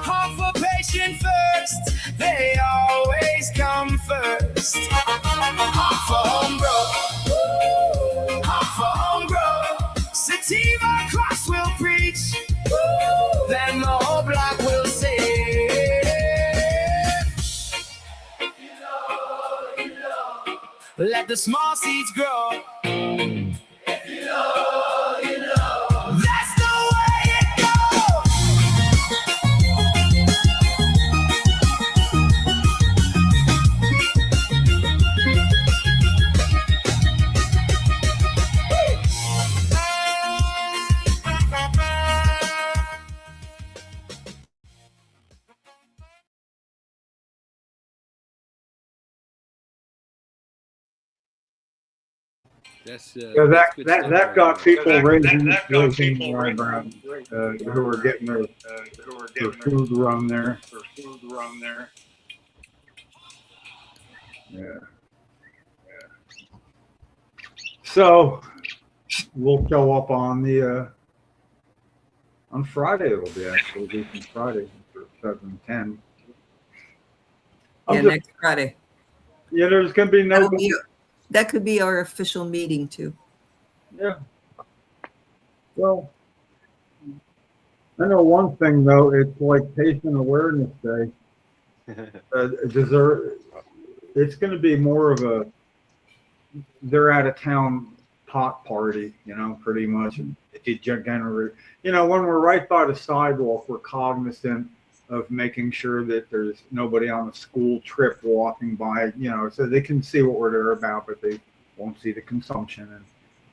honk for patient first. They always come first. Honk for home grow, honk for home grow. Sativa Cross will preach, then the whole block will say. Let the small seeds grow. If you know, you know. That's the way it goes. That's So that's good stuff that right got there. people raising eyebrows, who were getting their food run there. Yeah. So we'll show up on the on Friday. It'll be actually be from Friday for 7:10. Yeah, next Friday. Yeah, there's gonna be no. That could be our official meeting too. Yeah. Well, I know one thing though. It's like Patient Awareness Day. It's going to be more of a they're out of town pot party, you know, pretty much. When we're right by the sidewalk, we're cognizant of making sure that there's nobody on a school trip walking by, so they can see what we're there about, but they won't see the consumption and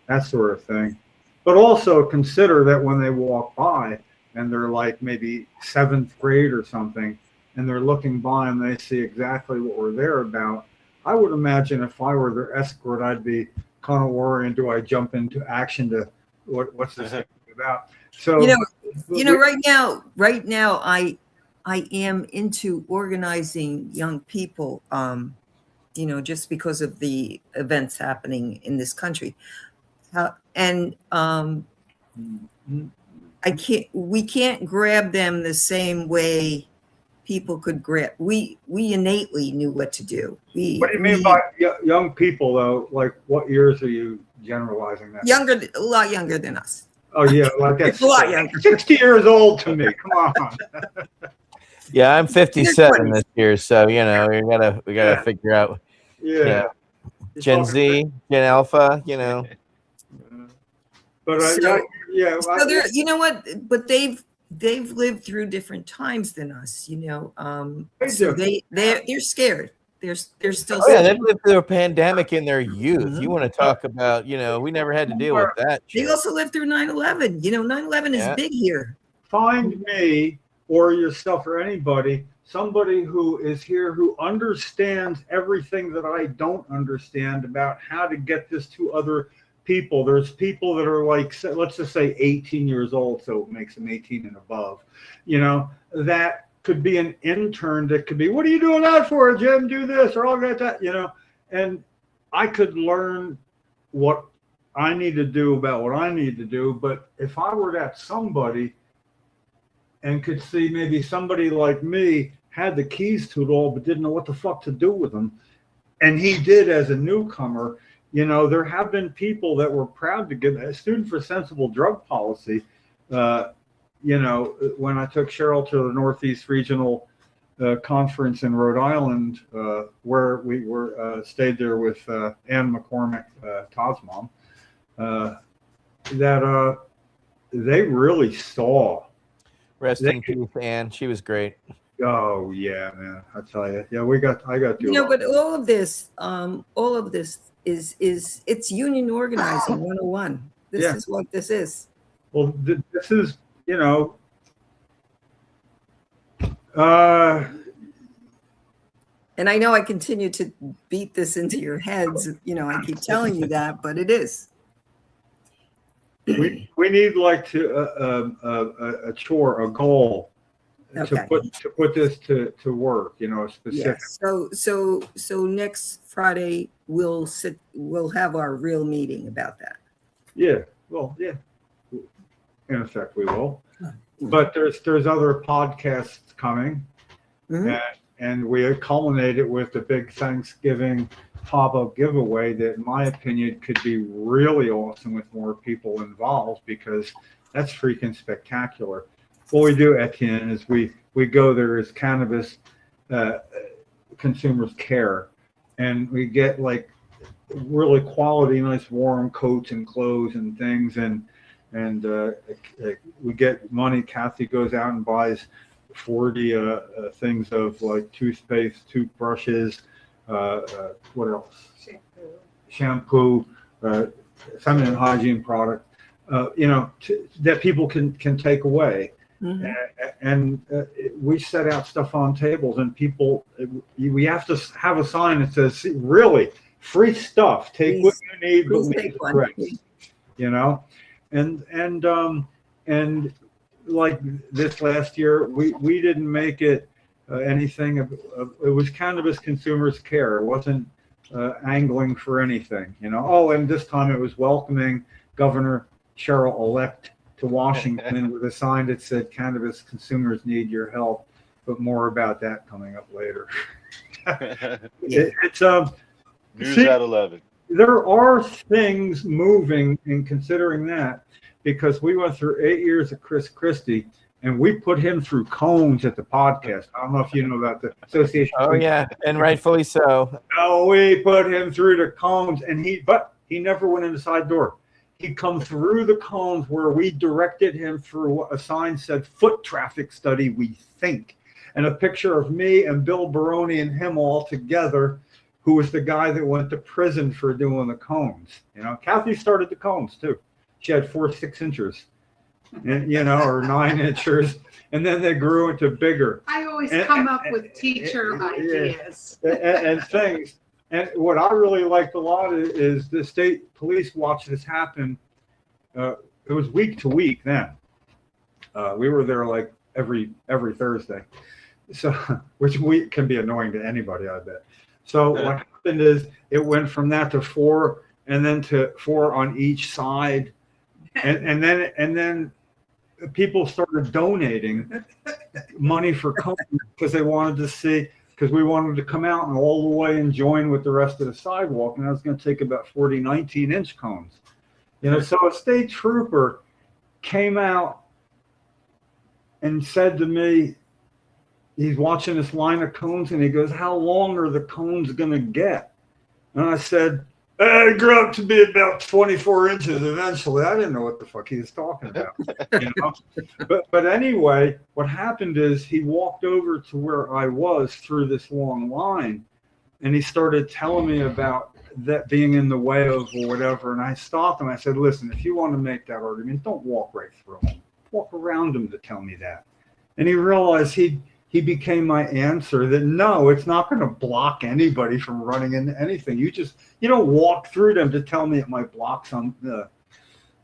that sort of thing. But also consider that when they walk by and they're like maybe 7th grade or something, and they're looking by and they see exactly what we're there about, I would imagine if I were their escort, I'd be kind of worrying, do I jump into action to what's this about? So right now I am into organizing young people, just because of the events happening in this country. We can't grab them the same way people could grab. We innately knew what to do. What do you mean by young people, though? Like, what years are you generalizing that? A lot younger than us. Oh yeah, like that's a lot younger. 60 years old to me. Come on. Yeah, I'm 57 this year, so we gotta figure out. Yeah. Gen Z, Gen Alpha, But So they're, you know what? But they've lived through different times than us, So they're scared. They're still. Oh, yeah, they've lived through a pandemic in their youth. You want to talk about, we never had to deal with that. They also lived through 9/11. 9/11 is big here. Find me or yourself or somebody who is here who understands everything that I don't understand about how to get this to other people. There's people that are like, let's just say 18 years old, so it makes them 18 and above, that could be an intern that could be, what are you doing that for, Jim? Do this, or I'll get that, and I could learn what I need to do about what I need to do. But if I were that somebody and could see maybe somebody like me had the keys to it all, but didn't know what the fuck to do with them, and he did as a newcomer, there have been people that were proud to give a Student for Sensible Drug Policy. When I took Cheryl to the Northeast Regional Conference in Rhode Island, where we were stayed there with Ann McCormick, Todd's mom, that they really saw. Rest in peace, Ann. She was great. Oh yeah, man! I tell you, yeah, I got to. But all of this is it's union organizing 101. This is what this is. Well, this is, and I know I continue to beat this into your heads. I keep telling you that, but it is. We need like a chore, a goal, Okay. to put this to work. Specific. Yes. So next Friday we'll have our real meeting about that. Yeah. Well, yeah. In effect, we will. But there's other podcasts coming, and we culminate it with the big Thanksgiving pop-up giveaway that, in my opinion, could be really awesome with more people involved, because that's freaking spectacular. What we do, Etienne, is we go there as Cannabis Consumers Care, and we get like really quality, nice warm coats and clothes and things, and we get money. Kathy goes out and buys 40 things of like toothpaste, toothbrushes, what else? Shampoo, feminine hygiene product, that people can take away. And we set out stuff on tables, and people, we have to have a sign that says, really, free stuff. Take what you need, but leave the rest. And like this last year, we didn't make it anything. It was Cannabis Consumers Care. It wasn't angling for anything. Oh, and this time it was welcoming Governor Cheryl-elect to Washington with a sign that said, "Cannabis consumers need your help," but more about that coming up later. It's News at 11. There are things moving in considering that, because we went through 8 years of Chris Christie, and we put him through cones at the podcast. I don't know if you know about the association. Oh yeah, and rightfully so. No, we put him through the cones, but he never went in the side door. He'd come through the cones where we directed him through what a sign said, "Foot traffic study, we think." and a picture of me and Bill Baroni and him all together, who was the guy that went to prison for doing the cones. You know, Kathy started the cones too. She had 4 6-inchers, and or 9 inchers, and then they grew into bigger. I always come up with teacher ideas. and things. And what I really liked a lot is the state police watched this happen. It was week to week then. We were there like every Thursday, so which week can be annoying to anybody, I bet. So what happened is it went from that to 4, and then to 4 on each side, and then people started donating money for company because they wanted to see, because we wanted to come out and all the way and join with the rest of the sidewalk, and I was going to take about 40 19-inch cones. So a state trooper came out and said to me, he's watching this line of cones, and he goes, "How long are the cones going to get?" And I said, "It grew up to be about 24 inches eventually." I didn't know what the fuck he was talking about. But anyway, what happened is he walked over to where I was through this long line, and he started telling me about that being in the way of or whatever. And I stopped him. I said, "Listen, if you want to make that argument, don't walk right through him. Walk around him to tell me that." And he realized he became my answer that no, it's not going to block anybody from running into anything. You don't walk through them to tell me it might block some.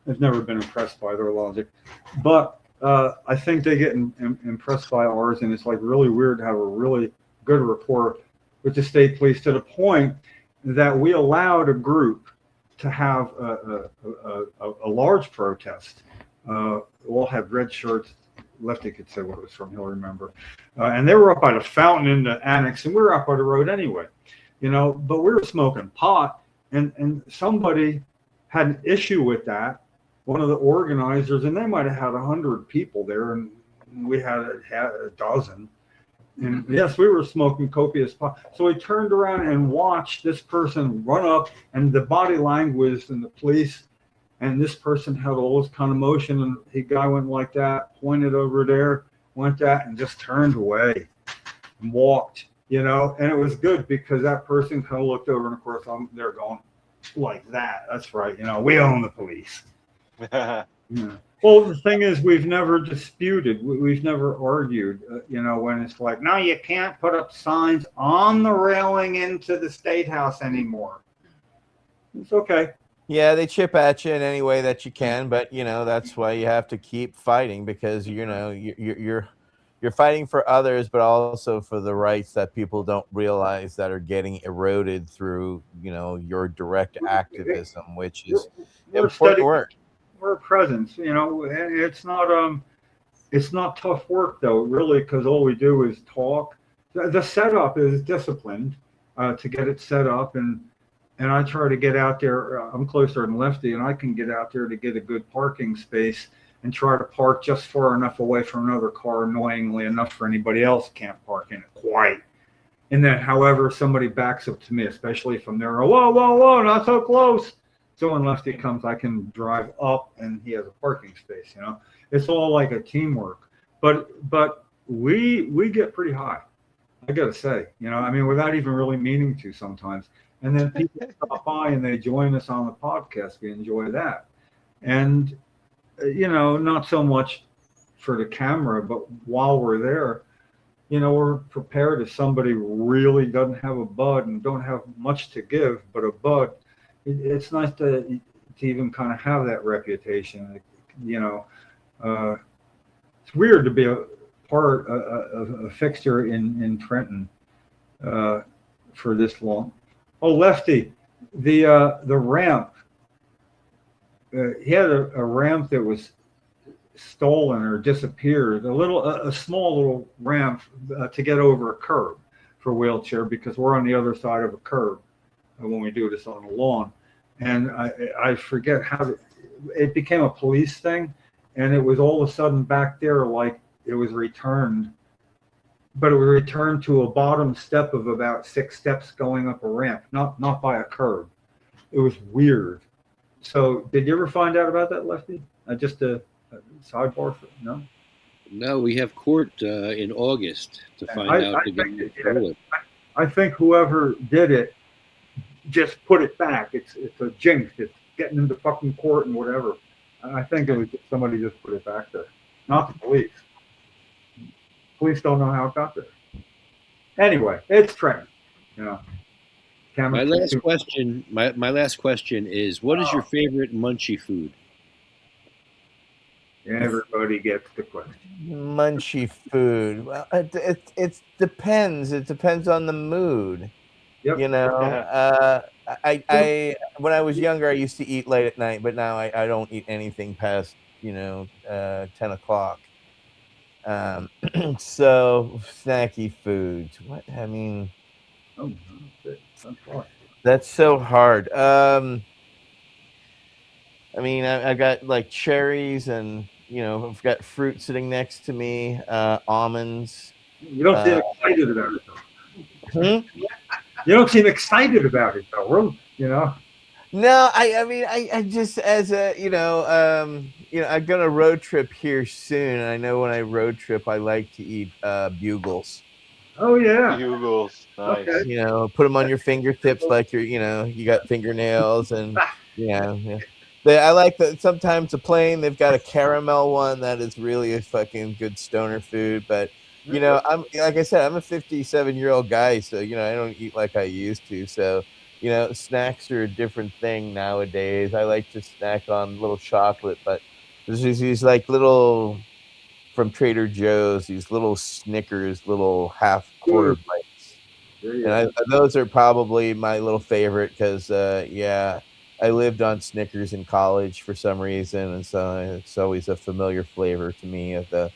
I've never been impressed by their logic, but I think they get impressed by ours, and it's like really weird to have a really good rapport with the state police to the point that we allowed a group to have a large protest. We'll have red shirts. Lefty could say what it was from, he'll remember. And they were up by the fountain in the annex, and we were up by the road anyway, but we were smoking pot, and somebody had an issue with that, one of the organizers, and they might have had 100 people there, and we had a dozen. And yes, we were smoking copious pot. So we turned around and watched this person run up, and the body language and the police, and this person had all this kind of motion, and the guy went like that, pointed over there, went that, and just turned away and walked, and it was good because that person kind of looked over, and of course I'm there going like that. That's right. We own the police. Well, the thing is, we've never disputed, we've never argued, when it's like, no, you can't put up signs on the railing into the State House anymore. It's okay. Yeah, they chip at you in any way that you can, but that's why you have to keep fighting, because you're fighting for others, but also for the rights that people don't realize that are getting eroded through your direct activism, which is important work. We're a presence, it's not tough work though, really, because all we do is talk. The setup is disciplined to get it set up, and I try to get out there. I'm closer than Lefty, and I can get out there to get a good parking space and try to park just far enough away from another car, annoyingly enough for anybody else can't park in it quite. And then, however, somebody backs up to me, especially from there, whoa, not so close. So when Lefty comes, I can drive up, and he has a parking space. It's all like a teamwork. But we get pretty high, I got to say. Without even really meaning to sometimes. And then people stop by and they join us on the podcast. We enjoy that. And, not so much for the camera, but while we're there, we're prepared if somebody really doesn't have a bud and don't have much to give but a bud. It's nice to even kind of have that reputation. It's weird to be a fixture in Trenton for this long. Oh, Lefty, the ramp. He had a ramp that was stolen or disappeared. A small little ramp to get over a curb for wheelchair, because we're on the other side of a curb when we do this on the lawn. And I forget how it became a police thing, and it was all of a sudden back there like it was returned. But it was returned to a bottom step of about 6 steps going up a ramp, not by a curb. It was weird. So did you ever find out about that, Lefty? Just a sidebar? No? No, we have court in August to find out the guy who stole it. I think whoever did it just put it back. It's a jinx. It's getting into fucking court and whatever. And I think it was somebody just put it back there, not the police. Police don't know how it got there. Anyway, it's trained. You know. My last question is, what is your favorite munchie food? Everybody gets the question. Munchy food. Well, it depends. It depends on the mood. Yep. You know, I when I was younger, I used to eat late at night, but now I don't eat anything past 10 o'clock. So snacky foods. What I mean, Oh, that's so hard. I mean, I got like cherries, and I've got fruit sitting next to me, almonds. You don't seem excited about it, though. Hmm? You don't seem excited about it, though. No, I mean, I just as a I'm gonna road trip here soon. And I know when I road trip, I like to eat bugles. Oh yeah. Bugles. Nice. Okay. Put them on your fingertips like you got fingernails, and yeah. I like that. Sometimes a plane, they've got a caramel one that is really a fucking good stoner food. But I'm like I said, I'm a 57-year-old guy, so I don't eat like I used to. So snacks are a different thing nowadays. I like to snack on little chocolate, but there's these like little from Trader Joe's, these little Snickers, little half quarter bites, and those are probably my little favorite because I lived on Snickers in college for some reason, and so it's always a familiar flavor to me of the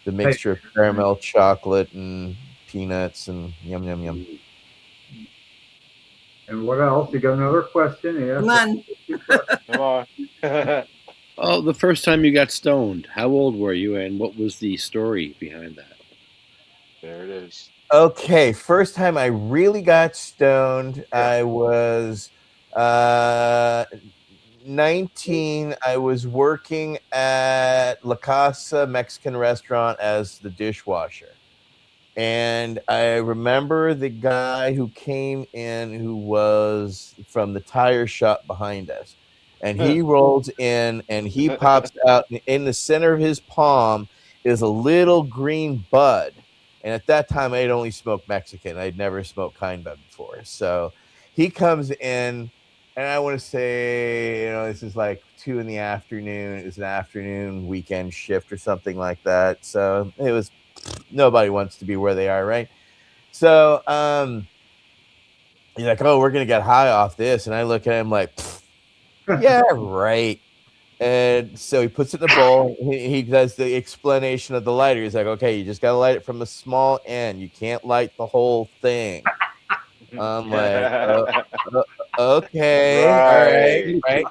mixture of caramel, chocolate, and peanuts, and yum yum yum. And what else? You got another question? Yeah. Come on. Come on. Oh, the first time you got stoned, how old were you, and what was the story behind that? There it is. Okay, first time I really got stoned, I was 19. I was working at La Casa Mexican restaurant as the dishwasher. And I remember the guy who came in who was from the tire shop behind us. And he rolls in and he pops out. In the center of his palm is a little green bud. And at that time, I had only smoked Mexican. I'd never smoked kind bud before. So he comes in, and I want to say, this is like 2 in the afternoon. It was an afternoon weekend shift or something like that. So it was, nobody wants to be where they are, right? So he's like, oh, we're going to get high off this. And I look at him like, yeah, right. And so he puts it in the bowl. He does the explanation of the lighter. He's like, okay, you just got to light it from a small end. You can't light the whole thing. I'm like, okay, right.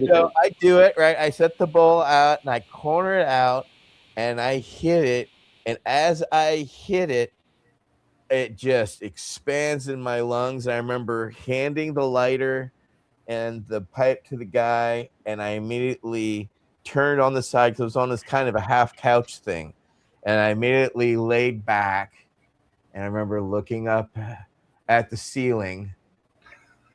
So I do it, right? I set the bowl out and I corner it out and I hit it. And as I hit it, it just expands in my lungs. I remember handing the lighter and the pipe to the guy, and I immediately turned on the side because it was on this kind of a half couch thing. And I immediately laid back, and I remember looking up at the ceiling,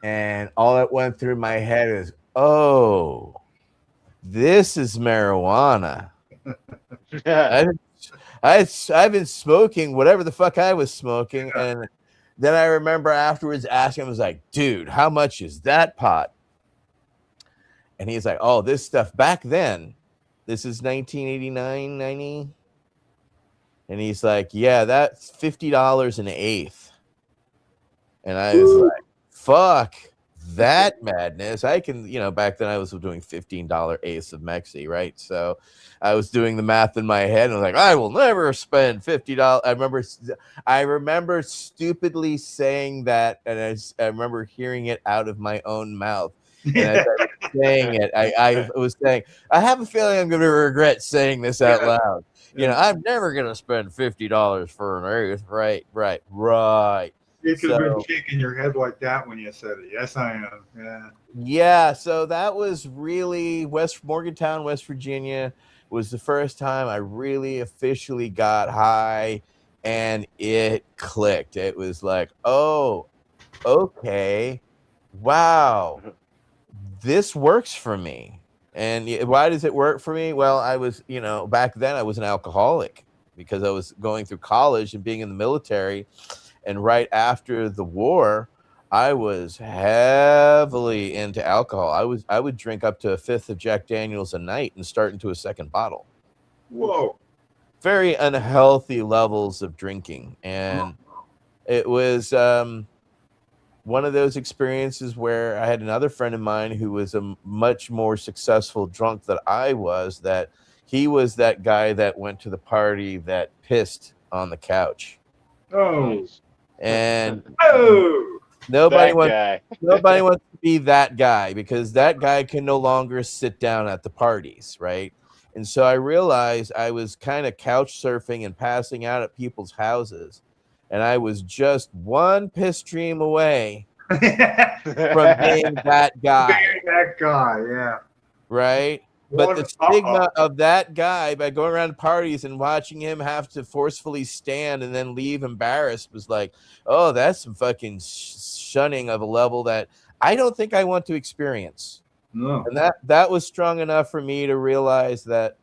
and all that went through my head is, oh, this is marijuana. I've been smoking whatever the fuck I was smoking, and then I remember afterwards asking him, I was like, dude, how much is that pot? And he's like, oh, this stuff back then, this is 1989, 90. And he's like, yeah, that's $50 an eighth. And I was like, fuck that madness. I can, back then I was doing $15 eighths of Mexi, right? So I was doing the math in my head and I was like, I will never spend $50. I remember stupidly saying that, and I remember hearing it out of my own mouth. And as I was saying it, I was saying, I have a feeling I'm going to regret saying this out loud. I'm never going to spend $50 for an eighth. Right. You could have been shaking your head like that when you said it. Yes, I am. Yeah. Yeah. So that was really Morgantown, West Virginia. was the first time I really officially got high, and it clicked. It was like, oh, okay, wow, this works for me. And why does it work for me? Well, I was, back then I was an alcoholic because I was going through college and being in the military. And right after the war, I was heavily into alcohol. I would drink up to a fifth of Jack Daniels a night and start into a second bottle. Whoa. Very unhealthy levels of drinking. And it was one of those experiences where I had another friend of mine who was a much more successful drunk than I was, that he was that guy that went to the party that pissed on the couch. Oh. And Oh. nobody That wants guy. nobody wants to be that guy, because that guy can no longer sit down at the parties, right? And so I realized I was kind of couch surfing and passing out at people's houses, and I was just one piss stream away from being that guy, That guy, yeah. right? But the stigma of that guy, by going around parties and watching him have to forcefully stand and then leave embarrassed, was like, oh, that's some fucking shunning of a level that I don't think I want to experience. No. And that was strong enough for me to realize that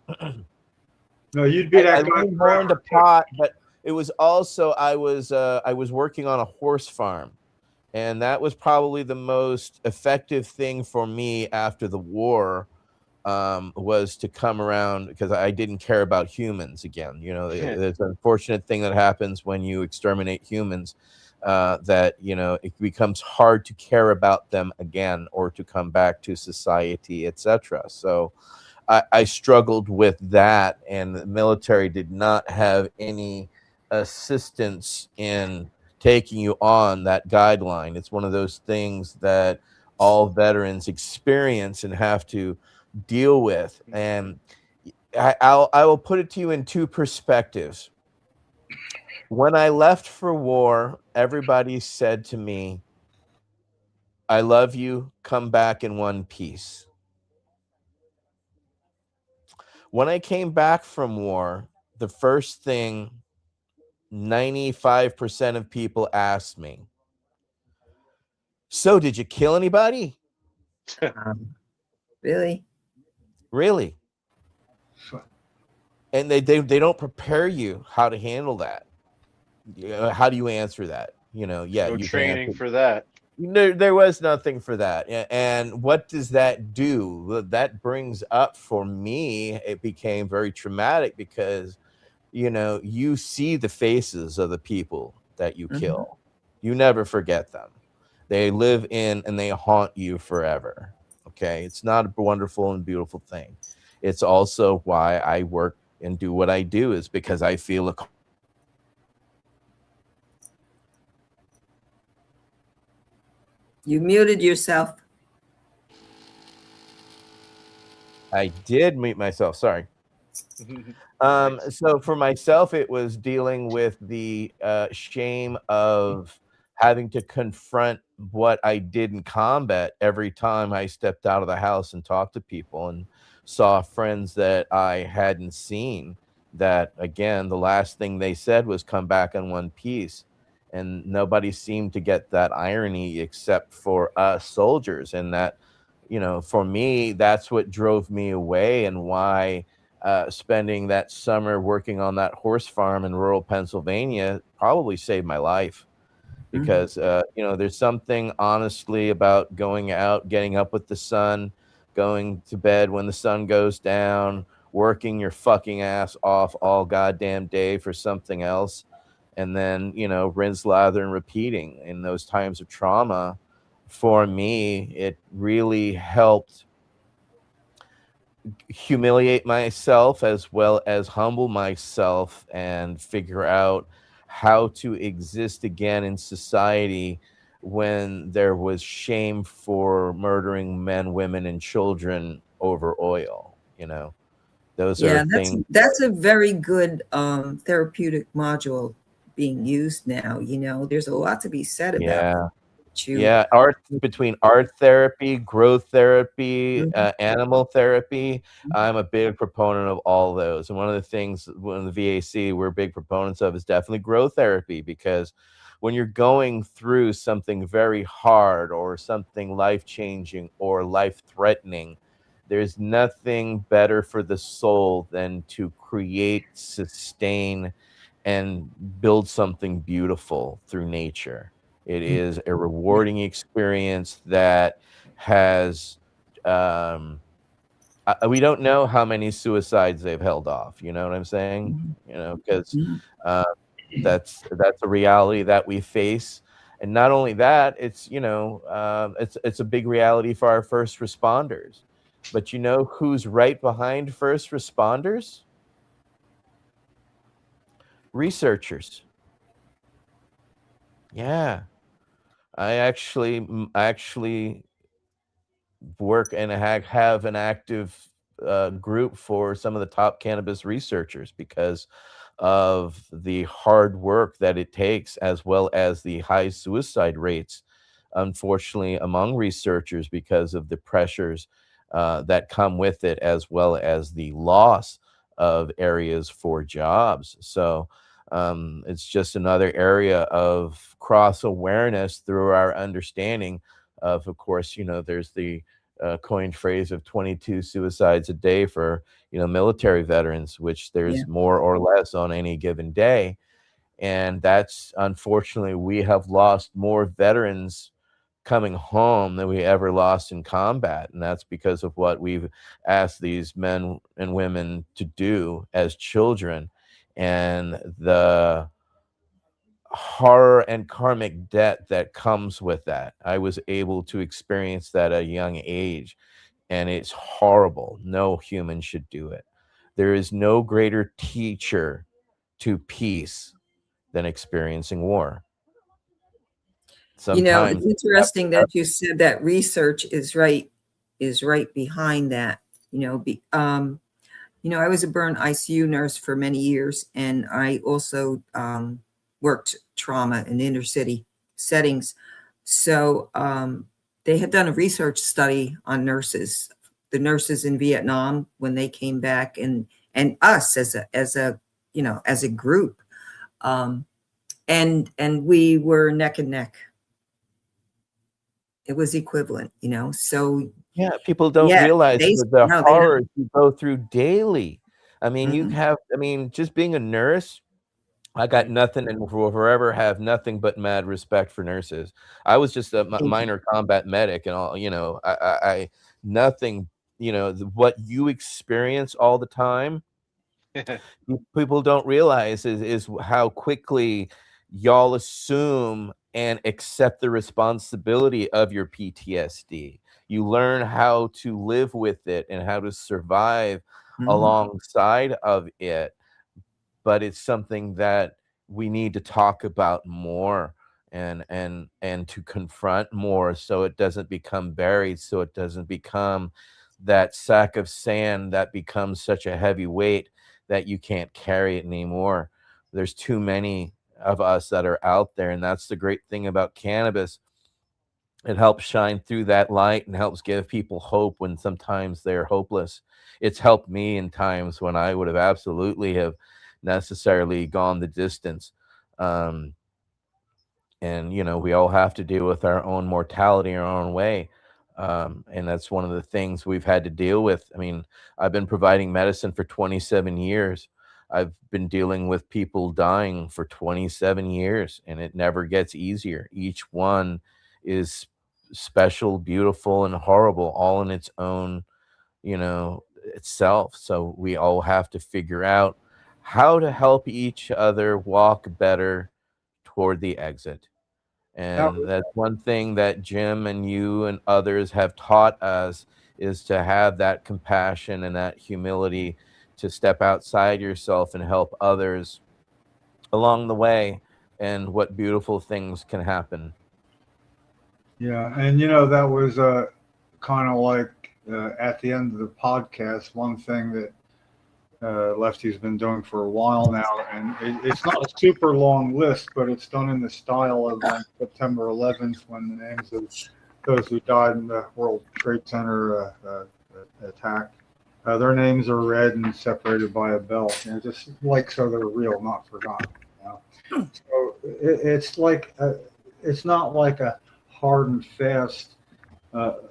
No, you'd be I that guy. leaned more into pot, but it was also I was working on a horse farm, and that was probably the most effective thing for me after the war. Was to come around, because I didn't care about humans again. There's an unfortunate thing that happens when you exterminate humans, that it becomes hard to care about them again or to come back to society, etc. So I struggled with that, and the military did not have any assistance in taking you on that guideline. It's one of those things that all veterans experience and have to deal with. And I will put it to you in two perspectives. When I left for war, everybody said to me, I love you, come back in one piece. When I came back from war, the first thing 95% of people asked me, so did you kill anybody? Really? Really? And they don't prepare you how to handle that. How do you answer that? No you training for that. There was nothing for that. And what does that do? That brings up, for me, it became very traumatic, because you see the faces of the people that you kill. You never forget them. They live in and they haunt you forever. Okay, it's not a wonderful and beautiful thing. It's also why I work and do what I do, is because I feel You muted yourself. I did mute myself. Sorry. So for myself, it was dealing with the shame of having to confront what I did in combat every time I stepped out of the house and talked to people and saw friends that I hadn't seen, that, again, the last thing they said was come back in one piece. And nobody seemed to get that irony except for us soldiers. And that, for me, that's what drove me away, and why spending that summer working on that horse farm in rural Pennsylvania probably saved my life. Because, there's something honestly about going out, getting up with the sun, going to bed when the sun goes down, working your fucking ass off all goddamn day for something else, and then, rinse, lather, and repeating. In those times of trauma, for me, it really helped humiliate myself as well as humble myself and figure out how to exist again in society when there was shame for murdering men, women, and children over oil. Those are things. That's a very good therapeutic module being used now. There's a lot to be said about Yeah, between art therapy, growth therapy, animal therapy. I'm a big proponent of all those. And one of the things, one of the VAC we're big proponents of is definitely growth therapy, because when you're going through something very hard or something life-changing or life-threatening, there's nothing better for the soul than to create, sustain, and build something beautiful through nature. It is a rewarding experience that has, we don't know how many suicides they've held off. You know what I'm saying? You know, because that's a reality that we face. And not only that, it's, you know, it's a big reality for our first responders. But you know who's right behind first responders? Researchers. Yeah. I actually work and have an active group for some of the top cannabis researchers because of the hard work that it takes, as well as the high suicide rates, unfortunately, among researchers because of the pressures that come with it, as well as the loss of areas for jobs. So it's just another area of cross awareness through our understanding of course, you know, there's the coined phrase of 22 suicides a day for, you know, military veterans, which there's more or less on any given day. And that's, unfortunately, we have lost more veterans coming home than we ever lost in combat. And that's because of what we've asked these men and women to do as children, and the horror and karmic debt that comes with that. I was able to experience that at a young age, and it's horrible. No human should do it. There is no greater teacher to peace than experiencing war. You know, Sometimes it's interesting that you said that research is right behind that. I was a burn ICU nurse for many years, and I also worked trauma in inner city settings. So they had done a research study on nurses, the nurses in Vietnam when they came back, and us as a group, and we were neck and neck. It was equivalent, So yeah, people don't realize the horrors you go through daily. I mean, just being a nurse, I got nothing and will forever have nothing but mad respect for nurses. I was just a minor combat medic and all, I nothing, what you experience all the time, people don't realize is how quickly y'all assume and accept the responsibility of your PTSD. You learn how to live with it and how to survive alongside of it. But it's something that we need to talk about more and to confront more, so it doesn't become buried, so it doesn't become that sack of sand that becomes such a heavy weight that you can't carry it anymore. There's too many of us that are out there, and that's the great thing about cannabis. It helps shine through that light and helps give people hope when sometimes they're hopeless. It's helped me in times when I would have absolutely have necessarily gone the distance. And we all have to deal with our own mortality our own way. And that's one of the things we've had to deal with. I mean, I've been providing medicine for 27 years. I've been dealing with people dying for 27 years, and it never gets easier. Each one is special, beautiful, and horrible, all in its own, itself. So we all have to figure out how to help each other walk better toward the exit. And that's one thing that Jim and you and others have taught us, is to have that compassion and that humility to step outside yourself and help others along the way, and what beautiful things can happen. Yeah, and that was kind of like at the end of the podcast, one thing that Lefty's been doing for a while now, and it's not a super long list, but it's done in the style of September 11th, when the names of those who died in the World Trade Center attack, their names are read and separated by a belt, just like so they're real, not forgotten. So it's like it's not like a hard and fast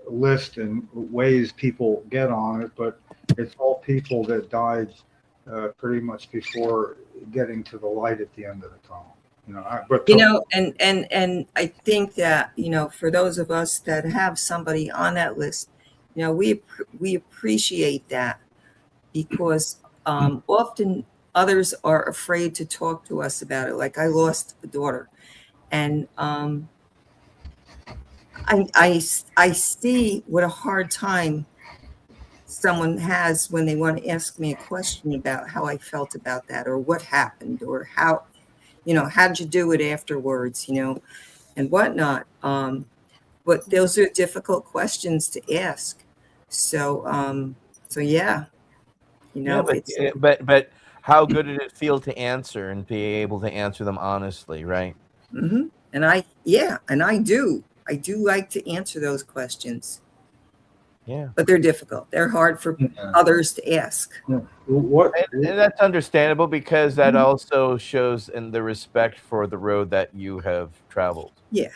list and ways people get on it, but it's all people that died pretty much before getting to the light at the end of the tunnel. And I think that, for those of us that have somebody on that list, we appreciate that, because often others are afraid to talk to us about it. Like, I lost a daughter, and I see what a hard time someone has when they want to ask me a question about how I felt about that, or what happened, or how did you do it afterwards, and whatnot. But those are difficult questions to ask. So yeah, but how good did it feel to answer and be able to answer them honestly, right? Mm-hmm. And I do like to answer those questions. Yeah, but they're difficult. They're hard for others to ask. And that's understandable, because that also shows in the respect for the road that you have traveled. Yeah.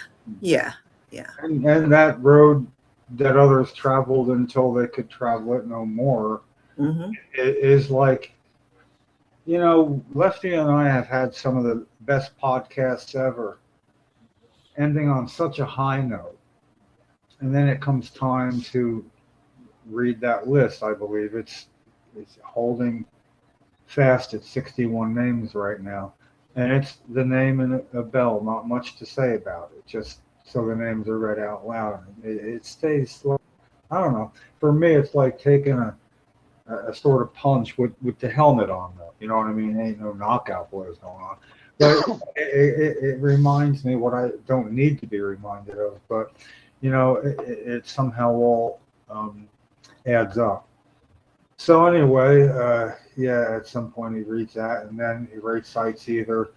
And that road that others traveled until they could travel it no more, is like, Lefty and I have had some of the best podcasts ever, ending on such a high note. And then it comes time to read that list. I believe it's holding fast at 61 names right now, and it's the name in a bell. Not much to say about it, just so the names are read out loud. It stays. I don't know. For me, it's like taking a sort of punch with the helmet on, though. You know what I mean? Ain't no knockout blows going on. But it reminds me what I don't need to be reminded of. But it somehow all adds up. So anyway, at some point he reads that, and then he recites either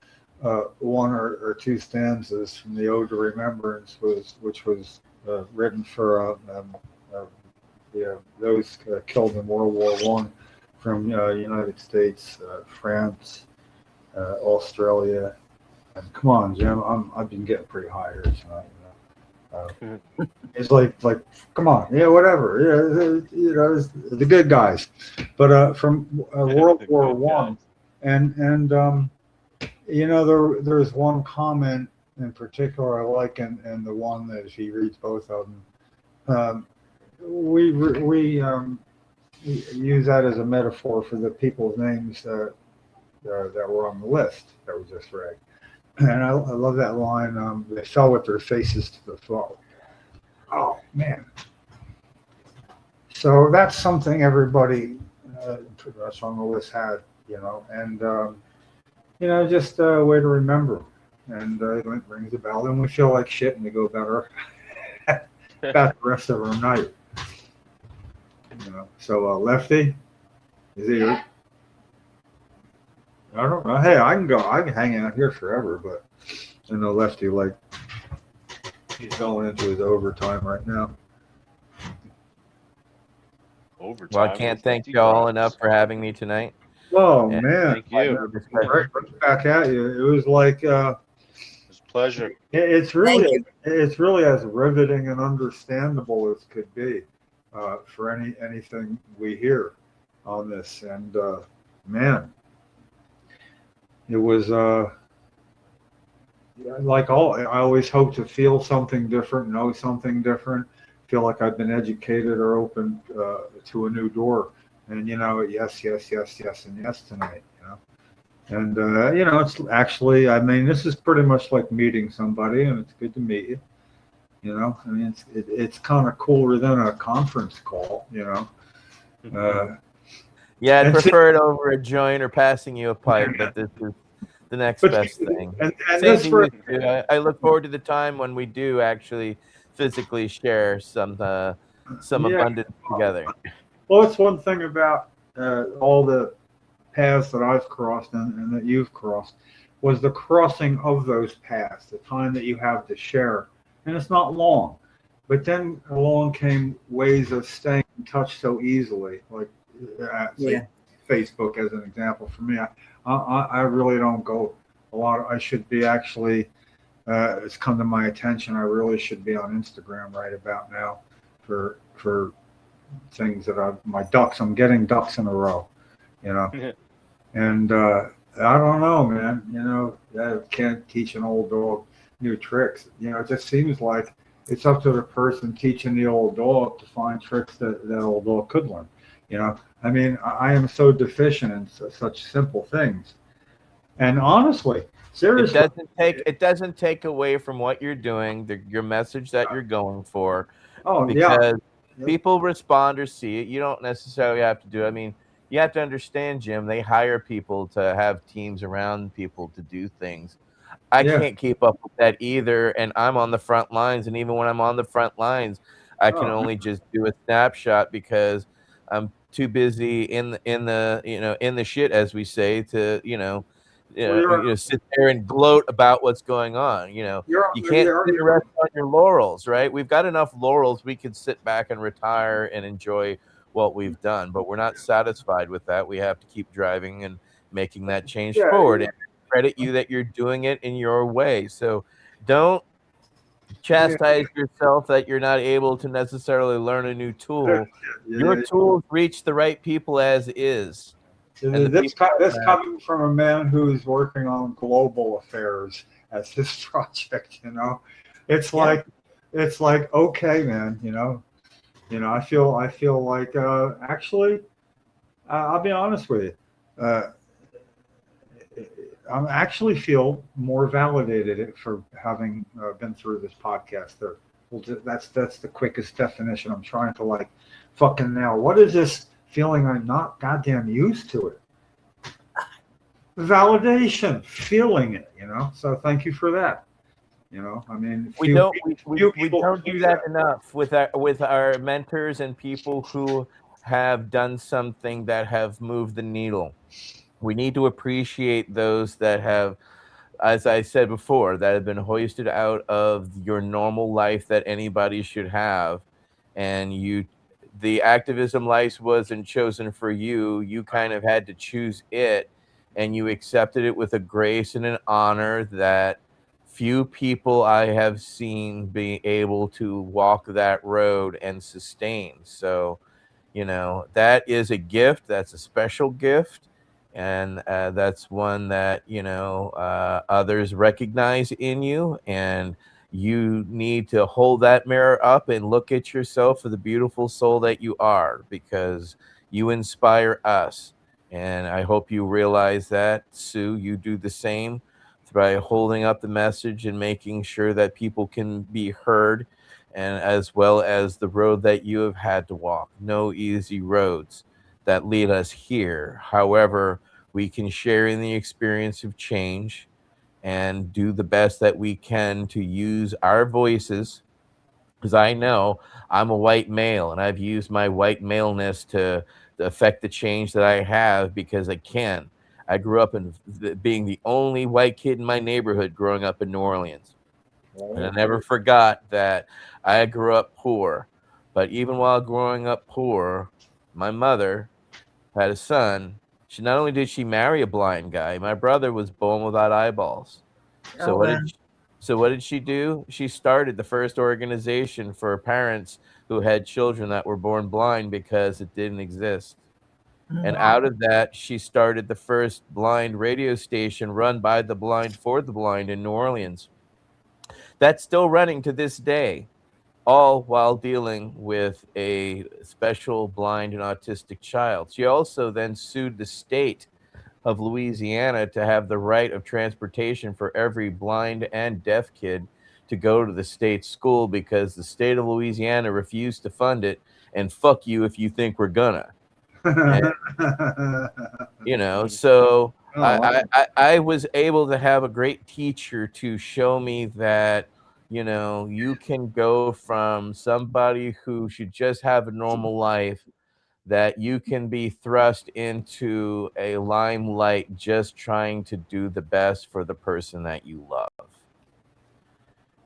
one or two stanzas from the Ode to Remembrance, which was written for those killed in World War I from United States, France, Australia, and come on, Jim, I've been getting pretty high here tonight. It's like, come on, whatever, it's the good guys, but from World War I, and there's one comment in particular I like, and the one that if reads both of them, we use that as a metaphor for the people's names that were on the list that we just read. And I love that line, they fell with their faces to the foe. Oh, man. So that's something everybody that's on the list had, and, just a way to remember. And it rings a bell, and we feel like shit, and we go better about the rest of our night. So Lefty, is he? I don't know. Hey, I can hang out here forever, but I know Lefty, like, he's going into his overtime right now. Overtime. Well, I can't thank y'all enough for having me tonight. Oh, man. Thank you. Right back at you. It was like, It's a pleasure. it's really as riveting and understandable as could be for anything we hear on this. And man, it was I always hope to feel something different, know something different, feel like I've been educated or opened to a new door. And, yes, and yes tonight, And, it's actually, this is pretty much like meeting somebody, and it's good to meet you. It's kind of cooler than a conference call, Yeah, I'd prefer it over a joint or passing you a pipe, but this is the next best thing. And I look forward to the time when we do actually physically share some abundance together. Well, it's one thing about all the paths that I've crossed and that you've crossed was the crossing of those paths, the time that you have to share. And it's not long. But then along came ways of staying in touch so easily, like say Yeah. Facebook as an example. For me, I really don't go a lot. I should be actually, it's come to my attention, I really should be on Instagram right about now for things that I'm getting ducks in a row, you know. And I don't know, man, you know, I can't teach an old dog new tricks. You know, it just seems like it's up to the person teaching the old dog to find tricks that old dog could learn. You know, I mean, I am so deficient in such simple things. And honestly, seriously, It doesn't take away from what you're doing, your message that you're going for, oh because yeah, people respond or see it. You don't necessarily have to do it. I mean, you have to understand, Jim, they hire people to have teams around people to do things. I Yeah. can't keep up with that either, and I'm on the front lines. And even when I'm on the front lines, I can Oh. only just do a snapshot because I'm too busy in the shit, as we say, to sit there and gloat about what's going on. You know, you're you can't you're- sit and rest on your laurels, right? We've got enough laurels. We could sit back and retire and enjoy what we've done, but we're not satisfied with that. We have to keep driving and making that change Yeah, forward. yeah. And I credit you that you're doing it in your way. So don't chastise yourself that you're not able to necessarily learn a new tool. Your tools reach the right people as is. And This coming from a man who's working on global affairs as his project, you know, it's like okay, man, you know, I feel like actually, I'll be honest with you, I actually feel more validated for having been through this podcast. There, well, that's the quickest definition. I'm trying to like fucking nail. What is this feeling? I'm not goddamn used to it. Validation, feeling it, you know. So thank you for that. You know, I mean, we don't do that enough with our mentors and people who have done something that have moved the needle. We need to appreciate those that have, as I said before, that have been hoisted out of your normal life that anybody should have, and the activism life wasn't chosen for you. You kind of had to choose it, and you accepted it with a grace and an honor that few people I have seen be able to walk that road and sustain. So, you know, that is a gift. That's a special gift. And that's one that, others recognize in you. And you need to hold that mirror up and look at yourself for the beautiful soul that you are, because you inspire us. And I hope you realize that, Sue, you do the same by holding up the message and making sure that people can be heard, and as well as the road that you have had to walk. No easy roads that lead us here. However, we can share in the experience of change and do the best that we can to use our voices, because I know I'm a white male and I've used my white maleness to affect the change that I have, because I can. I grew up in being the only white kid in my neighborhood growing up in New Orleans. And I never forgot that I grew up poor. But even while growing up poor, my mother had a son. Not only did she marry a blind guy, my brother was born without eyeballs. So what did she do? She started the first organization for parents who had children that were born blind, because it didn't exist. And out of that, she started the first blind radio station run by the blind for the blind in New Orleans. That's still running to this day, all while dealing with a special blind and autistic child. She also then sued the state of Louisiana to have the right of transportation for every blind and deaf kid to go to the state school, because the state of Louisiana refused to fund it, and fuck you if you think we're gonna. And, so I was able to have a great teacher to show me that, you can go from somebody who should just have a normal life that you can be thrust into a limelight just trying to do the best for the person that you love.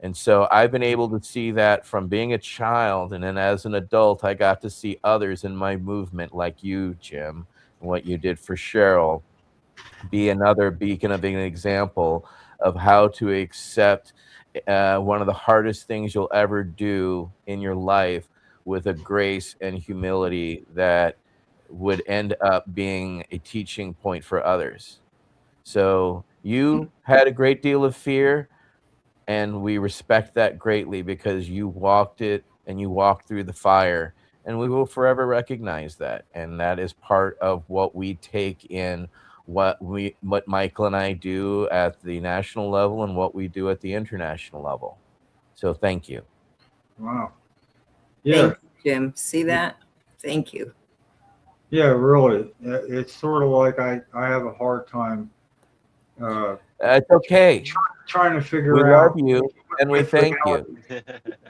And so I've been able to see that from being a child, and then as an adult, I got to see others in my movement, like you, Jim, and what you did for Cheryl, be another beacon of an example of how to accept one of the hardest things you'll ever do in your life with a grace and humility that would end up being a teaching point for others. So you had a great deal of fear, and we respect that greatly because you walked it and you walked through the fire, and we will forever recognize that. And that is part of what we take in what Michael and I do at the national level and what we do at the international level. So thank you. Wow. Yeah. Thank you, Jim. See that? Thank you. Yeah, really. It's sort of like I have a hard time It's okay. trying to figure We out. love you and we thank you.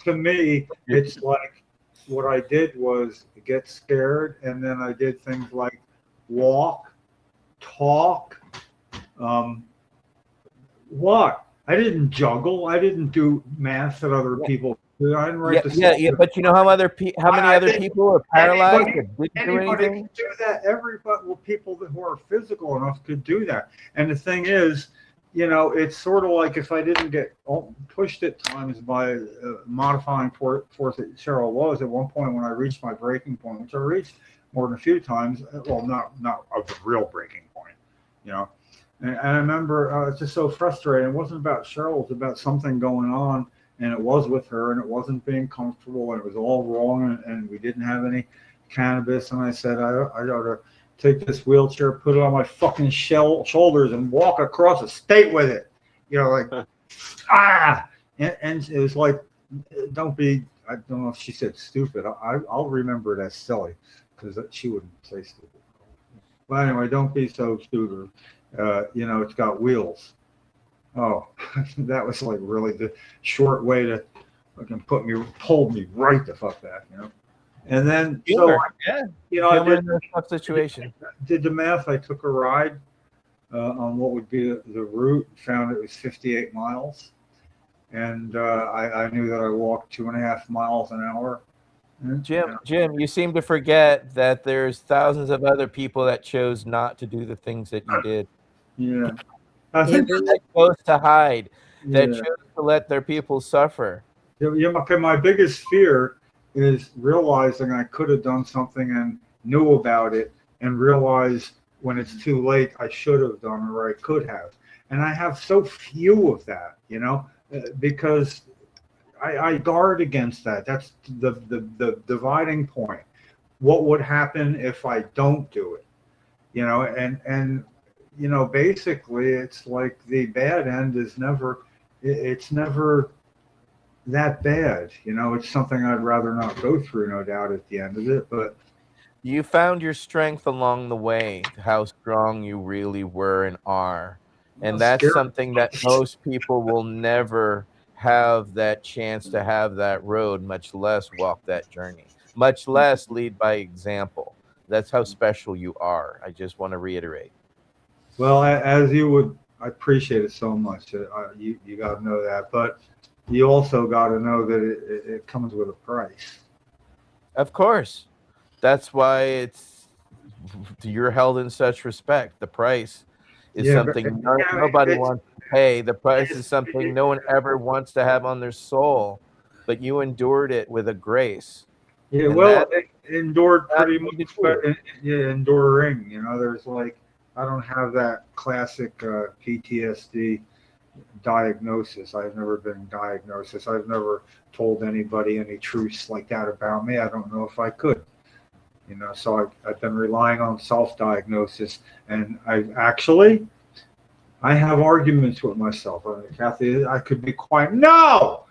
To me, it's like what I did was get scared, and then I did things like walk, talk. What? I didn't juggle. I didn't do math that other people do. I didn't write Yeah, but you know how many other people are paralyzed that didn't do Anybody anything? could do that. Everybody, well, people who are physical enough could do that. And the thing is, you know, it's sort of like if I didn't get pushed at times by modifying force that Cheryl was at one point when I reached my breaking point, which I reached more than a few times. Well, not of the real breaking point, you know. And I remember I was just so frustrated. It wasn't about Cheryl; it was about something going on, and it was with her, and it wasn't being comfortable, and it was all wrong, and we didn't have any cannabis. And I said, I ought to take this wheelchair, put it on my fucking shoulders, and walk across the state with it. You know, like and it was like, don't be. I don't know if she said stupid. I'll remember it as silly because she wouldn't say stupid. But anyway, don't be so stupid. You know, it's got wheels. Oh, that was like really the short way to fucking pull me right the fuck back, you know. And then, so, you know, I did, tough situation. Did the math. I took a ride on what would be the route, found it was 58 miles. And I knew that I walked 2.5 miles an hour. Jim, you seem to forget that there's thousands of other people that chose not to do the things that you did. Yeah. I think That chose to hide, that yeah. chose to let their people suffer. Yeah, okay, my biggest fear is realizing I could have done something and knew about it, and realize when it's too late I should have done or I could have. And I have so few of that, you know, because I guard against that. That's the dividing point. What would happen if I don't do it? You know, and you know, basically it's like the bad end is never, it's never that bad. You know, it's something I'd rather not go through, no doubt, at the end of it. But you found your strength along the way, how strong you really were and are. And that's something that most people will never have that chance to have that road, much less walk that journey, much less lead by example. That's how special you are. I just want to reiterate. Well, as you would, I appreciate it so much. You got to know that, but you also got to know that it comes with a price. Of course, that's why you're held in such respect. The price is something nobody wants to pay. The price is something no one ever wants to have on their soul, but you endured it with a grace. Yeah, and well, it endured pretty much. Yeah, enduring. You know, there's like, I don't have that classic PTSD diagnosis. I've never been diagnosed. I've never told anybody any truths like that about me. I don't know if I could. You know, so I've been relying on self-diagnosis, and I have arguments with myself. I mean, Kathy, I could be quiet. No,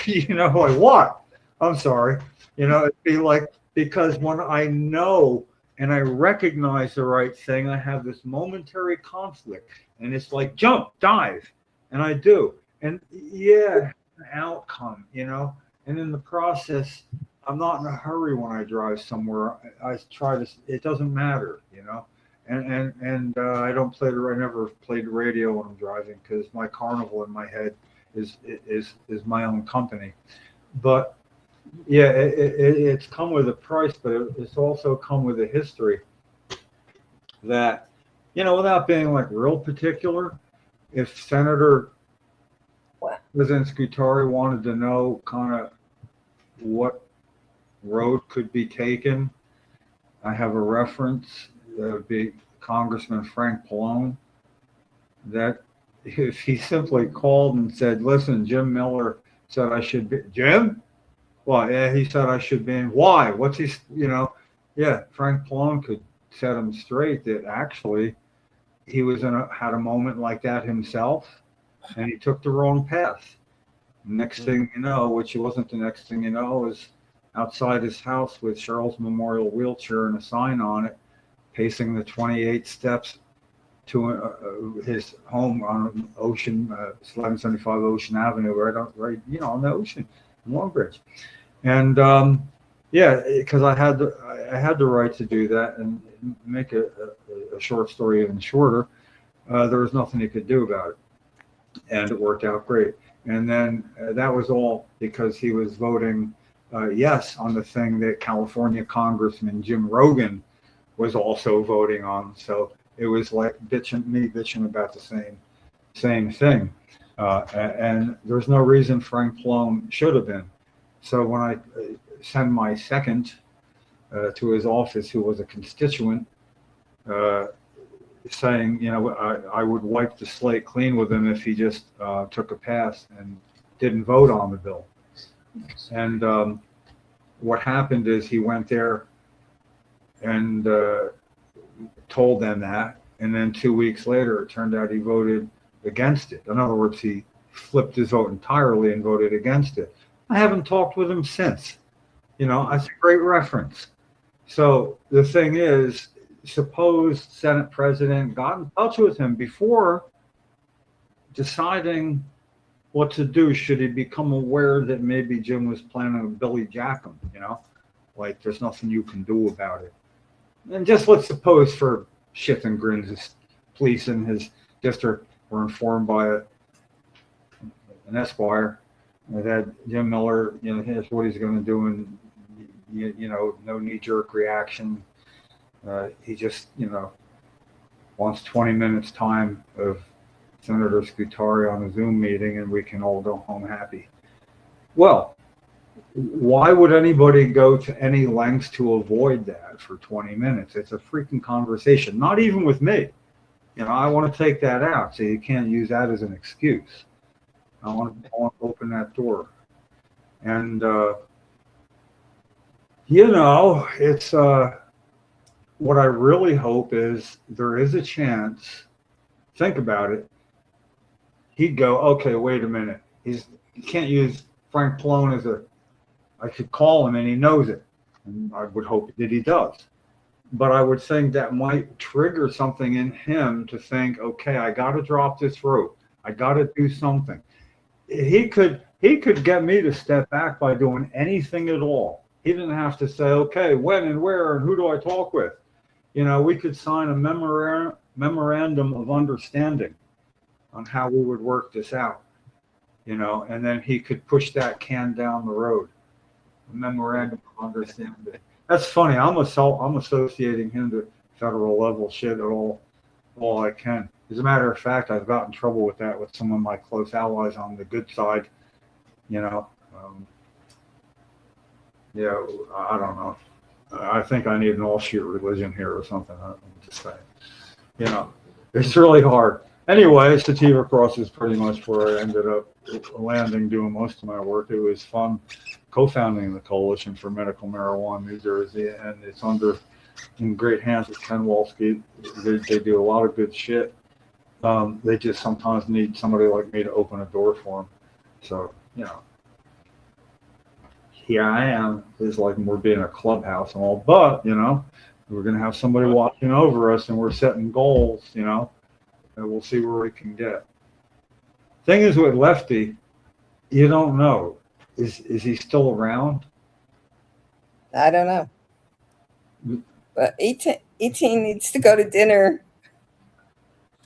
you know, like what? I'm sorry. You know, it'd be like, because when I know and I recognize the right thing, I have this momentary conflict, and it's like jump, dive, and I do, and yeah, an outcome, you know, and in the process, I'm not in a hurry when I drive somewhere. I try to. It doesn't matter, you know. And I don't play the. I never played the radio when I'm driving because my Carnival in my head is my own company. But yeah, it's come with a price, but it's also come with a history that, you know, without being like real particular, if Senator President Scutari wanted to know kind of what road could be taken, I have a reference. That would be Congressman Frank Pallone. That if he simply called and said, "Listen, Jim Miller said I should be Jim." Well, yeah, he said I should be in. Why? What's he? You know, yeah. Frank Pallone could set him straight that actually he was had a moment like that himself, and he took the wrong path. Next thing you know, which it wasn't the next thing you know, is outside his house with Cheryl's Memorial wheelchair and a sign on it, pacing the 28 steps to his home on Ocean, 1175 Ocean Avenue, right, you know, on the ocean, in Longbridge. And yeah, because I had the right to do that and make a short story even shorter. There was nothing he could do about it, and it worked out great. And then that was all because he was voting yes on the thing that California Congressman Jim Rogan was also voting on. So it was like bitching about the same thing. And there's no reason Frank Pallone should have been. So when I send my second to his office, who was a constituent, saying, you know, I would wipe the slate clean with him if he just took a pass and didn't vote on the bill. And what happened is he went there and told them that, and then 2 weeks later it turned out he voted against it. In other words, he flipped his vote entirely and voted against it. I haven't talked with him since. You know, that's a great reference. So the thing is, suppose Senate President got in touch with him before deciding what to do. Should he become aware that maybe Jim was planning to Billy Jack him, you know, like there's nothing you can do about it. And just let's suppose for shits and grins, his police in his district were informed by an Esquire that Jim Miller, you know, here's what he's going to do, and you know, no knee-jerk reaction. He just, you know, wants 20 minutes time of Senator Scutari on a Zoom meeting, and we can all go home happy. Well, why would anybody go to any lengths to avoid that for 20 minutes? It's a freaking conversation, not even with me. You know, I want to take that out, so you can't use that as an excuse. I want to open that door. And, you know, it's what I really hope is there is a chance, think about it, he'd go, okay, wait a minute. You can't use Frank Pallone as I could call him and he knows it. And I would hope that he does. But I would think that might trigger something in him to think, okay, I got to drop this rope. I got to do something. He could get me to step back by doing anything at all. He didn't have to say, okay, when and where and who do I talk with? You know, we could sign a memorandum of understanding on how we would work this out, you know, and then he could push that can down the road. A memorandum of understanding. That's funny. I'm associating him to federal level shit at all I can. As a matter of fact, I've got in trouble with that with some of my close allies on the good side. You know, yeah, I don't know. I think I need an all-shoot religion here or something. I'm just saying. You know, it's really hard. Anyway, Sativa Cross is pretty much where I ended up landing, doing most of my work. It was fun co-founding the Coalition for Medical Marijuana in New Jersey, and it's in great hands with Ken Walsky. They do a lot of good shit. They just sometimes need somebody like me to open a door for them. So, you know, here I am. It's like we're being a clubhouse and all, but, you know, we're going to have somebody watching over us and we're setting goals, you know, and we'll see where we can get. Thing is with Lefty, you don't know. Is he still around? I don't know. But 18 needs to go to dinner.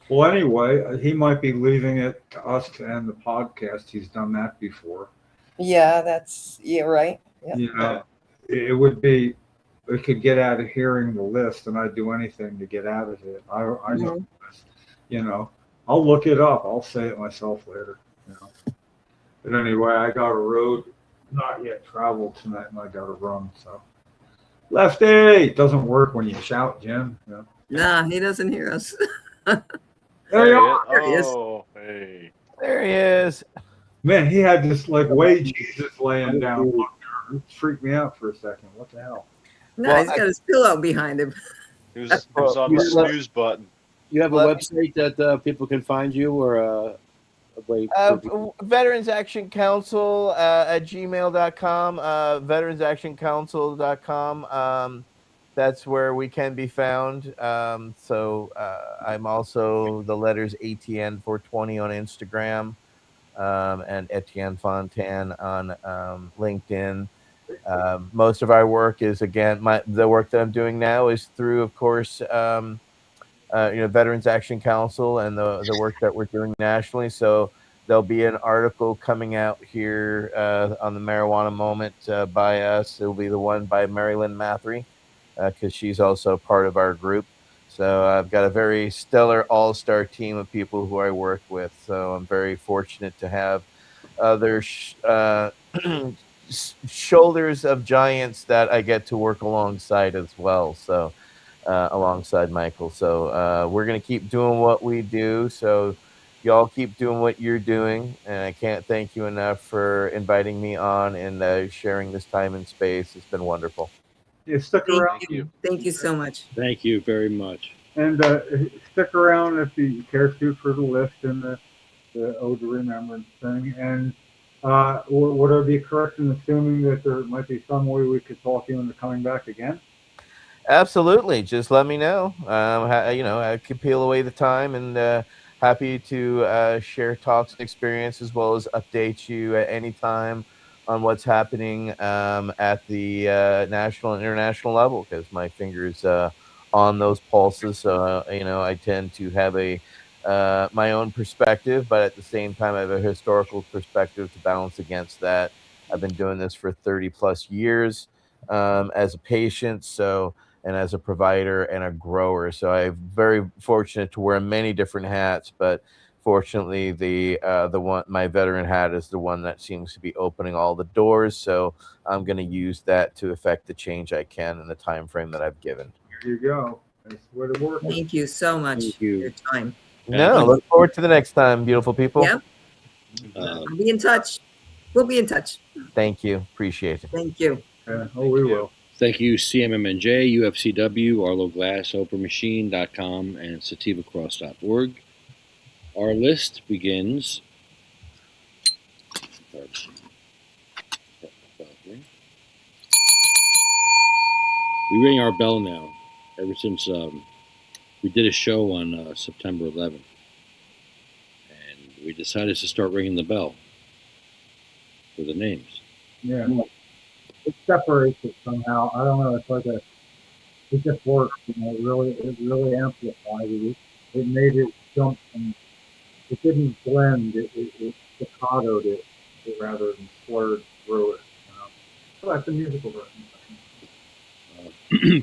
Well, anyway, he might be leaving it to us to end the podcast. He's done that before. Yeah, right. Yeah. You know, it would be, we could get out of hearing the list, and I'd do anything to get out of it. I know the list. You know, I'll look it up. I'll say it myself later. You know. But anyway, I got a road not yet traveled tonight, and I got to run. So, Lefty, it doesn't work when you shout, Jim. You know. Nah, he doesn't hear us. There you are. There he is. Oh, hey. There he is. Man, he had this like way Jesus laying down. It freaked me out for a second. What the hell? No, Well, he's got his pillow behind him. He was on the snooze button. You have a Let- website that people can find you, or a way? Veterans Action Council at gmail.com, veteransactioncouncil.com. That's where we can be found. So I'm also the letters ATN 420 on Instagram, and Etienne Fontan on LinkedIn. Most of our work is, again, the work that I'm doing now is through, of course, Veterans Action Council and the work that we're doing nationally. So there'll be an article coming out here on the marijuana moment by us. It'll be the one by Mary Lynn Mathry, because she's also part of our group. So I've got a very stellar all-star team of people who I work with. So I'm very fortunate to have other shoulders of giants that I get to work alongside as well. So alongside Michael. So we're going to keep doing what we do. So y'all keep doing what you're doing. And I can't thank you enough for inviting me on and sharing this time and space. It's been wonderful. Yeah, stick around. Thank you. Thank you so much. Thank you very much. And stick around if you care to for the list and the Ode to Remembrance thing. And would I be correct in assuming that there might be some way we could talk you into coming back again? Absolutely. Just let me know. I could peel away the time, and happy to share talks and experience, as well as update you at any time on what's happening at the national and international level, because my finger's on those pulses. So, I tend to have my own perspective, but at the same time, I have a historical perspective to balance against that. I've been doing this for 30 plus years as a patient, and as a provider and a grower. So I'm very fortunate to wear many different hats, but fortunately my veteran hat is the one that seems to be opening all the doors. So I'm going to use that to affect the change I can in the time frame that I've given. There you go. That's the way to work. Thank you so much Thank for you. your time. No, look forward to the next time, beautiful people. Yeah. I'll be in touch. We'll be in touch. Thank you. Appreciate it. Thank you. We will. Thank you, CMMNJ, UFCW, Arlo Glass, OprahMachine.com, and SativaCross.org. Our list begins. We ring our bell now. Ever since we did a show on September 11th, and we decided to start ringing the bell for the names. Yeah. It separates it somehow. I don't know. It's like it just works. It really amplified it. It made it jump, and it didn't blend. It staccatoed it rather than slurred through it. So that's a musical version.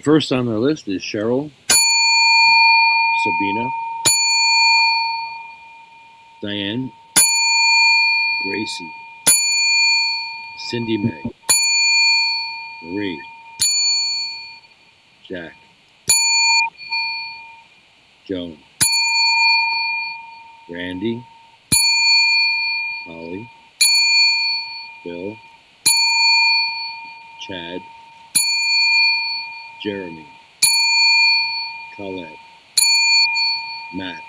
First on the list is Cheryl, Sabina, Diane, Gracie, Cindy Mae, Marie, Jack, Joan, Randy, Holly, Bill, Chad, Jeremy, Colette, Matt,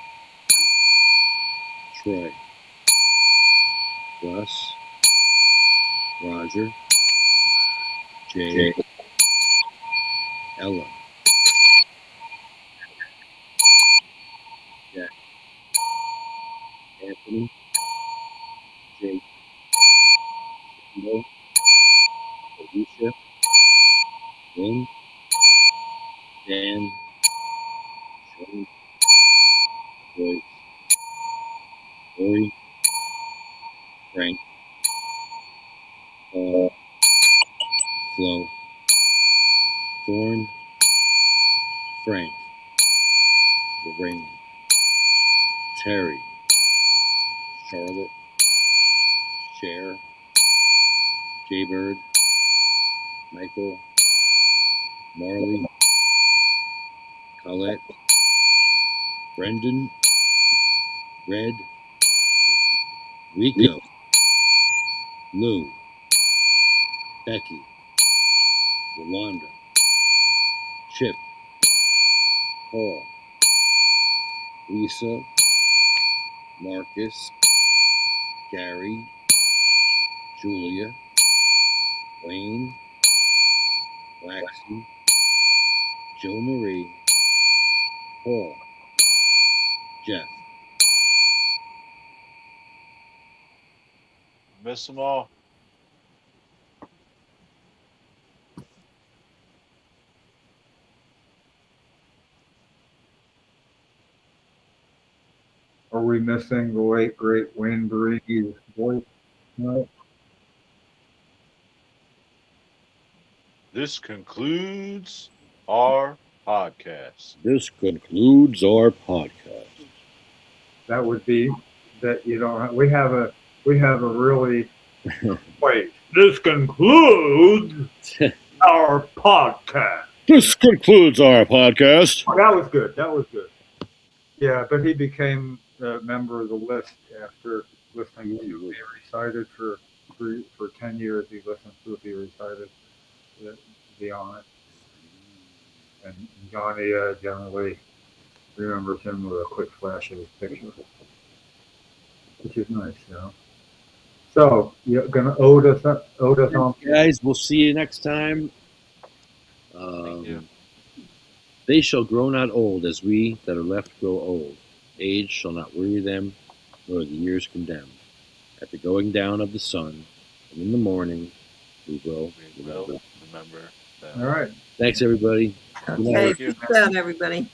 Troy, Russ, Roger, Jay, Ella, Jack, Anthony, Jake, Mo, Alicia, Lynn, Dan, Sean, Joyce, Lori, Frank, Paul, Flo, Thorne, Frank, Lorraine, Terry, Charlotte, Cher, Jaybird, Michael, Marley, Colette, Brendan, Red, Rico, Lou, Becky, Yolanda, Chip, Paul, Lisa, Marcus, Gary, Julia, Wayne, Waxy, Joe Marie, Paul, Jeff. Miss them all. Are we missing the late great Wayne Bree's voice? No. This concludes our podcast. This concludes our podcast. That would be that you don't. We have a really. Wait. This concludes our podcast. This concludes our podcast. Oh, that was good. That was good. Yeah, but he became a member of the list after listening to it. He recited for 10 years. He listened to it. He recited to be on it. And Johnny generally remembers him with a quick flash of his picture, which is nice, you know. So you're gonna ode us on. Guys, we'll see you next time. Thank you. They shall grow not old, as we that are left grow old. Age shall not weary them, nor the years condemn. At the going down of the sun, and in the morning, we will We will remember them. All right. Thanks, everybody. Okay, Thank you. peace out, everybody.